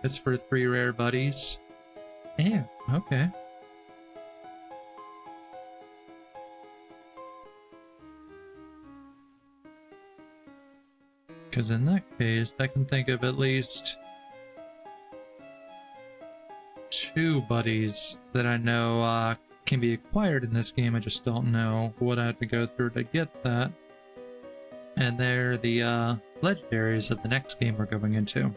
It's for 3 rare buddies. Ew, okay. Because in that case, I can think of at least 2 buddies that I know can be acquired in this game. I just don't know what I have to go through to get that. And they're the legendaries of the next game we're going into.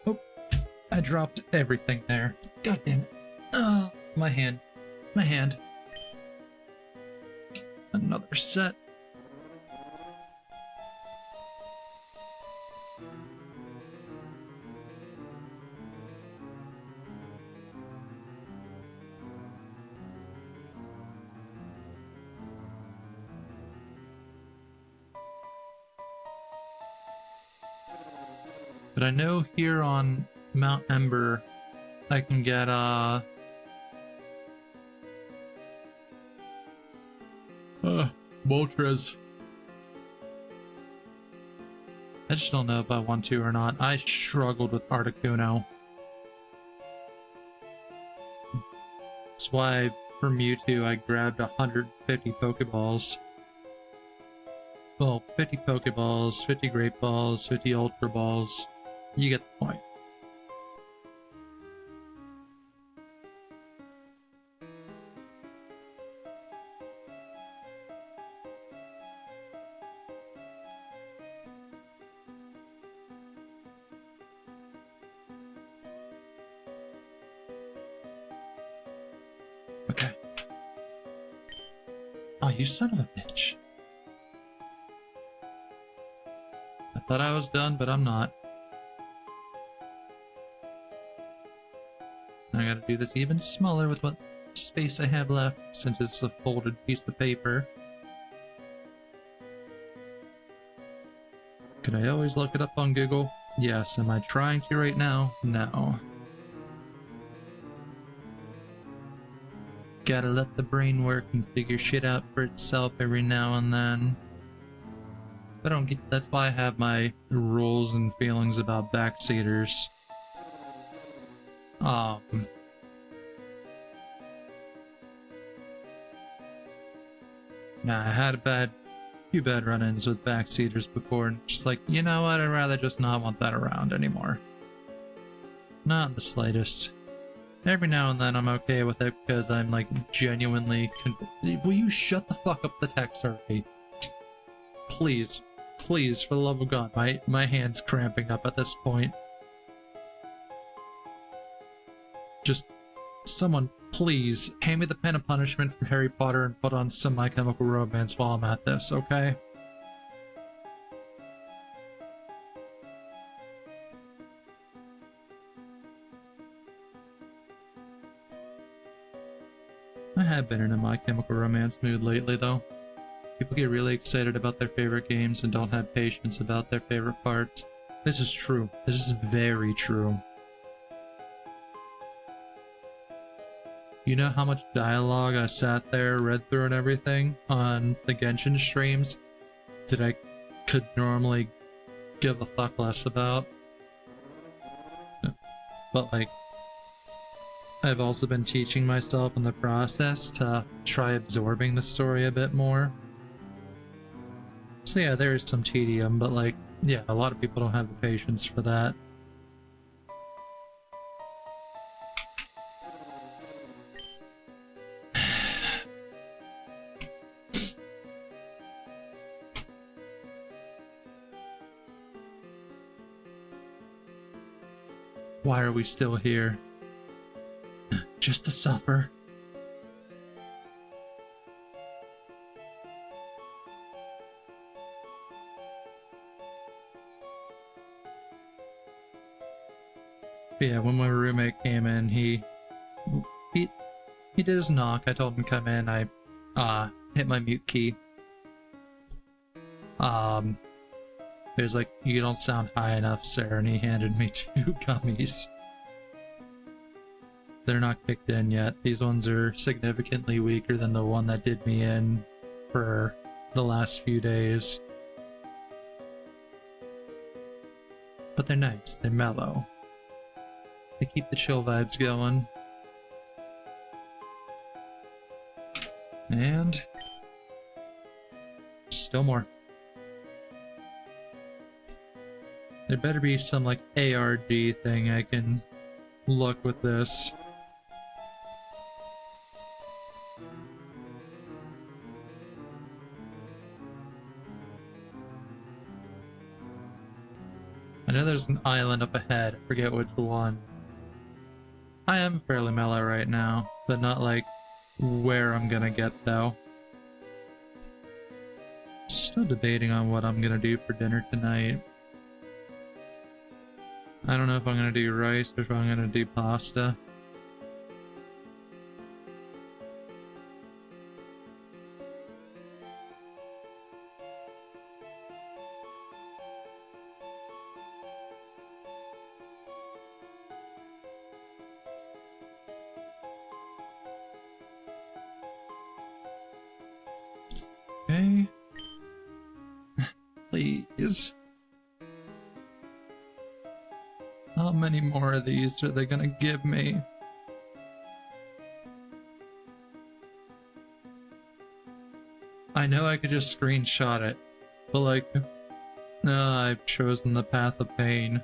Oh, I dropped everything there. God damn it. Oh, my hand. My hand. Another set. But I know here on Mount Ember, I can get, Moltres. I just don't know if I want to or not. I struggled with Articuno. That's why, for Mewtwo, I grabbed 150 Pokeballs. Well, 50 Pokeballs, 50 Great Balls, 50 Ultra Balls. You get the point. Okay. Oh, you son of a bitch. I thought I was done, but I'm not. I gotta do this even smaller with what space I have left, since it's a folded piece of paper. Could I always look it up on Google? Yes. Am I trying to right now? No. Gotta let the brain work and figure shit out for itself every now and then. I don't get. That's why I have my rules and feelings about backseaters. Nah, I had a few bad run-ins with backseaters before, and just like, you know what, I'd rather just not want that around anymore. Not the slightest. Every now and then I'm okay with it because I'm like genuinely will you shut the fuck up the text already? Please, please, for the love of God, my hand's cramping up at this point. Just someone, please, hand me the pen of punishment from Harry Potter and put on some My Chemical Romance while I'm at this, okay? I have been in a My Chemical Romance mood lately, though. People get really excited about their favorite games and don't have patience about their favorite parts. This is true. This is very true. You know how much dialogue I sat there, read through and everything on the Genshin streams that I could normally give a fuck less about? But like, I've also been teaching myself in the process to try absorbing the story a bit more. So yeah, there is some tedium, but like, yeah, a lot of people don't have the patience for that. Why are we still here? Just to suffer. yeah, when my roommate came in, he did his knock. I told him to come in. I hit my mute key. He was like, "You don't sound high enough, sir," and he handed me 2 gummies. They're not kicked in yet. These ones are significantly weaker than the one that did me in for the last few days. But they're nice, they're mellow. They keep the chill vibes going. And still more. There better be some like ARG thing I can look with this. I know there's an island up ahead, I forget which one. I am fairly mellow right now, but not like where I'm gonna get though. Still debating on what I'm gonna do for dinner tonight. I don't know if I'm gonna do rice or if I'm gonna do pasta. Okay. Please. How many more of these are they gonna give me? I know I could just screenshot it, but like, I've chosen the path of pain.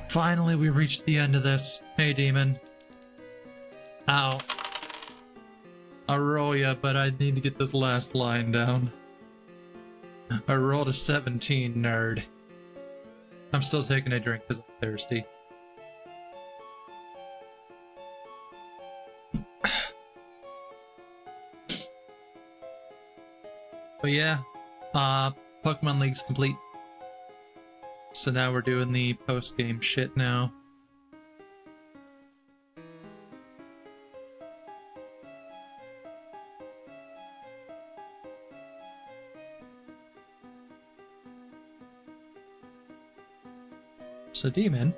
Finally, we reached the end of this. Hey, demon. Ow. I'll roll ya, but I need to get this last line down. I rolled a 17, nerd. I'm still taking a drink because I'm thirsty. But yeah, Pokemon League's complete. So now we're doing the post-game shit now. So Demon,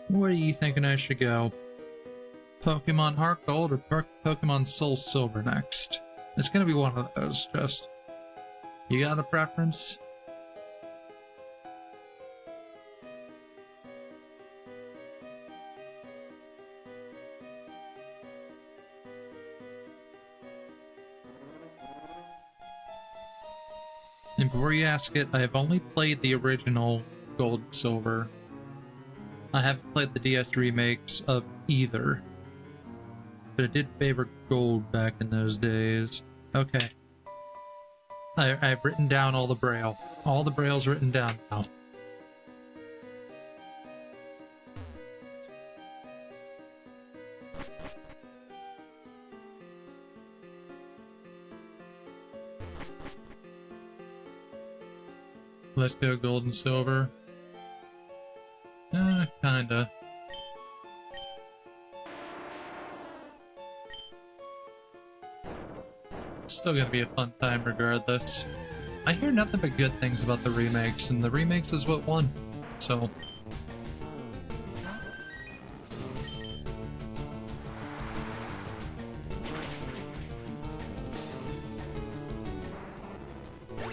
where are you thinking I should go? Pokemon Heart Gold or Pokemon Soul Silver next? It's gonna be one of those, just... You got a preference? And before you ask it, I have only played the original Gold and Silver. I haven't played the DS remakes of either. But I did favor Gold back in those days. Okay. I've written down all the Braille. All the Braille's written down now. Let's go Gold and Silver. Kinda. Still gonna be a fun time regardless. I hear nothing but good things about the remakes, and the remakes is what won. So...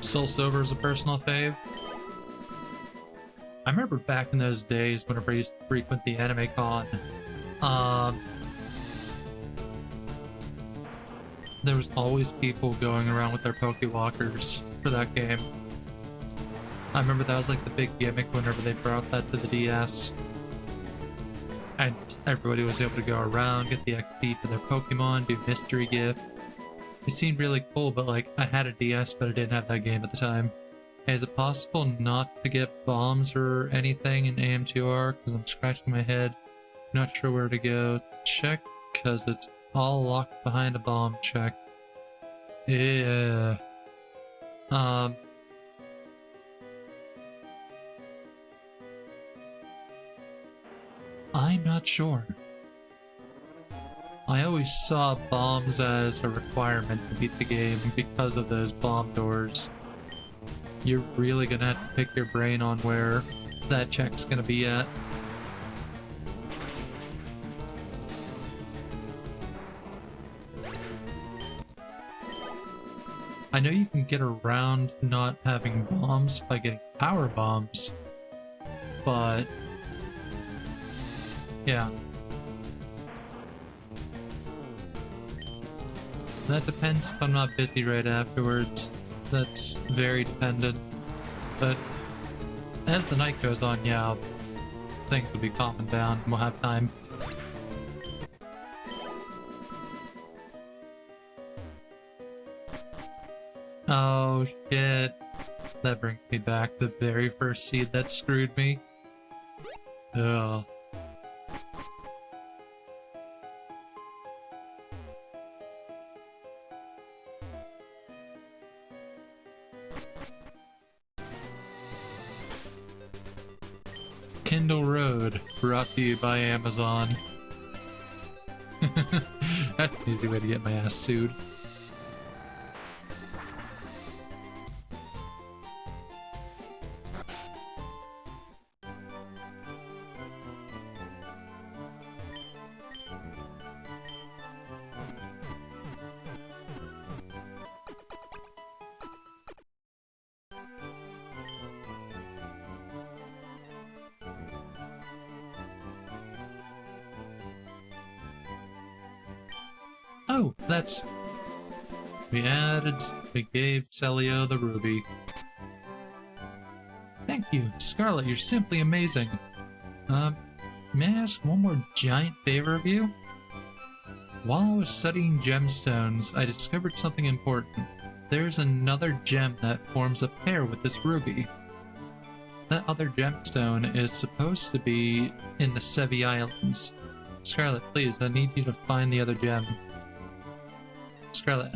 Soul Silver is a personal fave. I remember back in those days whenever I used to frequent the anime con, there was always people going around with their Pokewalkers for that game. I remember that was like the big gimmick whenever they brought that to the DS. And everybody was able to go around, get the XP for their Pokemon, do mystery gift. It seemed really cool, but like, I had a DS, but I didn't have that game at the time. Hey, is it possible not to get bombs or anything in AM2R? Because I'm scratching my head. Not sure where to go. Check, because it's all locked behind a bomb check. Yeah. I'm not sure. I always saw bombs as a requirement to beat the game because of those bomb doors. You're really gonna have to pick your brain on where that check's gonna be at. I know you can get around not having bombs by getting power bombs, but yeah. That depends if I'm not busy right afterwards. That's very dependent. But as the night goes on, yeah, things will be calming down and we'll have time. Oh shit. That brings me back to the very first seed that screwed me. Ugh. Kindle Road, brought to you by Amazon. That's an easy way to get my ass sued. Oh, that's... We gave Celio the ruby. Thank you, Scarlet, you're simply amazing. May I ask one more giant favor of you? While I was studying gemstones, I discovered something important. There's another gem that forms a pair with this ruby. That other gemstone is supposed to be in the Sevi Islands. Scarlet, please, I need you to find the other gem. Scarlet,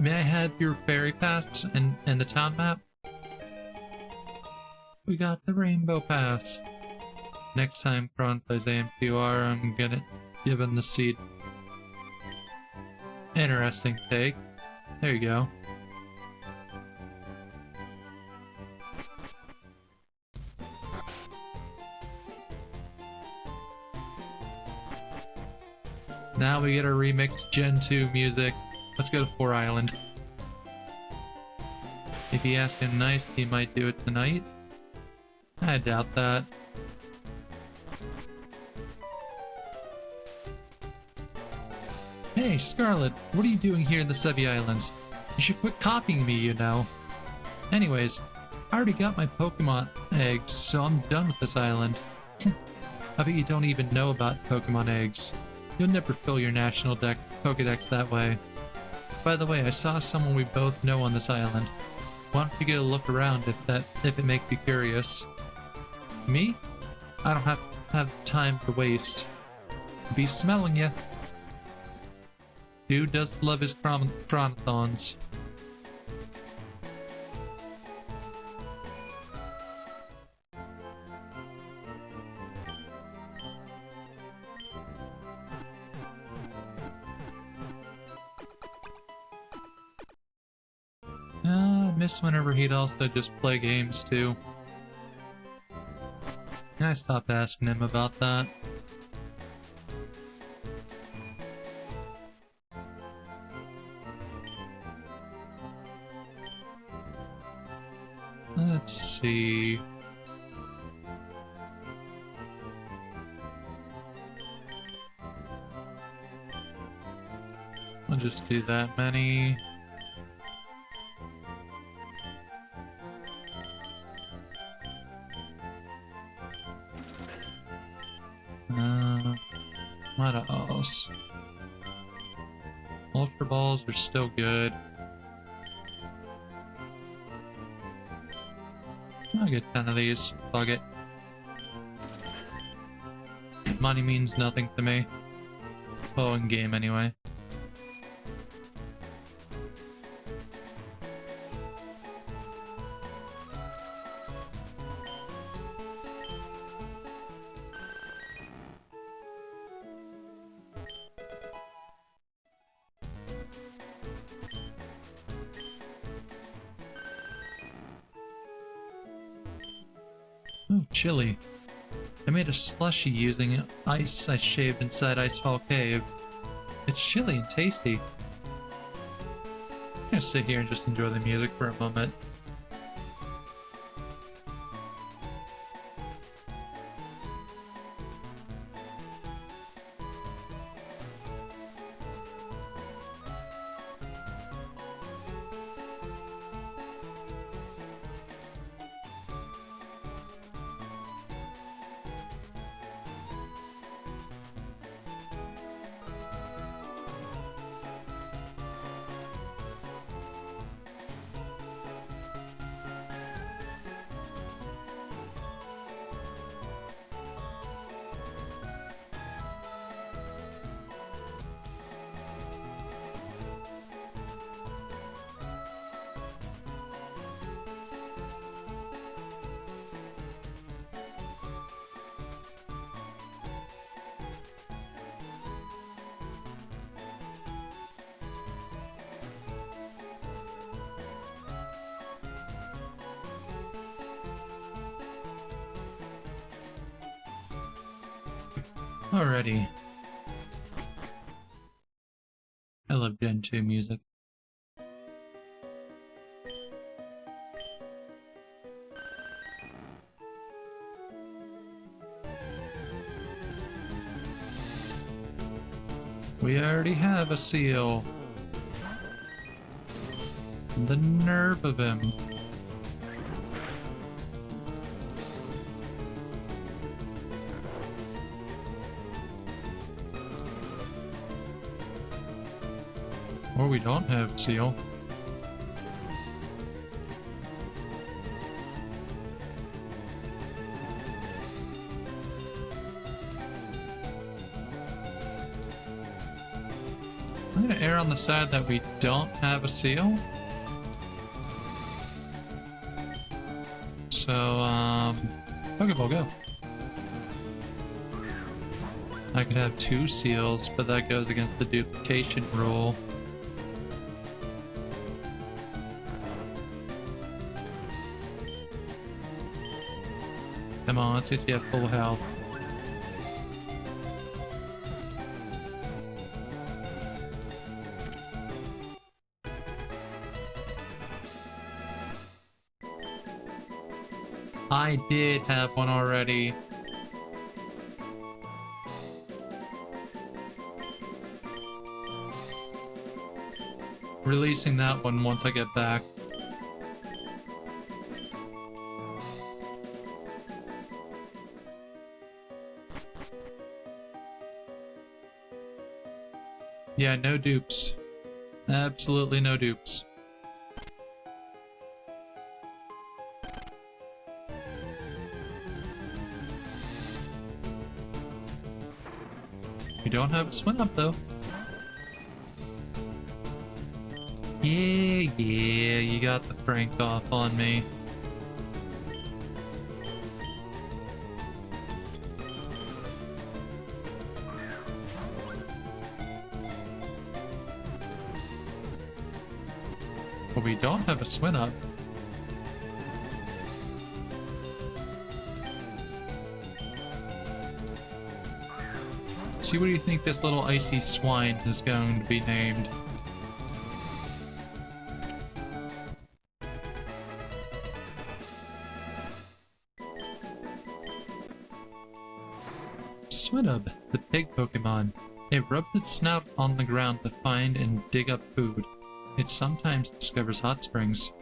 may I have your fairy pass and the town map? We got the rainbow pass. Next time Kron plays AM2R, I'm gonna give him the seed. Interesting take. There you go. Now we get our remixed Gen 2 music. Let's go to 4 Island. If you ask him nice, he might do it tonight. I doubt that. Hey, Scarlet, what are you doing here in the Sevi Islands? You should quit copying me, you know. Anyways, I already got my Pokemon eggs, so I'm done with this island. I bet you don't even know about Pokemon eggs. You'll never fill your national Pokedex that way. By the way, I saw someone we both know on this island. Why don't you go look around if it makes you curious? Me? I don't have time to waste. Be smelling ya. Dude does love his chronothons. I miss whenever he'd also just play games too. I stopped asking him about that. Let's see. just do that many. What else? Ultra balls are still good. I'll get 10 of these. Fuck it. Money means nothing to me. Oh, in game anyway. Ooh, chili. I made a slushie using ice I shaved inside Icefall Cave. It's chilly and tasty. I'm gonna sit here and just enjoy the music for a moment. Alrighty. I love Gen 2 music. We already have a seal. The nerve of him. Or we don't have seal. I'm gonna err on the side that we don't have a seal. So, Pokeball, go. I could have 2 seals, but that goes against the duplication rule. Come on, let's get you at full health. I did have one already. Releasing that one once I get back. Yeah, no dupes. Absolutely no dupes. We don't have a swim up though. Yeah, you got the prank off on me. But we don't have a swim up. See, what do you think this little icy swine is going to be named? Swinub, the pig Pokemon. It rubs its snout on the ground to find and dig up food. It sometimes discovers hot springs.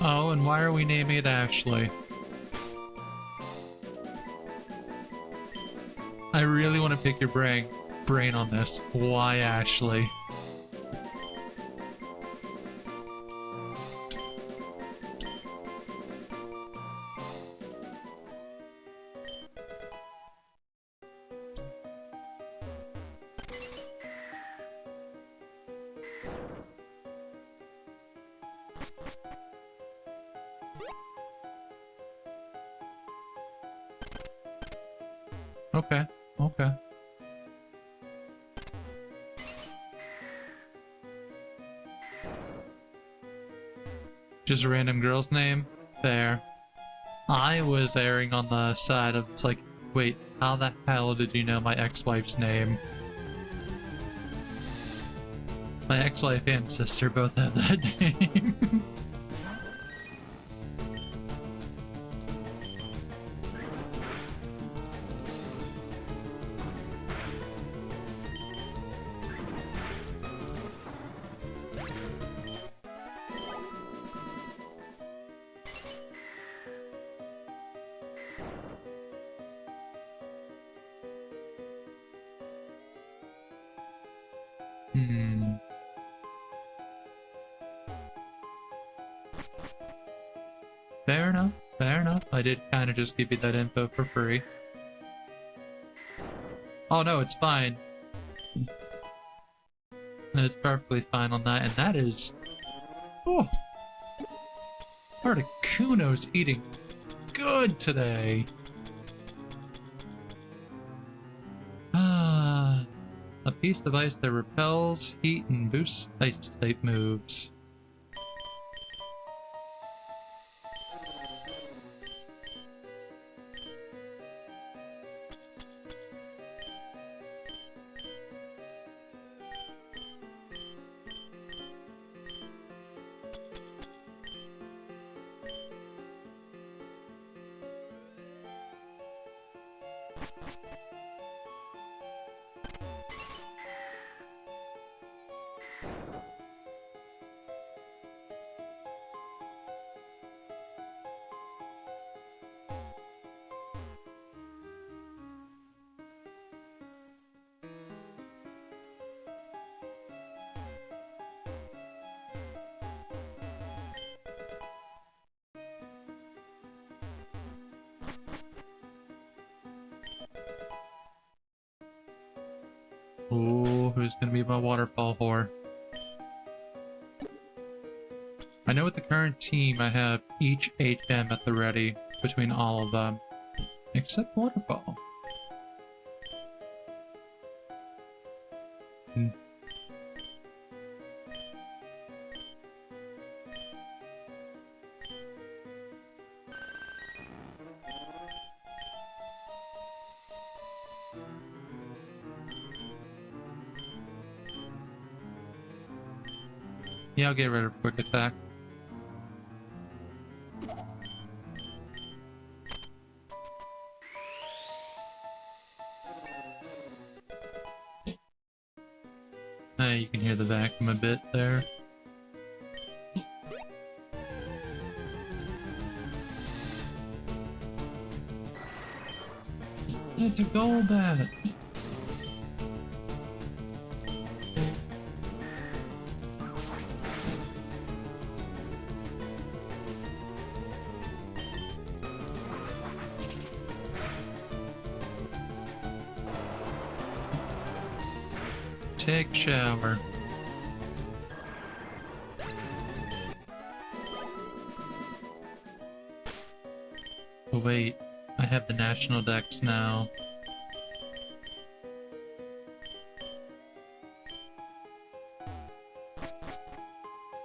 Oh, and why are we naming it Ashley? I really want to pick your brain on this. Why Ashley? Okay, okay. Just a random girl's name? Fair. I was erring on the side of, it's like, wait, how the hell did you know my ex-wife's name? My ex-wife and sister both have that name. Fair enough, fair enough. I did kind of just give you that info for free. Oh no, it's fine. It's perfectly fine on that, and that is... Oh! Articuno's eating good today! Ah, a piece of ice that repels heat and boosts ice-type moves. Ooh, who's gonna be my waterfall whore? I know with the current team I have each HM at the ready between all of them. Except waterfall. Yeah, I'll get rid of quick attack. You can hear the vacuum a bit there. It's a gold bat! Take shower. Oh wait, I have the national decks now.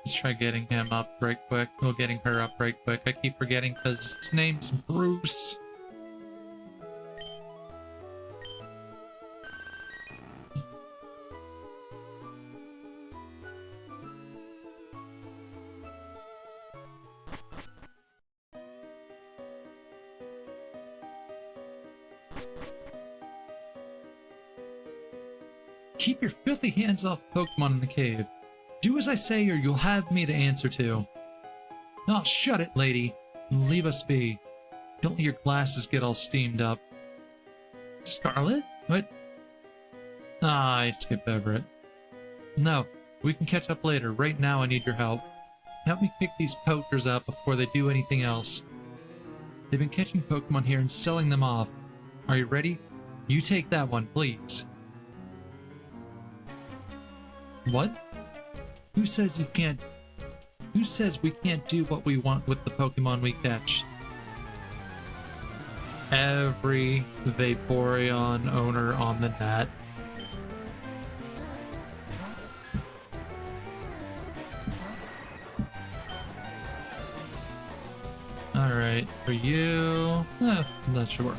Let's try getting him up right quick. Well, getting her up right quick. I keep forgetting because his name's Bruce. Keep your filthy hands off the Pokemon in the cave. Do as I say or you'll have me to answer to. Oh, shut it, lady. Leave us be. Don't let your glasses get all steamed up. Scarlet? What? Ah, I skipped over it. No, we can catch up later. Right now I need your help. Help me pick these poachers up before they do anything else. They've been catching Pokemon here and selling them off. Are you ready? You take that one, please. What? Who says you can't... Who says we can't do what we want with the Pokemon we catch? Every Vaporeon owner on the net. Alright, for you... I'm not sure.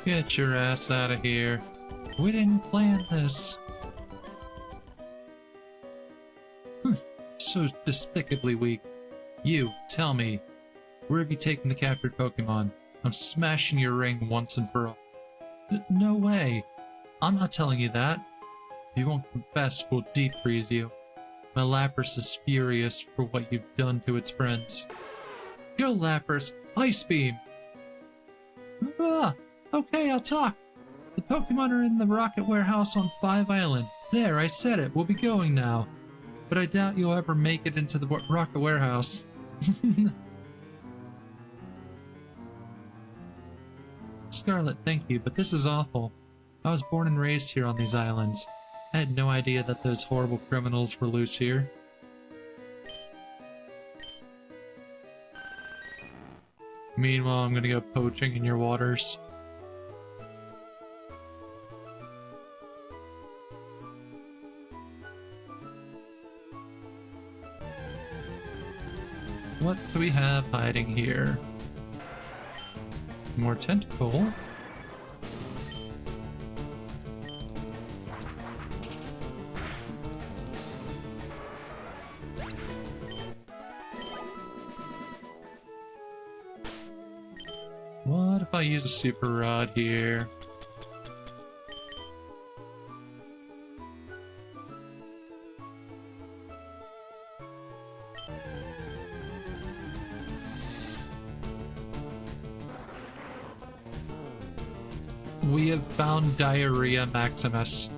Get your ass out of here. We didn't plan this. So despicably weak. You, tell me, where have you taken the captured Pokemon? I'm smashing your ring once and for all. No way. I'm not telling you that. If you won't confess, we'll deep freeze you. My Lapras is furious for what you've done to its friends. Go, Lapras! Ice Beam! Okay, I'll talk. The Pokemon are in the rocket warehouse on 5 Island. There, I said it. We'll be going now. But I doubt you'll ever make it into the rocket warehouse. Scarlet, thank you, but this is awful. I was born and raised here on these islands. I had no idea that those horrible criminals were loose here. Meanwhile, I'm gonna go poaching in your waters. What do we have hiding here? More tentacle. What if I use a super rod here? We have found Diarrhea Maximus.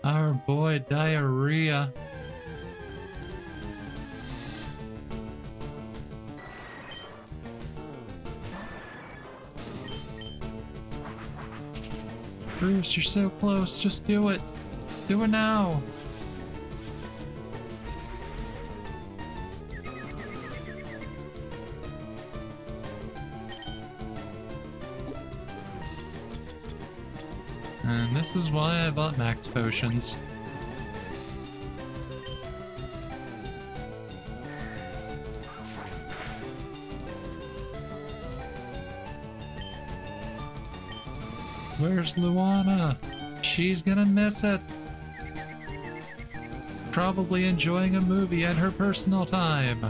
Our boy Diarrhea. Bruce, you're so close. Just do it. Do it now. And this is why I bought max potions. Where's Luana? She's gonna miss it. Probably enjoying a movie at her personal time.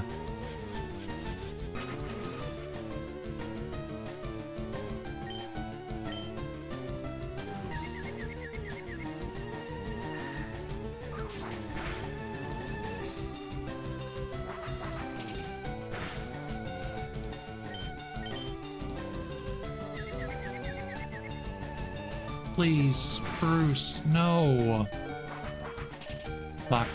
Please, Bruce, no. Fuck.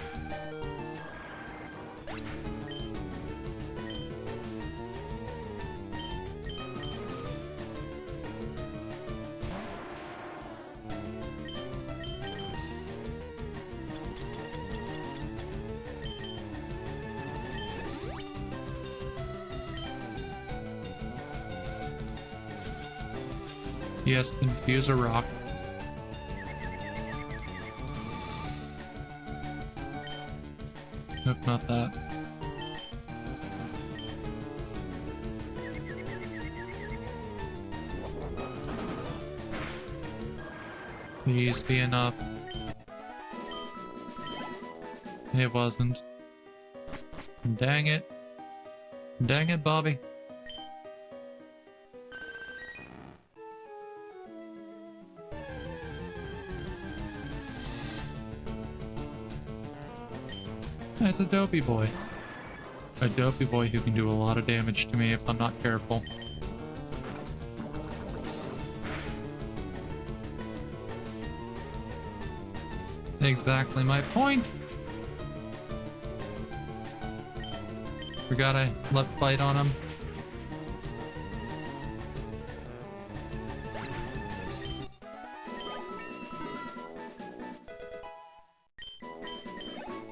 Yes, confuse a rock. Nope, not that. Please be enough. It wasn't. Dang it. Dang it, Bobby. It's a dopey boy. A dopey boy who can do a lot of damage to me if I'm not careful. Exactly my point! Forgot I left bite on him.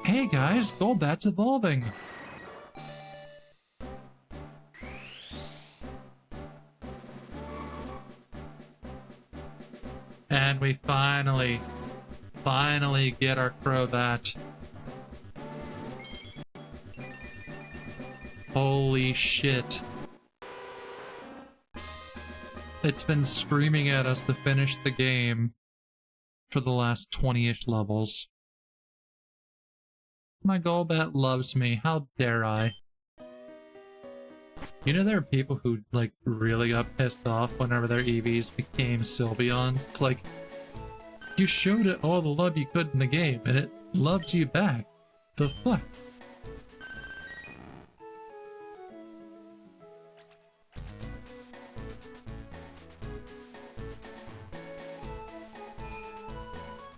Hey guys, Golbat's evolving! And we finally get our Crobat. Holy shit. It's been screaming at us to finish the game for the last 20-ish levels. My Golbat loves me, how dare I? You know there are people who, like, really got pissed off whenever their EVs became Sylveons? It's like, you showed it all the love you could in the game, and it loves you back. The fuck?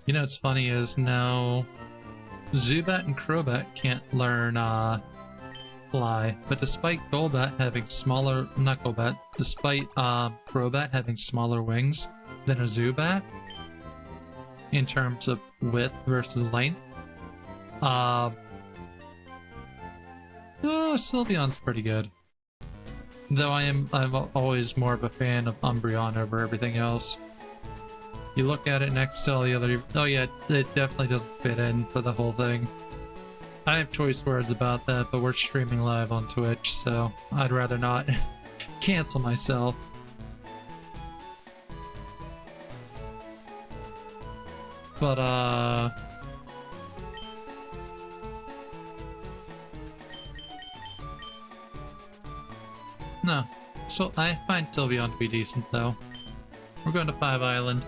You know what's funny is now Zubat and Crobat can't learn fly, but despite Golbat having smaller, not Golbat, despite Crobat having smaller wings than a Zubat in terms of width versus length, Sylveon's pretty good. Though I'm always more of a fan of Umbreon over everything else. You look at it next to all the other... Oh yeah, it definitely doesn't fit in for the whole thing. I have choice words about that, but we're streaming live on Twitch, so I'd rather not cancel myself. But, no. So I find Sylveon to be decent, though. We're going to 5 Island.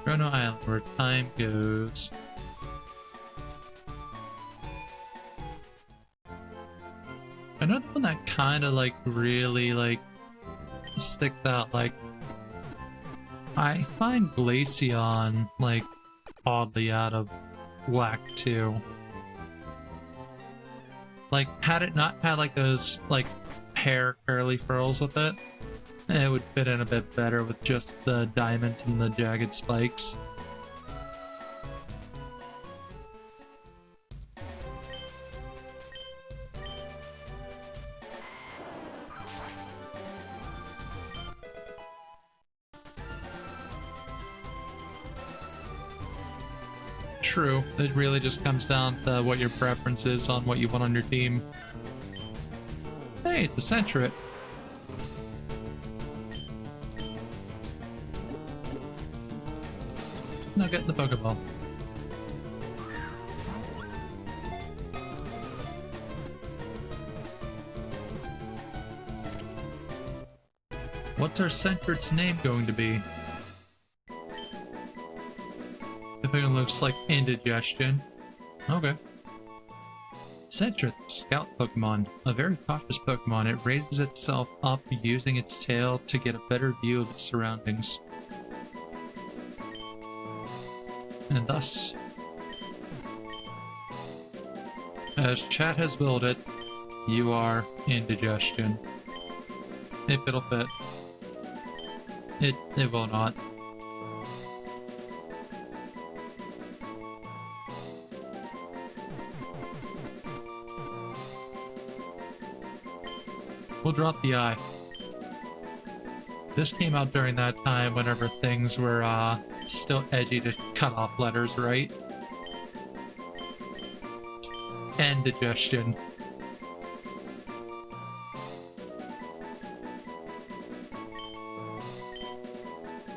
Chrono Island, where time goes. Another one that kind of like really like sticks out, like I find Glaceon like oddly out of whack too. Like, had it not had like those like hair curly furls with it, it would fit in a bit better with just the diamonds and the jagged spikes. True. It really just comes down to what your preference is on what you want on your team. Hey, it's a Centret. Now get in the Pokeball. What's our Centret's name going to be? The thing looks like indigestion. Okay. Centret, scout Pokemon. A very cautious Pokemon. It raises itself up using its tail to get a better view of its surroundings. And thus, as chat has willed it, you are indigestion. If it'll fit. It will not. We'll drop the I. This came out during that time whenever things were still edgy to cut off letters, right? And digestion.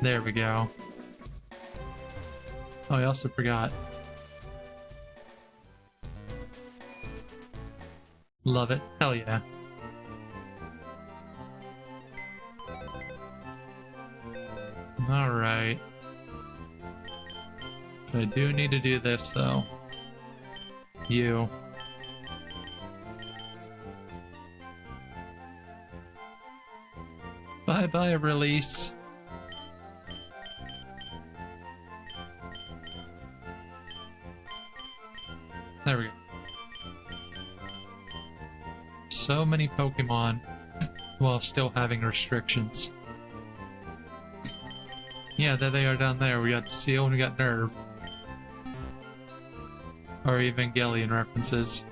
There we go. Oh, I also forgot. Love it. Hell yeah. Alright. I do need to do this, though. You. Bye-bye, release. There we go. So many Pokemon while still having restrictions. Yeah, there they are down there. We got Seal and we got Nerve. Or Evangelion references.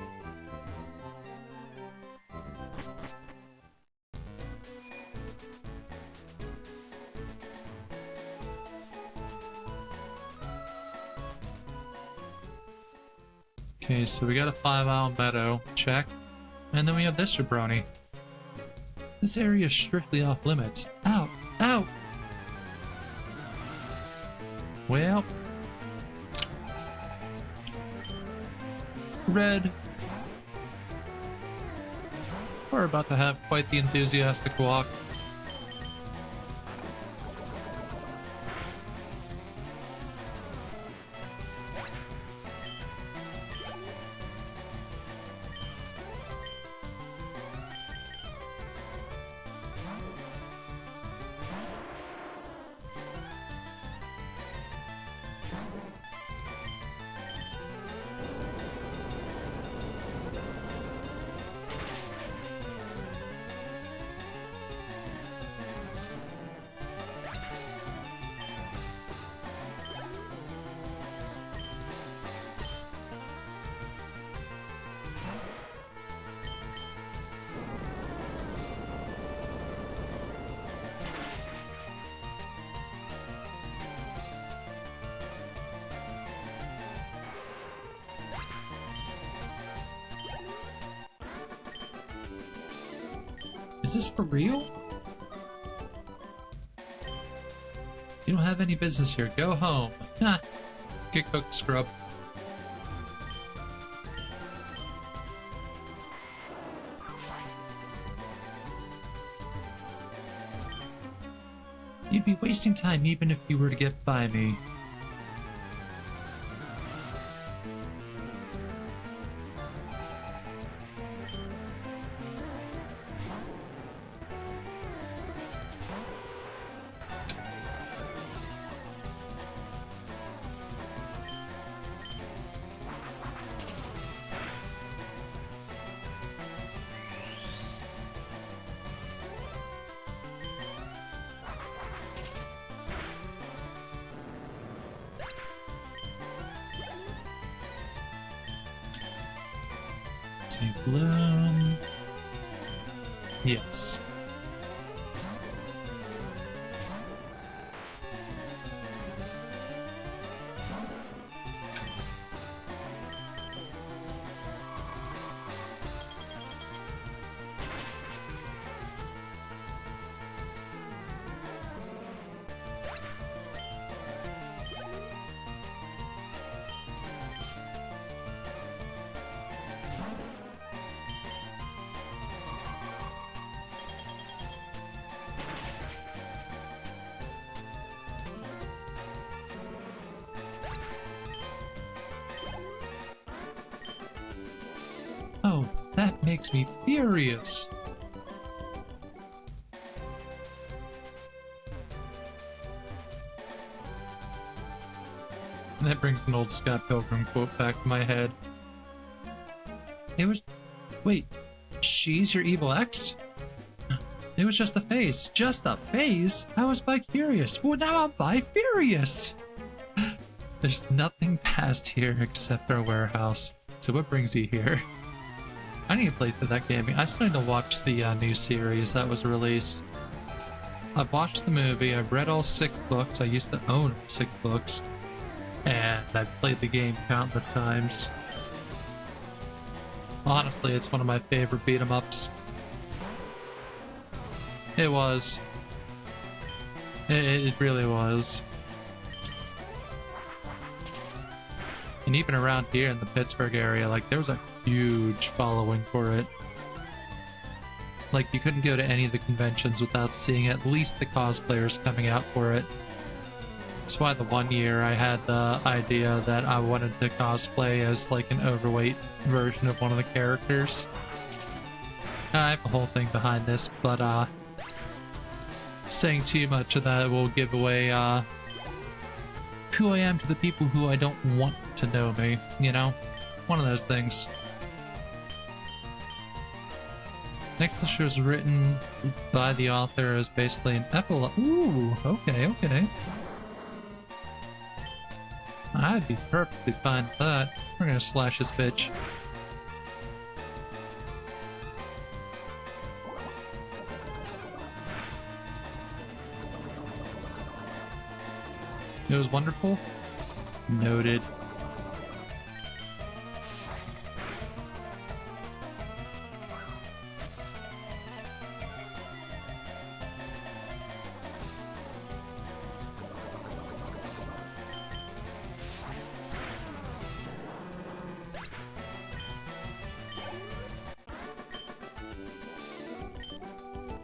Okay, so we got a 5-Isle Meadow. Check. And then we have this jabroni. This area is strictly off limits. Ow! Ow! Well, Red. We're about to have quite the enthusiastic walk. Is this for real? You don't have any business here. Go home. Ha! Get cooked, scrub. You'd be wasting time even if you were to get by me. St. Bloom. Yes. Oh, that makes me furious. And that brings an old Scott Pilgrim quote back to my head. It was... Wait, she's your evil ex? It was just a phase. Just a phase? I was bi-curious. Well, now I'm bi-furious! There's nothing past here except our warehouse. So what brings you here? I need to play through that game. I still need to watch the new series that was released. I've watched the movie, I've read all 6 books, I used to own 6 books, and I've played the game countless times. Honestly, it's one of my favorite beat-em-ups. It was. It really was. And even around here in the Pittsburgh area, like, there was a huge following for it. Like, you couldn't go to any of the conventions without seeing at least the cosplayers coming out for it. That's why the one year I had the idea that I wanted to cosplay as, like, an overweight version of one of the characters. I have a whole thing behind this, but, saying too much of that will give away, who I am to the people who I don't want to know me, you know? One of those things. Nicholas was written by the author as basically an epilogue. Ooh, okay, okay. I'd be perfectly fine with that. We're gonna slash this bitch. It was wonderful. Noted.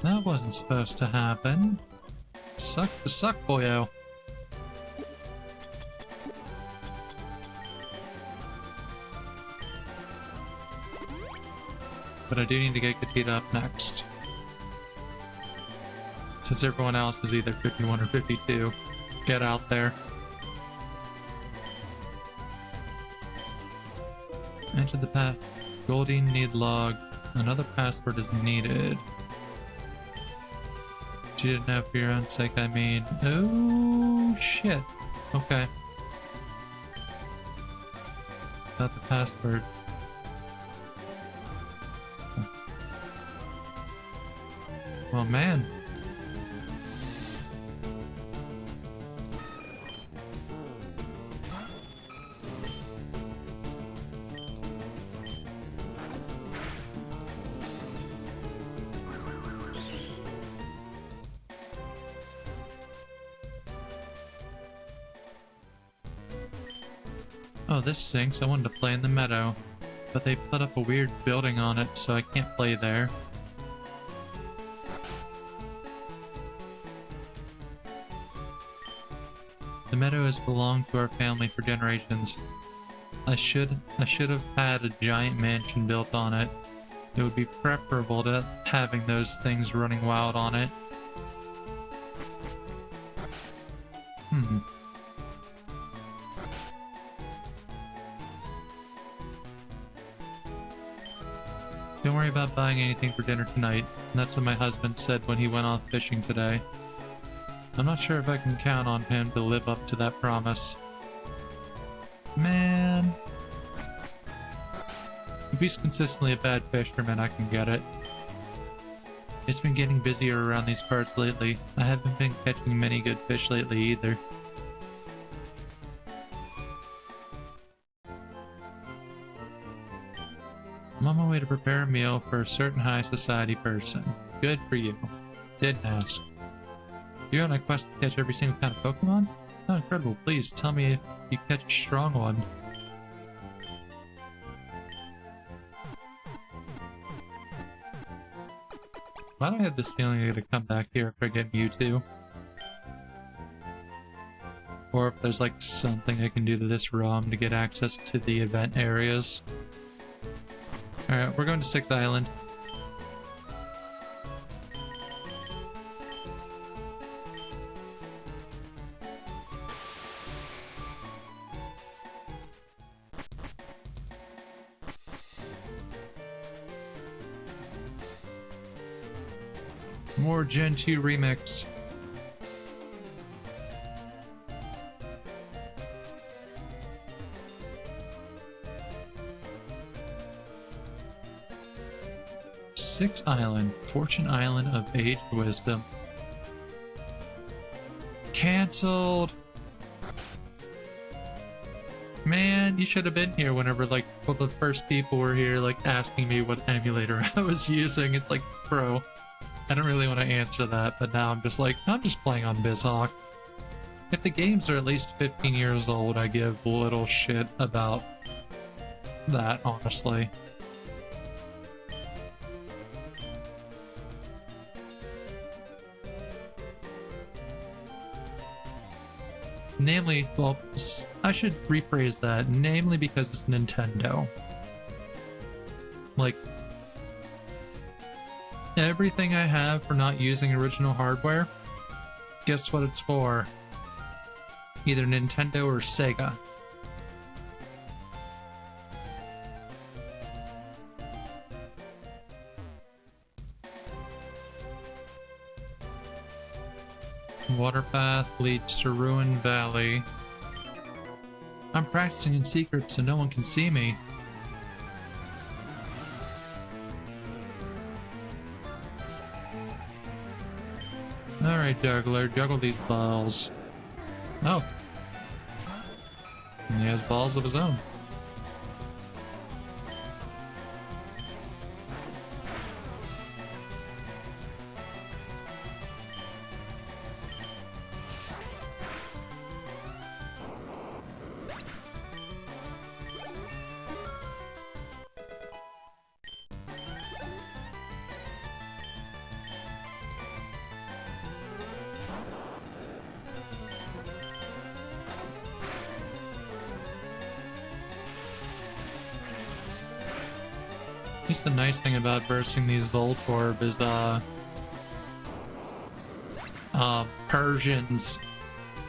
That wasn't supposed to happen. Suck the suck, boyo. But I do need to get Katita up next. Since everyone else is either 51 or 52. Get out there. Enter the path. Goldie need log. Another password is needed. She didn't know for your own sake, I mean. Oh, shit. Okay. Got the password. Oh, man. Oh, this stinks. I wanted to play in the meadow, but they put up a weird building on it, so I can't play there. The meadow has belonged to our family for generations. I should have had a giant mansion built on it. It would be preferable to having those things running wild on it. Don't worry about buying anything for dinner tonight. That's what my husband said when he went off fishing today. I'm not sure if I can count on him to live up to that promise. Man. If he's consistently a bad fisherman, I can get it. It's been getting busier around these parts lately. I haven't been catching many good fish lately either. I'm on my way to prepare a meal for a certain high society person. Good for you. Didn't ask. You're on a quest to catch every single kind of Pokemon? Oh, incredible. Please tell me if you catch a strong one. Why do I have this feeling I'm gonna come back here if I get Mewtwo? Or if there's like something I can do to this ROM to get access to the event areas. Alright, we're going to 6th Island. More Gen 2 remix. Sixth Island, Fortune Island of Age Wisdom. Cancelled. Man, you should have been here whenever like the first people were here like asking me what emulator I was using. It's like, bro, I don't really want to answer that, but now I'm just like, I'm just playing on BizHawk. If the games are at least 15 years old, I give little shit about that, honestly. Namely, well, I should rephrase that, namely because it's Nintendo. Like, everything I have for not using original hardware, guess what it's for? Either Nintendo or Sega. Water path leads to Ruin Valley. I'm practicing in secret so no one can see me. Alright, juggler, juggle these balls. Oh. And he has balls of his own. At least the nice thing about bursting these Voltorb is, Persian's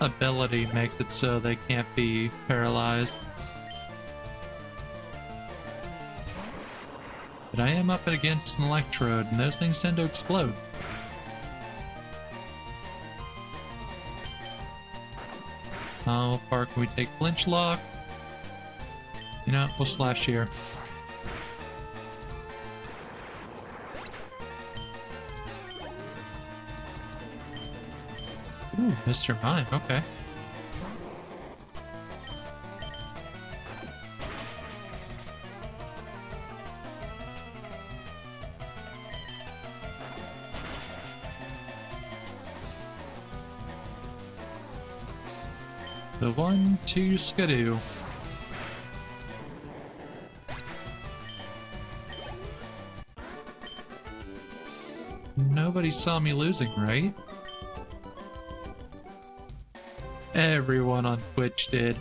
ability makes it so they can't be paralyzed. But I am up against an Electrode, and those things tend to explode. How far can we take Flinch Lock? You know, we'll slash here. Ooh, Mr. Mime, okay. The 1-2 skidoo. Nobody saw me losing, right? Everyone on Twitch did.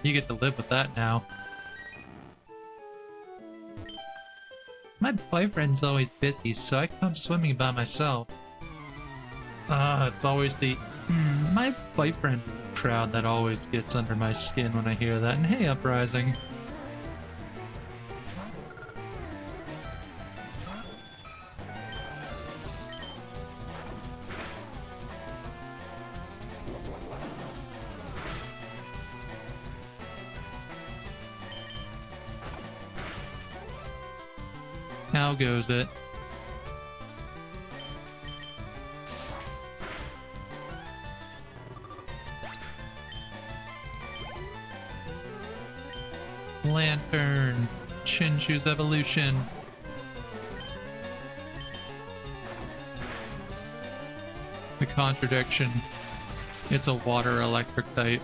You get to live with that now. My boyfriend's always busy, so I come swimming by myself. It's always the my boyfriend crowd that always gets under my skin when I hear that. And hey, Uprising. How goes it? Lantern. Chinchu's evolution. The contradiction. It's a water electric type.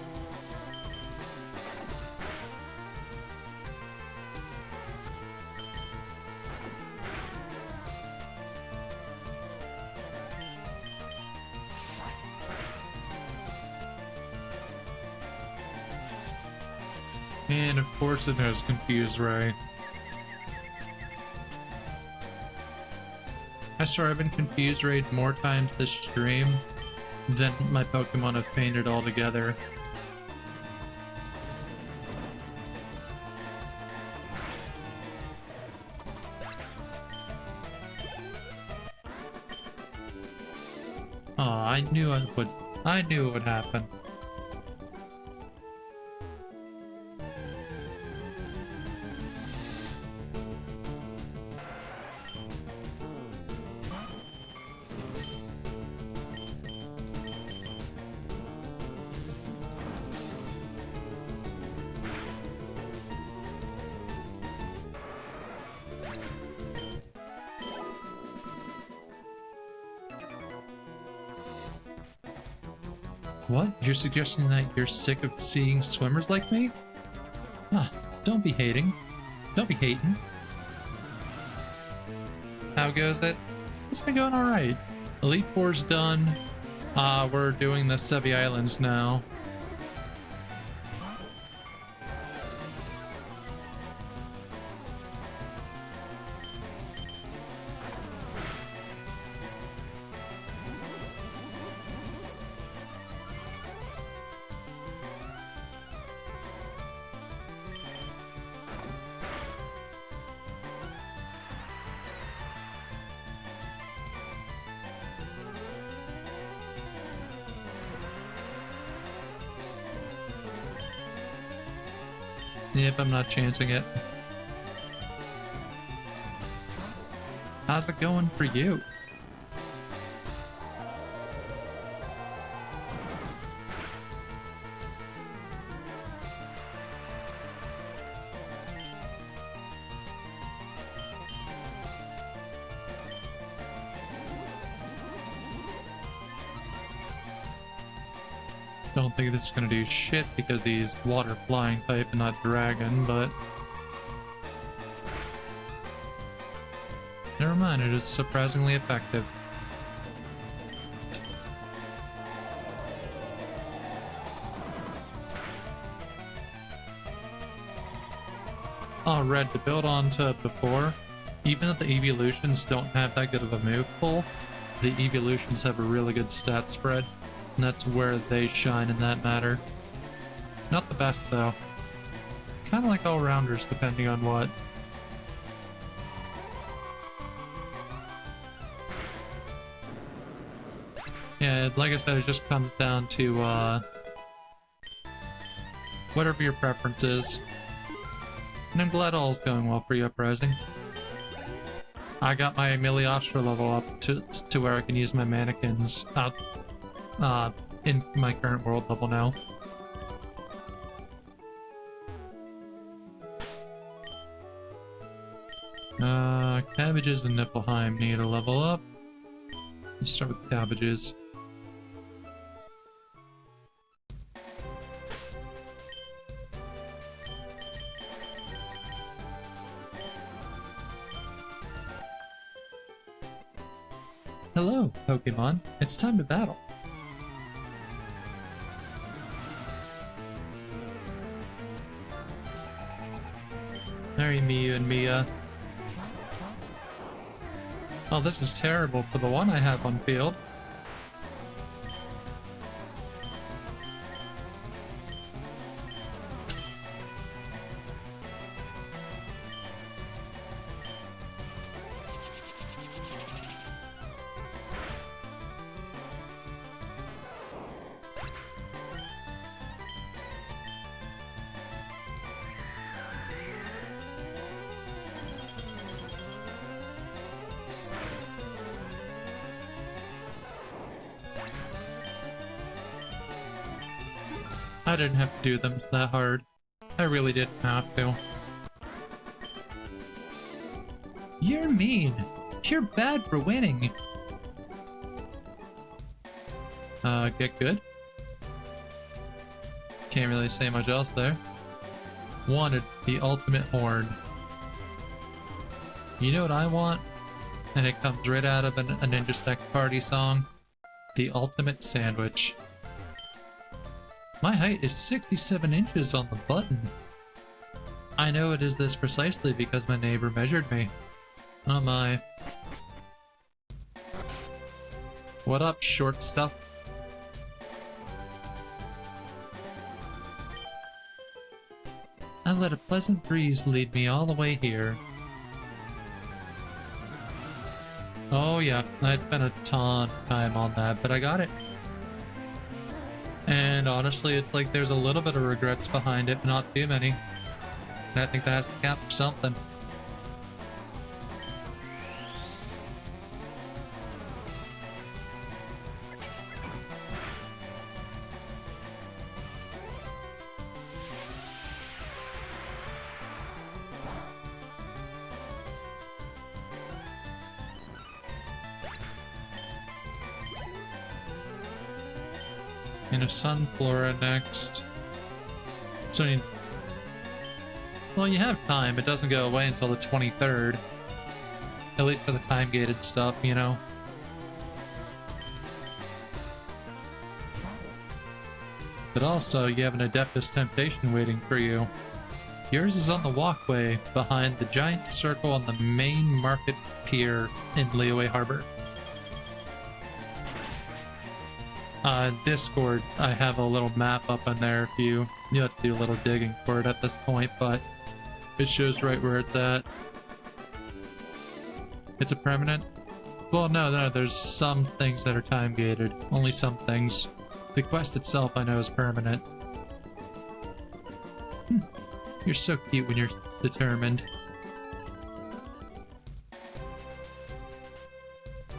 And of course it knows Confused Ray. I swear I've been Confused Rayed more times this stream than my Pokemon have fainted altogether. Oh, I knew it would happen. What? You're suggesting that you're sick of seeing swimmers like me? Ah, don't be hating. Don't be hating. How goes it? It's been going alright. Elite Four's done. We're doing the Sevi Islands now. Yep, I'm not chancing it. How's it going for you? Don't think this is gonna do shit because he's water flying type and not dragon, but never mind, it is surprisingly effective. Oh, Red, to build on to before, even if the evolutions don't have that good of a move pool, the evolutions have a really good stat spread. And that's where they shine in that matter. Not the best, though. Kind of like all-rounders, depending on what. Yeah, like I said, it just comes down to, whatever your preference is. And I'm glad all's going well for you, Uprising. I got my Miliostra level up to where I can use my mannequins out in my current world level now. Cabbages and Niflheim need a level up. Let's start with cabbages. Hello, Pokemon. It's time to battle. Sorry, Miyu and Mia. Oh, this is terrible for the one I have on field. I didn't have to do them that hard. I really didn't have to. You're mean. You're bad for winning. Get good. Can't really say much else there. Wanted the ultimate horn. You know what I want? And it comes right out of a Ninja Sex Party song. The ultimate sandwich. My height is 67 inches on the button. I know it is this precisely because my neighbor measured me. Oh my. What up, short stuff? I let a pleasant breeze lead me all the way here. Oh yeah, I spent a ton of time on that, but I got it. And honestly, it's like there's a little bit of regrets behind it, but not too many. And I think that has to count for something. And a Sunflora next. So, I mean, well, you have time. It doesn't go away until the 23rd. At least for the time-gated stuff, you know? But also, you have an Adeptus Temptation waiting for you. Yours is on the walkway behind the giant circle on the main market pier in Liyue Harbor. Discord, I have a little map up in there if you have to do a little digging for it at this point, but it shows right where it's at. It's a permanent? Well, no, there's some things that are time gated. Only some things. The quest itself I know is permanent. You're so cute when you're determined.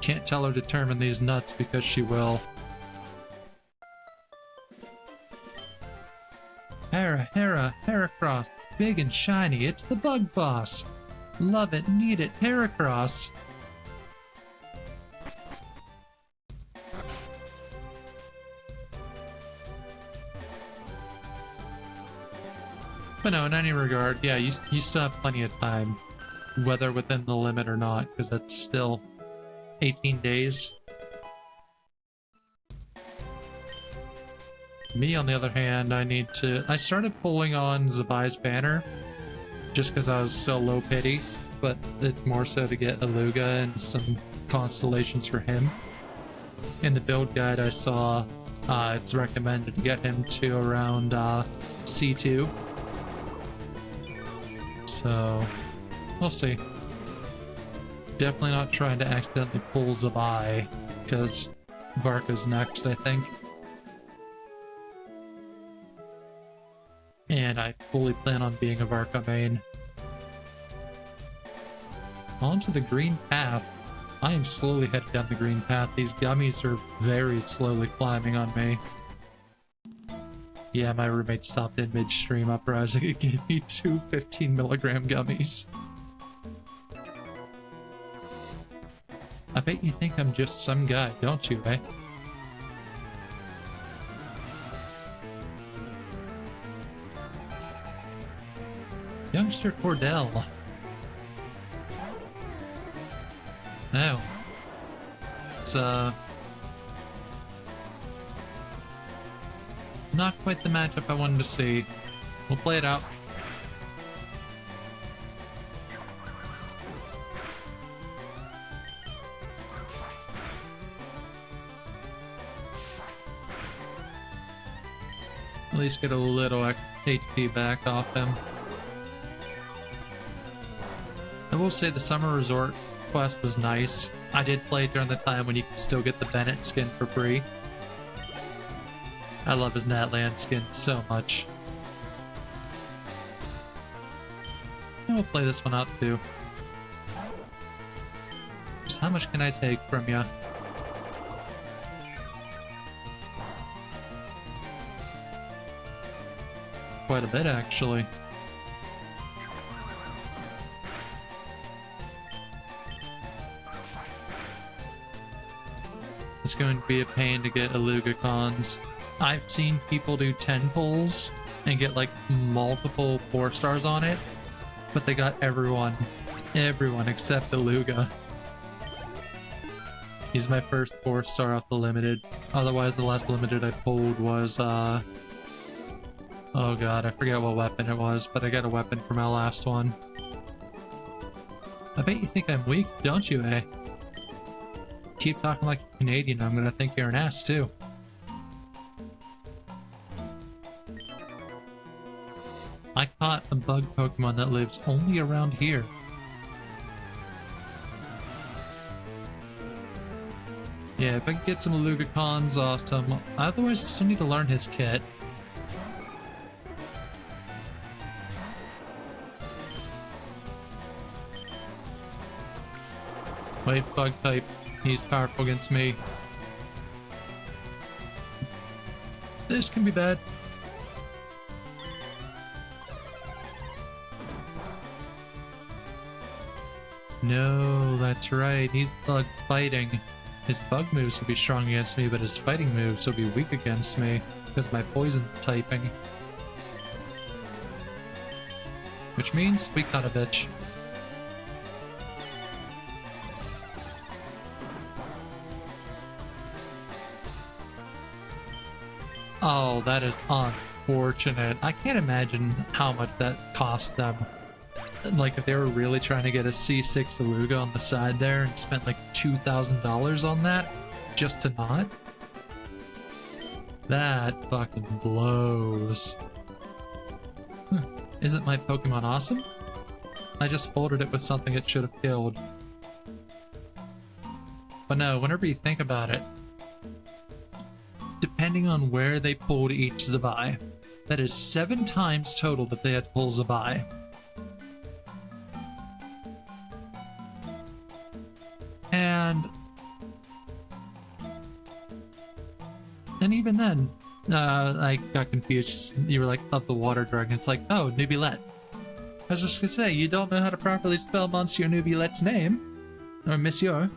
Can't tell her to determine these nuts because she will. Heracross, big and shiny, it's the bug boss. Love it, need it, Heracross. But no, in any regard, yeah, you still have plenty of time, whether within the limit or not, because that's still 18 days. Me, on the other hand, I started pulling on Zabai's banner just because I was so low pity, but it's more so to get Aluga and some constellations for him. In the build guide I saw, it's recommended to get him to around C2. So, we'll see. Definitely not trying to accidentally pull Zabai, because Varka's next, I think. And I fully plan on being a Varka main. Onto the green path. I am slowly heading down the green path. These gummies are very slowly climbing on me. Yeah, my roommate stopped in midstream uprising and gave me 2 15-milligram gummies. I bet you think I'm just some guy, don't you, eh? Youngster Cordell. No. It's, not quite the matchup I wanted to see. We'll play it out. At least get a little HP back off him. I will say the Summer Resort quest was nice. I did play during the time when you could still get the Bennett skin for free. I love his Natland skin so much. And we'll play this one out too. Just how much can I take from ya? quite a bit, actually. It's going to be a pain to get Aluga cons. I've seen people do 10 pulls and get like multiple 4 stars on it, but they got everyone except Aluga. He's my first 4 star off the limited. Otherwise, the last limited I pulled was, oh god, I forget what weapon it was, but I got a weapon for my last one. I bet you think I'm weak, don't you, eh? Keep talking like a Canadian, I'm gonna think you're an ass, too. I caught a bug Pokemon that lives only around here. Yeah, if I could get some Aluga cons, awesome. Otherwise, I still need to learn his kit. Wait, bug type. He's powerful against me. This can be bad. No, that's right. He's bug fighting. His bug moves will be strong against me, but his fighting moves will be weak against me because of my poison typing. Which means we caught a bitch. Oh, that is unfortunate. I can't imagine how much that cost them. Like, if they were really trying to get a C6 Aluga on the side there and spent like $2,000 on that just to not. That fucking blows. Isn't my Pokemon awesome? I just folded it with something it should have killed. But no, whenever you think about it, depending on where they pulled each Zabai, that is 7 times total that they had to pull Zabai. And even then, I got confused. You were like, of the water dragon. It's like, oh, Nubilette. I was just gonna say, you don't know how to properly spell Monsieur Nubilette's name. Or Monsieur.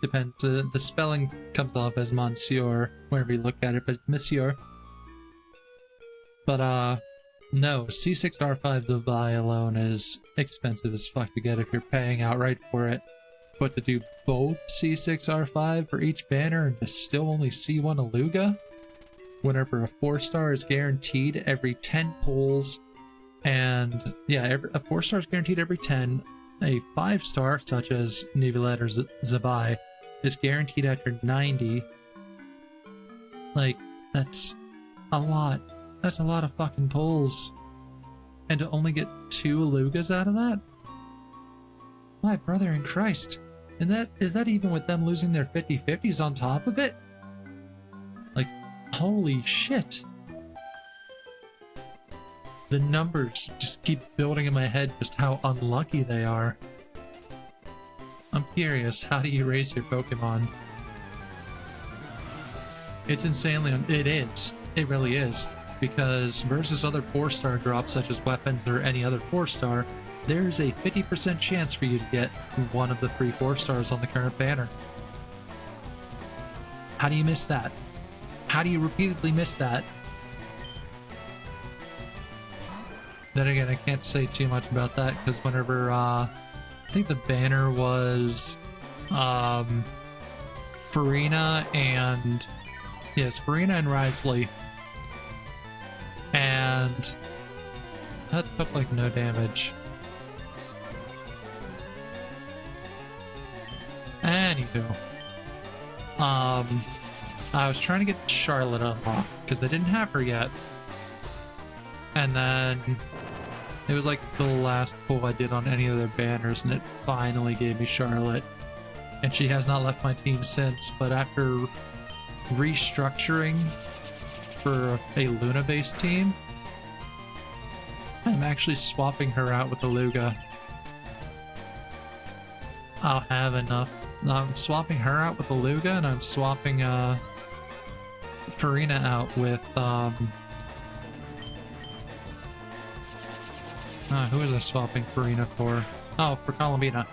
Depends. The spelling comes off as Monsieur, wherever you look at it, but it's Monsieur. But, no, C6R5 Zabai alone is expensive as fuck to get if you're paying outright for it. But to do both C6R5 for each banner and to still only see one Aluga, whenever a 4-star is guaranteed every 10 pulls, and yeah, a 4-star is guaranteed every 10, a 5-star, such as Nubilette or Zabai, is guaranteed after 90. Like, that's a lot. That's a lot of fucking pulls. And to only get 2 Alugas out of that? My brother in Christ. And is that even with them losing their 50/50s on top of it? Like, holy shit. The numbers just keep building in my head just how unlucky they are. I'm curious, how do you raise your Pokemon? It's insanely, it is. It really is. Because versus other 4-star drops such as weapons or any other 4-star, there's a 50% chance for you to get one of the 3 4-stars on the current banner. How do you miss that? How do you repeatedly miss that? Then again, I can't say too much about that because whenever, I think the banner was, Farina and, yes, Farina and Risley. And that took like no damage. Anywho, I was trying to get Charlotte unlocked because I didn't have her yet, and then it was like the last pull I did on any of their banners, and it finally gave me Charlotte, and she has not left my team since. But after restructuring for a Luna-based team, I'm actually swapping her out with Aluga. I'll have enough. I'm swapping her out with Aluga, and I'm swapping Farina out with Who was I swapping Farina for? Oh, for Columbina.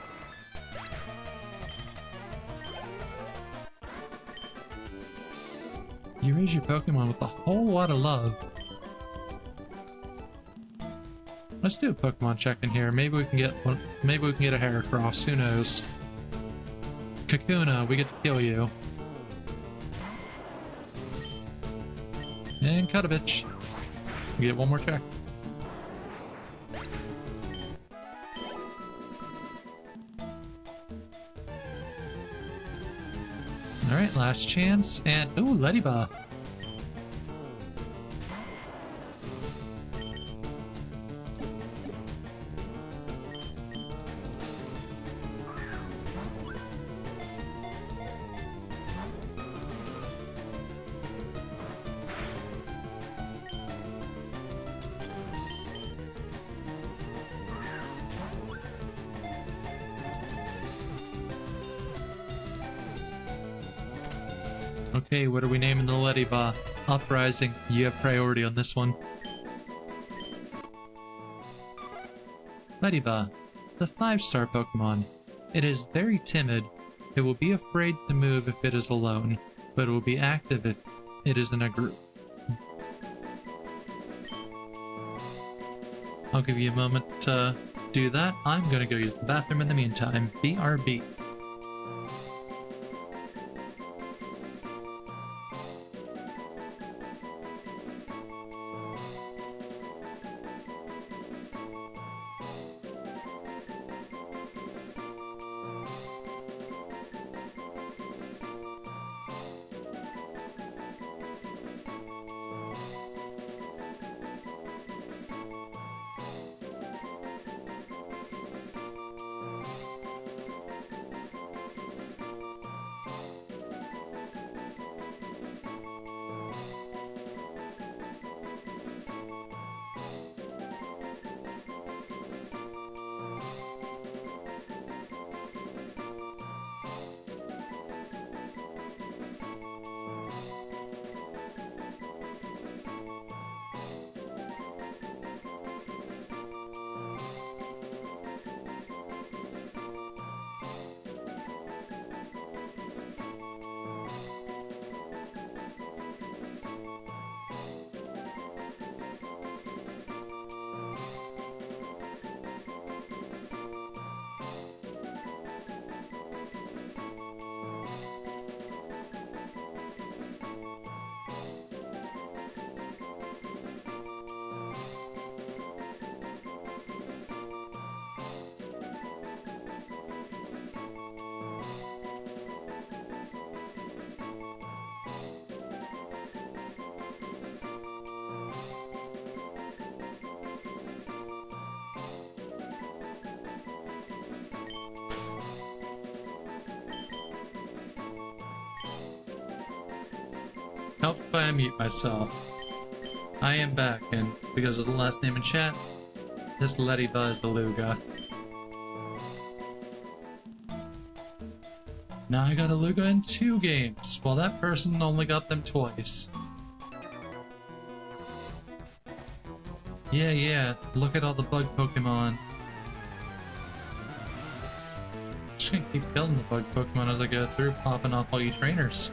You raise your Pokemon with a whole lot of love. Let's do a Pokemon check in here. Maybe we can get one. Maybe we can get a Heracross. Who knows? Kakuna, we get to kill you. And cut a bitch. We get one more check. Alright, last chance. And ooh, Ladybug. Okay, what are we naming the Ladybug? Uprising. You have priority on this one. Ladybug, the 5-star Pokemon. It is very timid. It will be afraid to move if it is alone, but it will be active if it is in a group. I'll give you a moment to do that. I'm gonna go use the bathroom in the meantime. BRB. Help if I unmute myself. I am back, and because of the last name in chat, this Ladybug is the Luga. Now I got a Luga in 2 games, while that person only got them twice. Yeah, look at all the bug Pokemon. Just gonna keep killing the bug Pokemon as I go through, popping off all you trainers.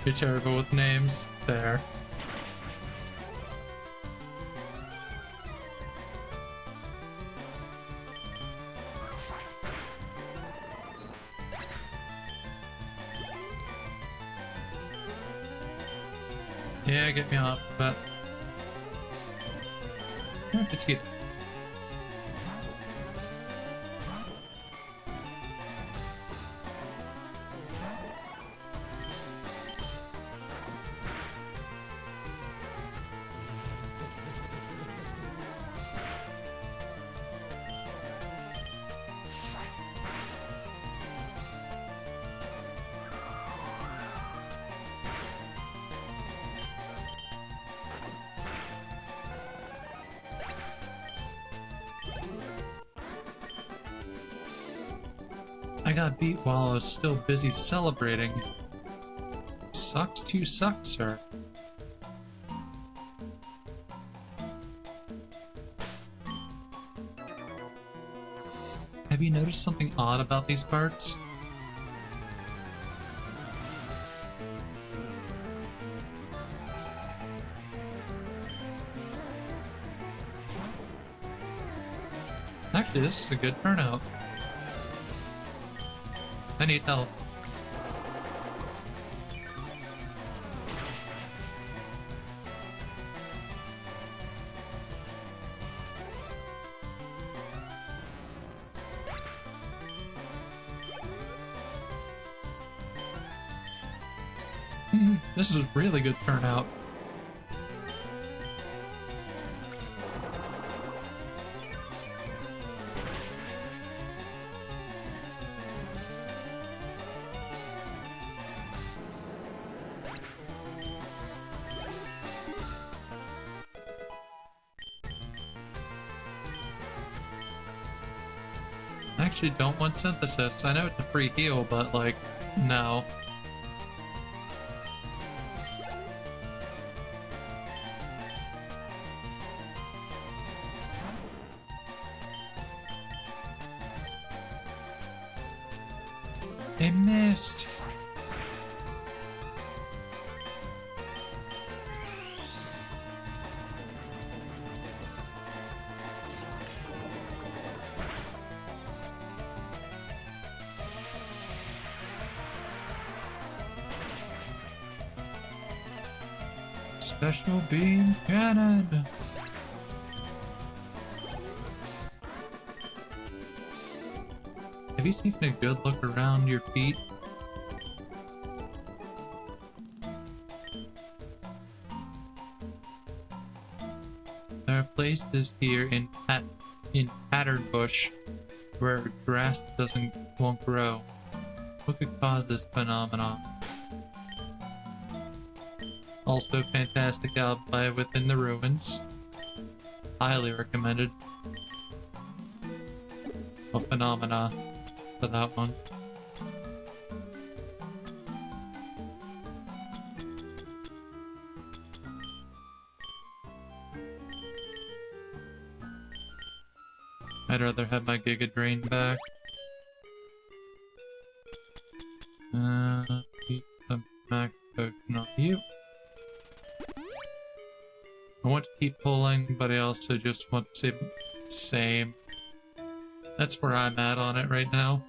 You're terrible with names. There. Yeah, get me off, but... Yeah, Petite. I got beat while I was still busy celebrating. Sucks to suck, sir. Have you noticed something odd about these parts? Actually, this is a good turnout. I need help. This is a really good turnout. I actually don't want synthesis. I know it's a free heal, but like, no. They missed. Special beam cannon. Have you taken a good look around your feet? There are places here in Pattern Bush where grass won't grow. What could cause this phenomenon? Also, fantastic outplay within the ruins. Highly recommended. A phenomena for that one. I'd rather have my Giga Drain back. Keep the max potion on you. I want to keep pulling, but I also just want to say same. That's where I'm at on it right now.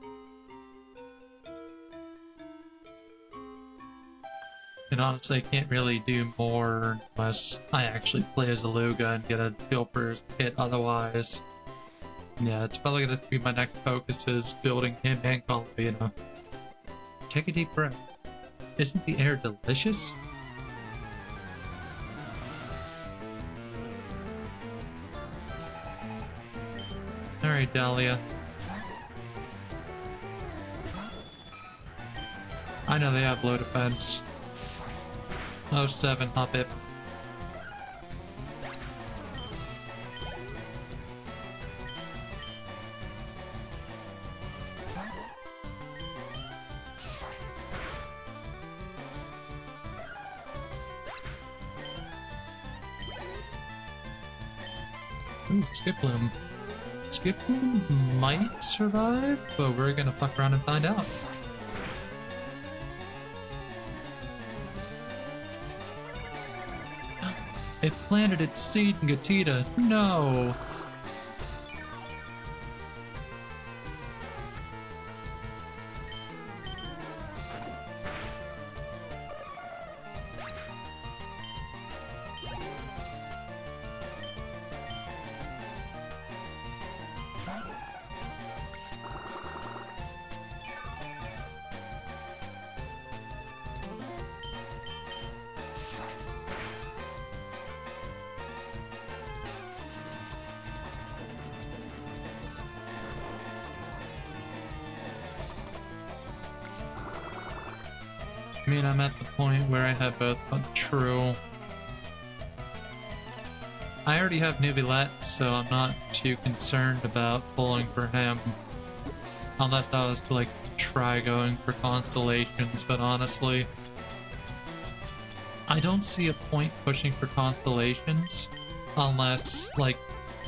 And honestly, I can't really do more unless I actually play as a Luga and get a feel for his kit otherwise. Yeah, it's probably gonna be my next focus is building him and Colombiana. Take a deep breath. Isn't the air delicious? Alright, Dahlia. I know they have low defense. Oh, 7, hop it. Ooh, Skiploom. Skiploom might survive, but we're gonna fuck around and find out. It planted its seed in Gatita. No! I mean, I'm at the point where I have both, but true. I already have Nubilette, so I'm not too concerned about pulling for him. Unless I was, like, try going for constellations, but honestly, I don't see a point pushing for constellations unless, like,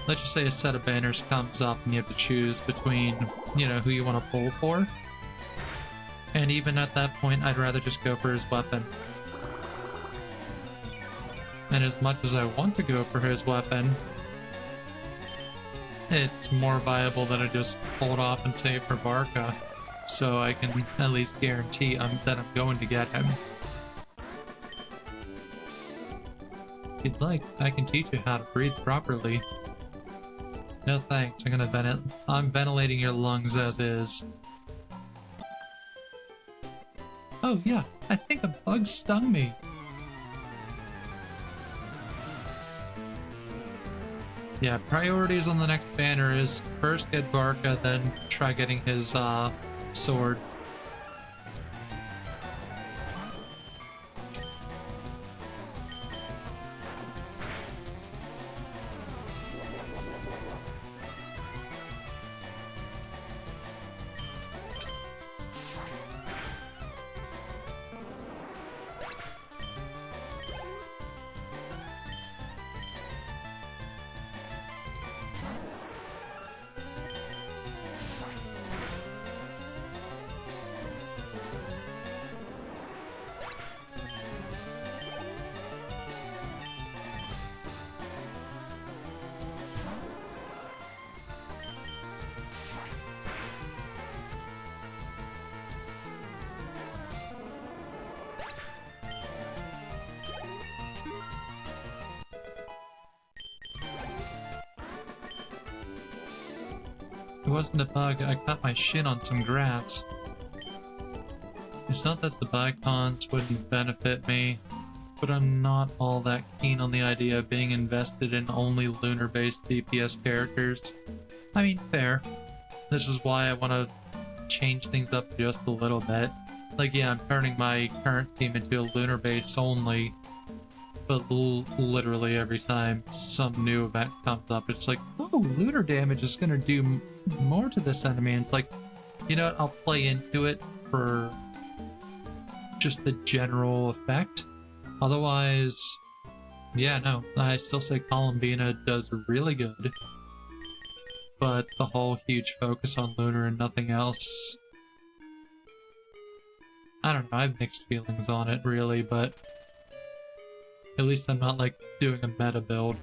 let's just say a set of banners comes up and you have to choose between, you know, who you want to pull for. And even at that point, I'd rather just go for his weapon. And as much as I want to go for his weapon, it's more viable that I just hold off and save for Barca, so I can at least guarantee that I'm going to get him. If you'd like, I can teach you how to breathe properly. No thanks, I'm ventilating your lungs as is. Oh yeah, I think a bug stung me. Yeah, priorities on the next banner is first get Barca, then try getting his sword. It wasn't a bug, I cut my shin on some grass. It's not that the Bicons wouldn't benefit me, but I'm not all that keen on the idea of being invested in only lunar-based DPS characters. I mean, fair. This is why I want to change things up just a little bit. Like, yeah, I'm turning my current team into a lunar base only, but literally every time some new event comes up, it's like, oh, lunar damage is gonna do more to this enemy. And it's like, you know what, I'll play into it for just the general effect. Otherwise, yeah, no, I still say Columbina does really good. But the whole huge focus on lunar and nothing else, I don't know, I have mixed feelings on it, really, but at least I'm not, like, doing a meta build.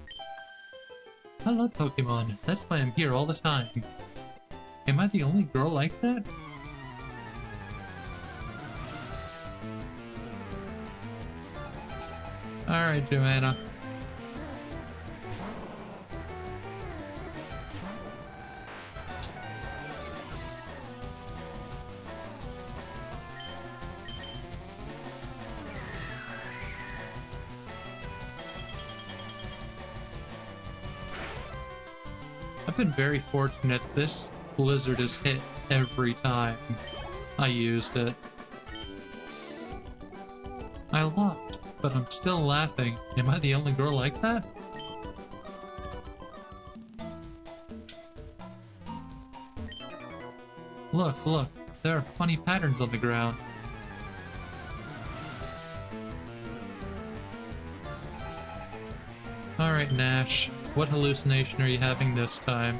I love Pokemon. That's why I'm here all the time. Am I the only girl like that? Alright, Joanna. I've been very fortunate. This blizzard has hit every time I used it. I laughed, but I'm still laughing. Am I the only girl like that? Look, look, there are funny patterns on the ground. Alright, Nash. What hallucination are you having this time?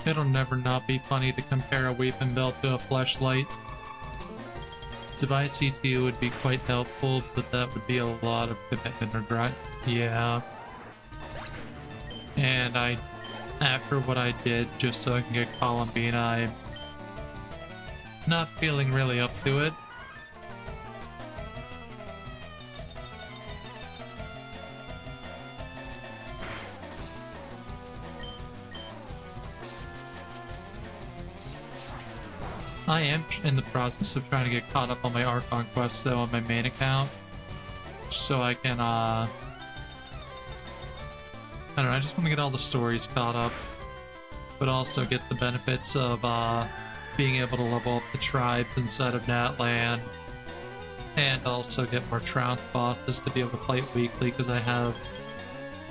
It'll never not be funny to compare a weapon belt to a fleshlight. Device CTU would be quite helpful, but that would be a lot of commitment or grind. Yeah. And after what I did, just so I can get Columbine, I'm not feeling really up to it. I am in the process of trying to get caught up on my Archon quests though on my main account, so I can I don't know, I just want to get all the stories caught up, but also get the benefits of being able to level up the tribes inside of Natland, and also get more Trounce bosses to be able to fight weekly, because I have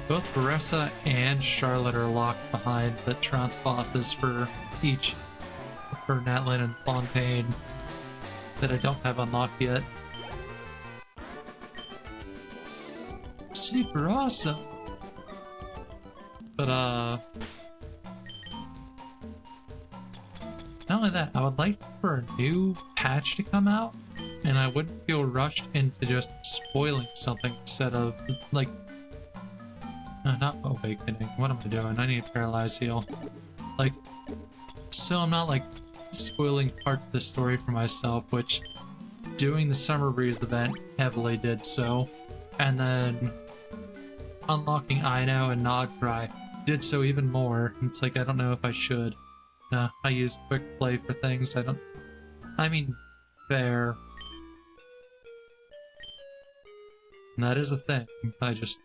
both Baressa and Charlotte are locked behind the Trounce bosses for Natland and Fontaine that I don't have unlocked yet. Super awesome! But not only that, I would like for a new patch to come out, and I wouldn't feel rushed into just spoiling something instead of, like, not awakening. What am I doing? I need to paralyze heal. Like, so I'm not, like, spoiling parts of the story for myself, which doing the Summer Breeze event heavily did so, and then unlocking Ino and Nogcry did so even more. It's like, I don't know if I should. I use quick play for things. I mean, fair. And that is a thing. I just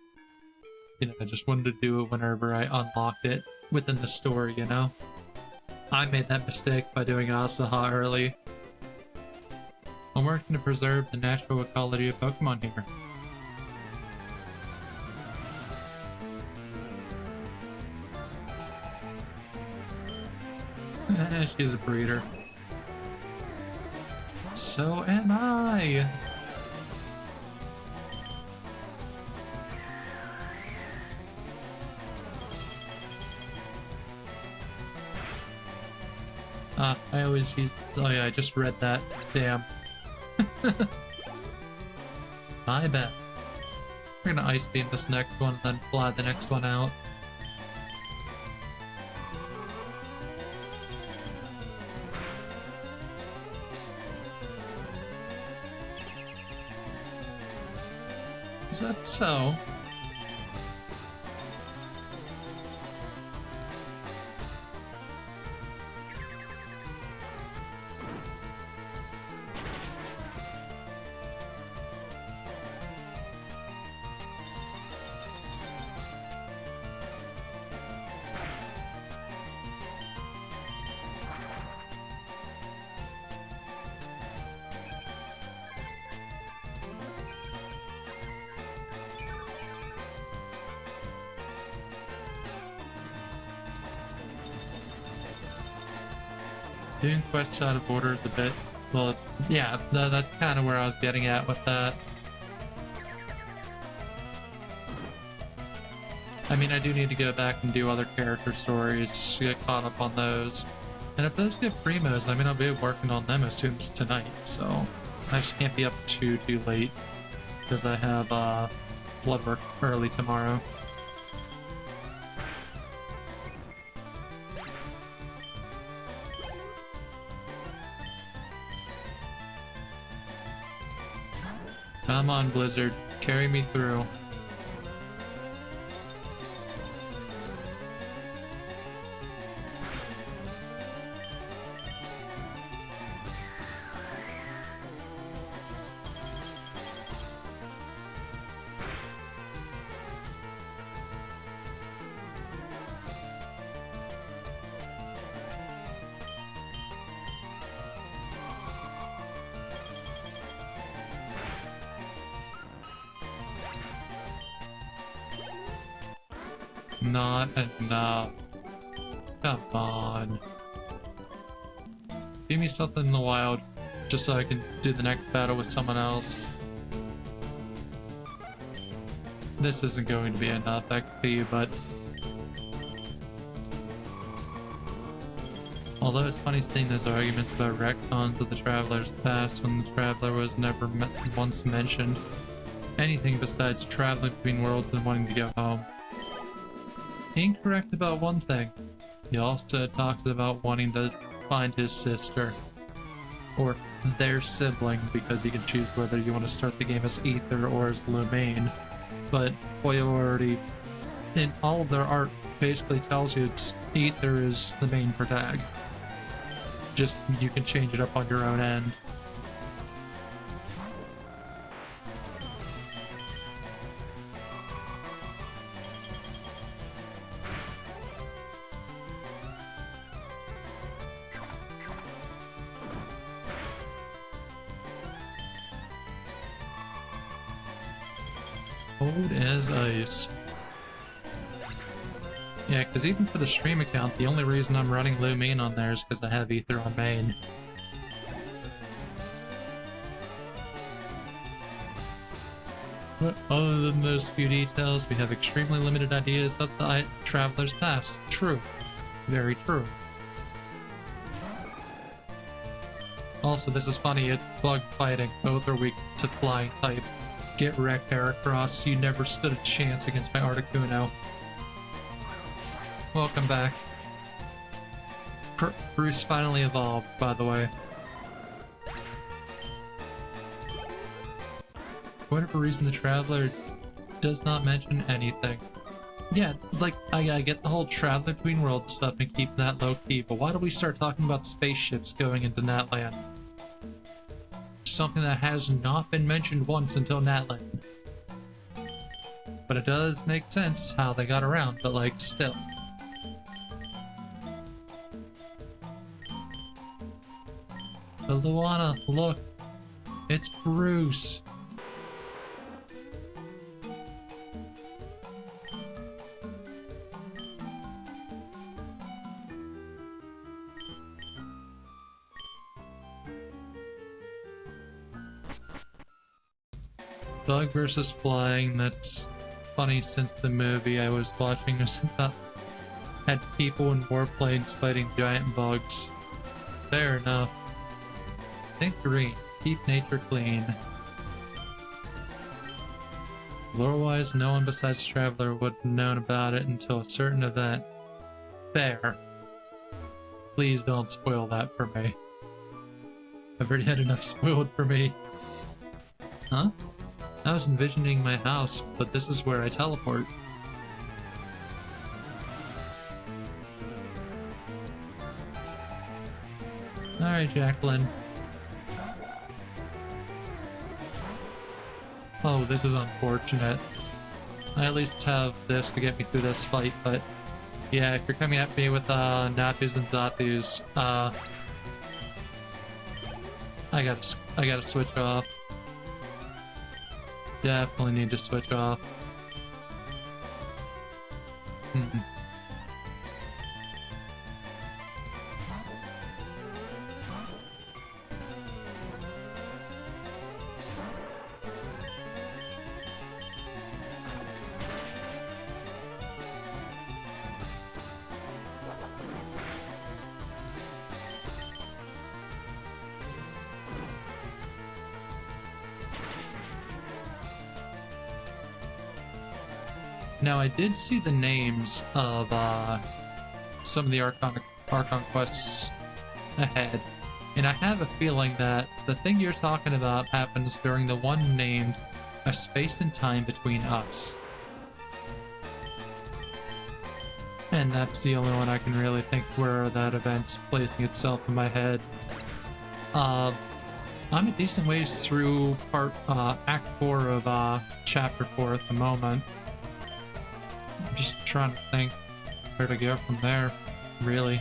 wanted to do it whenever I unlocked it within the story, you know? I made that mistake by doing Asaha early. I'm working to preserve the natural ecology of Pokemon here. She's a breeder. So am I! I always use... Oh yeah, I just read that. Damn. My bad. We're gonna Ice Beam this next one, then fly the next one out. Is that so? Doing quests out of order is a bit... Well, yeah, that's kind of where I was getting at with that. I mean, I do need to go back and do other character stories to get caught up on those. And if those get primos, I mean, I'll be working on them as soon as tonight, so... I just can't be up too late, because I have blood work early tomorrow. Come on, Blizzard. Carry me through. Not enough. Come on. Give me something in the wild, just so I can do the next battle with someone else. This isn't going to be enough XP, but... Although it's funny seeing those arguments about retcons of the Traveler's past when the Traveler was never once mentioned anything besides traveling between worlds and wanting to go home. Incorrect about one thing. He also talks about wanting to find his sister. Or their sibling, because you can choose whether you want to start the game as Ether or as Lumine. But Hoyo already, in all of their art, basically tells you it's Ether is the main protag. Just, you can change it up on your own end. Cold as ice. Yeah, because even for the stream account, the only reason I'm running Lumine on there is because I have Ether on main. But other than those few details, we have extremely limited ideas of the Traveler's past. True. Very true. Also, this is funny, it's bug fighting. Both are weak to flying type. Get wrecked, Heracross. You never stood a chance against my Articuno. Welcome back. Bruce finally evolved, by the way. For whatever reason, the Traveler does not mention anything. Yeah, like, I get the whole traveling between worlds stuff and keeping that low-key, but why do we start talking about spaceships going into Natland? Something that has not been mentioned once until Natland. But it does make sense how they got around, but like, still. But Luana, look! It's Bruce! Bug versus flying, that's funny since the movie I was watching was about had people in warplanes fighting giant bugs. Fair enough. Think green. Keep nature clean. Lore-wise, no one besides Traveler would have known about it until a certain event. Fair. Please don't spoil that for me. I've already had enough spoiled for me. Huh? I was envisioning my house, but this is where I teleport. Alright, Jacqueline. Oh, this is unfortunate. I at least have this to get me through this fight, but yeah, if you're coming at me with Natus and Zatus, I gotta switch off. Definitely need to switch off. Now, I did see the names of some of the Archon quests ahead, and I have a feeling that the thing you're talking about happens during the one named A Space and Time Between Us. And that's the only one I can really think where that event's placing itself in my head. I'm a decent ways through Act 4 of Chapter 4 at the moment. I'm just trying to think where to go from there, really.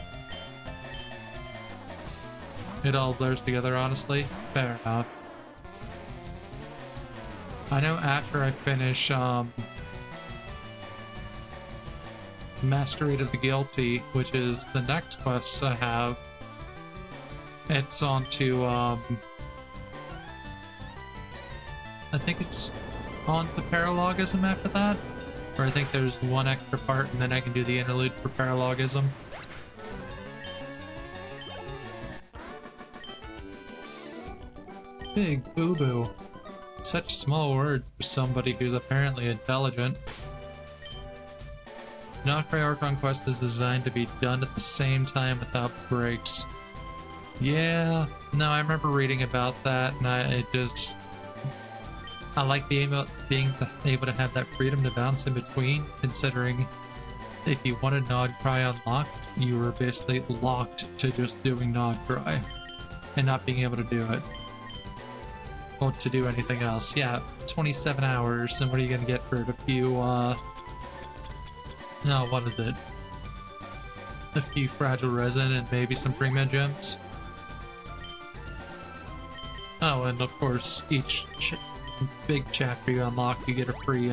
It all blurs together, honestly. Fair enough. I know after I finish Masquerade of the Guilty, which is the next quest I have, it's on to I think it's on to Paralogism after that. Or I think there's one extra part and then I can do the interlude for Paralogism. Big boo-boo. Such small words for somebody who's apparently intelligent. Noctray Archon Quest is designed to be done at the same time without breaks. Yeah, no, I remember reading about that, and I like being able to have that freedom to bounce in between, considering if you wanted Nod Cry unlocked, you were basically locked to just doing Nod Cry and not being able to do it. Or to do anything else. Yeah, 27 hours, and what are you gonna get for it? A few, no, what is it? A few fragile resin and maybe some premium gems? Oh, and of course, each big chapter you unlock, you get a free,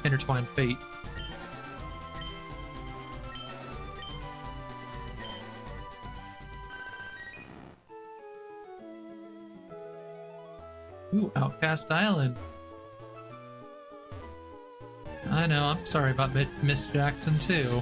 Intertwined Fate. Ooh, Outcast Island. I know, I'm sorry about Miss Jackson too.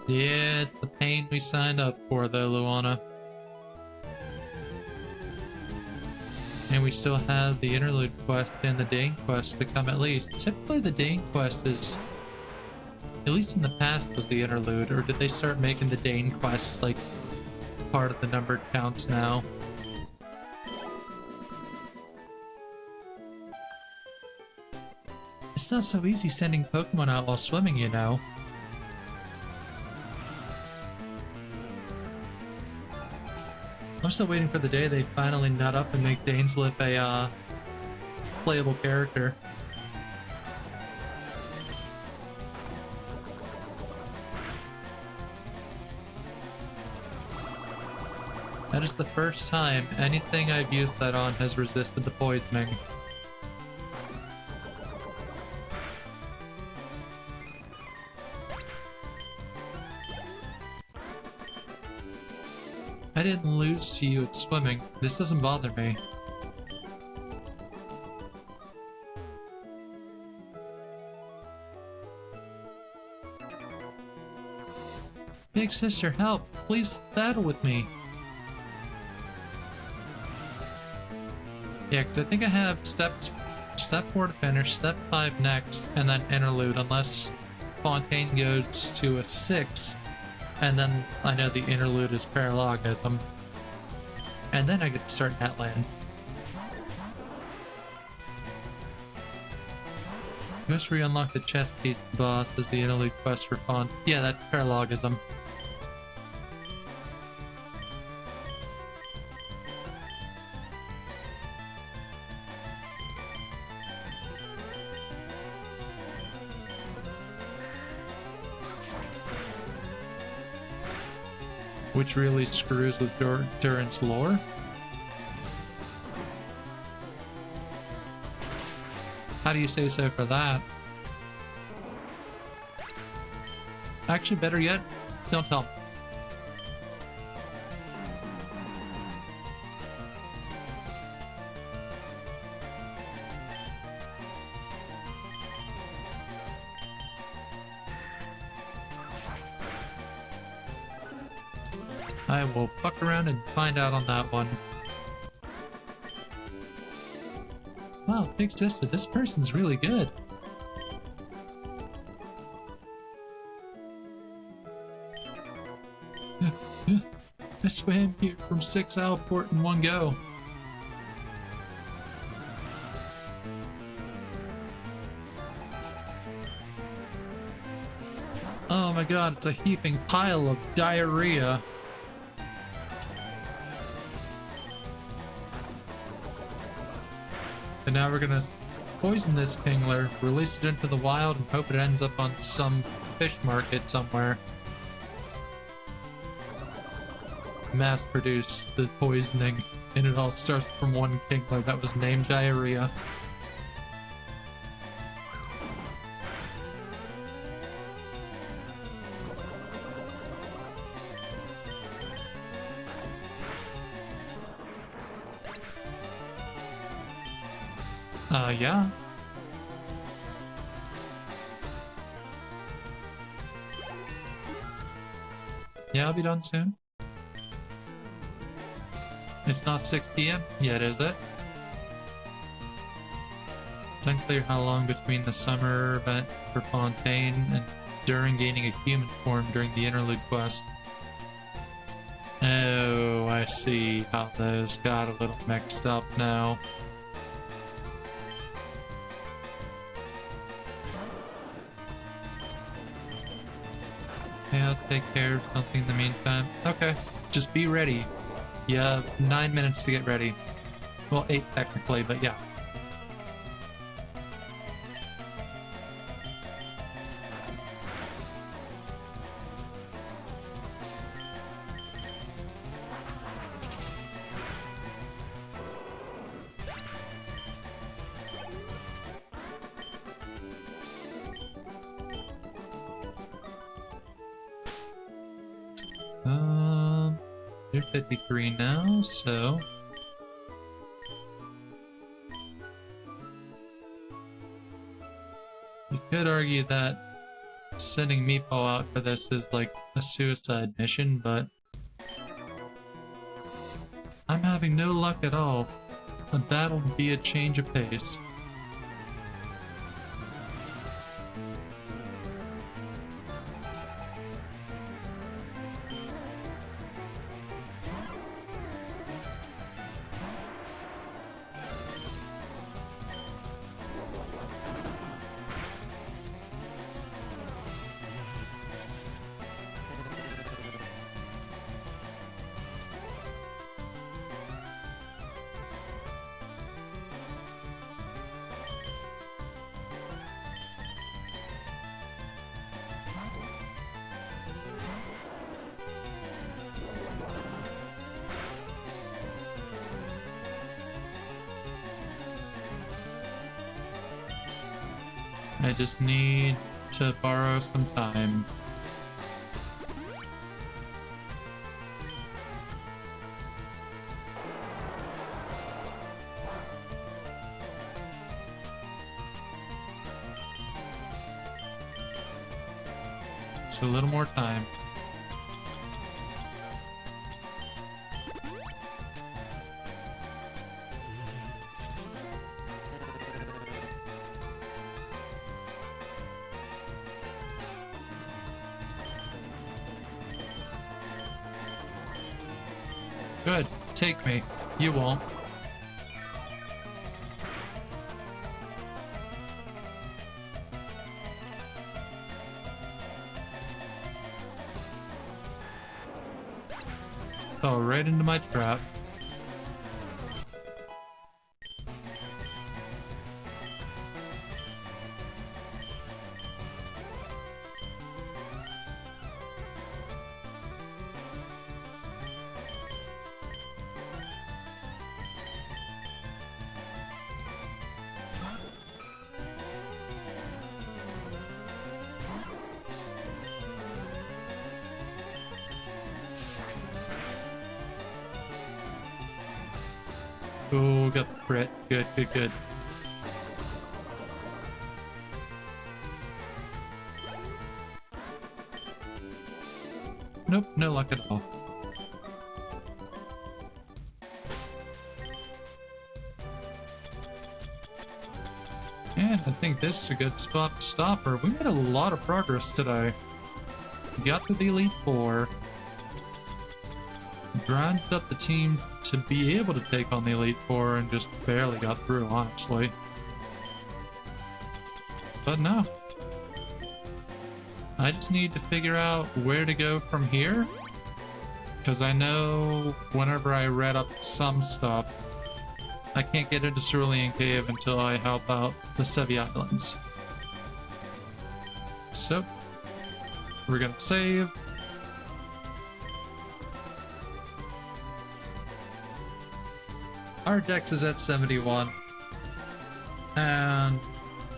Yeah, it's the pain we signed up for though, Luana. And we still have the interlude quest and the Dane quest to come at least. Typically the Dane quest is, at least in the past, was the interlude, or did they start making the Dane quests like part of the numbered counts now? It's not so easy sending Pokemon out while swimming, you know. I'm still waiting for the day they finally nut up and make Daneslip a playable character. That is the first time anything I've used that on has resisted the poisoning. I didn't lose to you at swimming. This doesn't bother me. Big sister, help! Please battle with me! Yeah, because I think I have step 4 to finish, step 5 next, and then interlude, unless Fontaine goes to a 6. And then I know the interlude is Paralogism. And then I get to start Netland. Just re-unlock the chest piece boss as the interlude quest for Font. Yeah, that's Paralogism. Which really screws with Durant's lore. How do you say so for that? Actually, better yet, don't tell me. I will fuck around and find out on that one. Wow, big sister, this person's really good. I swam here from 6 Isle Port in one go. Oh my god, it's a heaping pile of diarrhea. And now we're gonna poison this Kingler, release it into the wild, and hope it ends up on some fish market somewhere. Mass produce the poisoning, and it all starts from one Kingler that was named Diarrhea. Yeah. Yeah, I'll be done soon. It's not 6 p.m. yet, is it? It's unclear how long between the summer event for Fontaine and during gaining a human form during the interlude quest. Oh, I see how those got a little mixed up now. Yeah, I'll take care of something in the meantime. Okay, just be ready. You have 9 minutes to get ready. Well, 8 technically, but yeah. You're 53 now, so... You could argue that sending Meatball out for this is like a suicide mission, but... I'm having no luck at all. A battle would be a change of pace. I just need to borrow some time. Just a little more time. Good. Take me. You won't. Oh, right into my trap. Oh, got the crit. Good, good, good. Nope, no luck at all. And I think this is a good spot to stop her. We made a lot of progress today. Got to the Elite Four. Grinded up the team to be able to take on the Elite Four and just barely got through, honestly. But no. I just need to figure out where to go from here. Because I know whenever I read up some stuff, I can't get into Cerulean Cave until I help out the Sevi Islands. So, we're gonna save. Our dex is at 71. And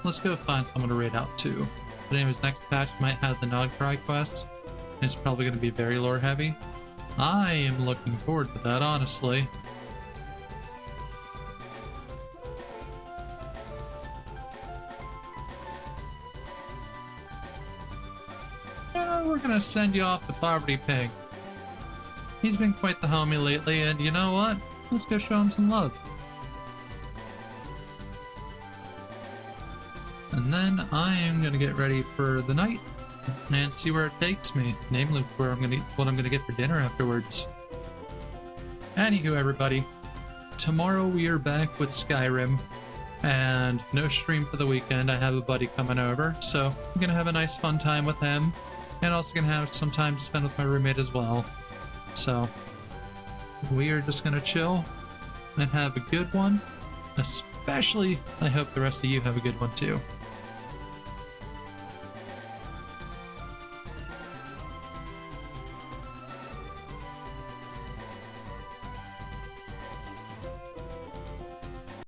let's go find someone to raid out to. But anyways, next patch might have the Nodcry quest. It's probably going to be very lore heavy. I am looking forward to that, honestly. We're gonna send you off to Poverty Pig. He's been quite the homie lately, and you know what? Let's go show him some love. And then I am gonna get ready for the night and see where it takes me, namely what I'm gonna get for dinner afterwards. Anywho, everybody, tomorrow we are back with Skyrim, and no stream for the weekend. I have a buddy coming over, so I'm gonna have a nice fun time with him, and also gonna have some time to spend with my roommate as well. So we are just gonna chill and have a good one. Especially, I hope the rest of you have a good one too.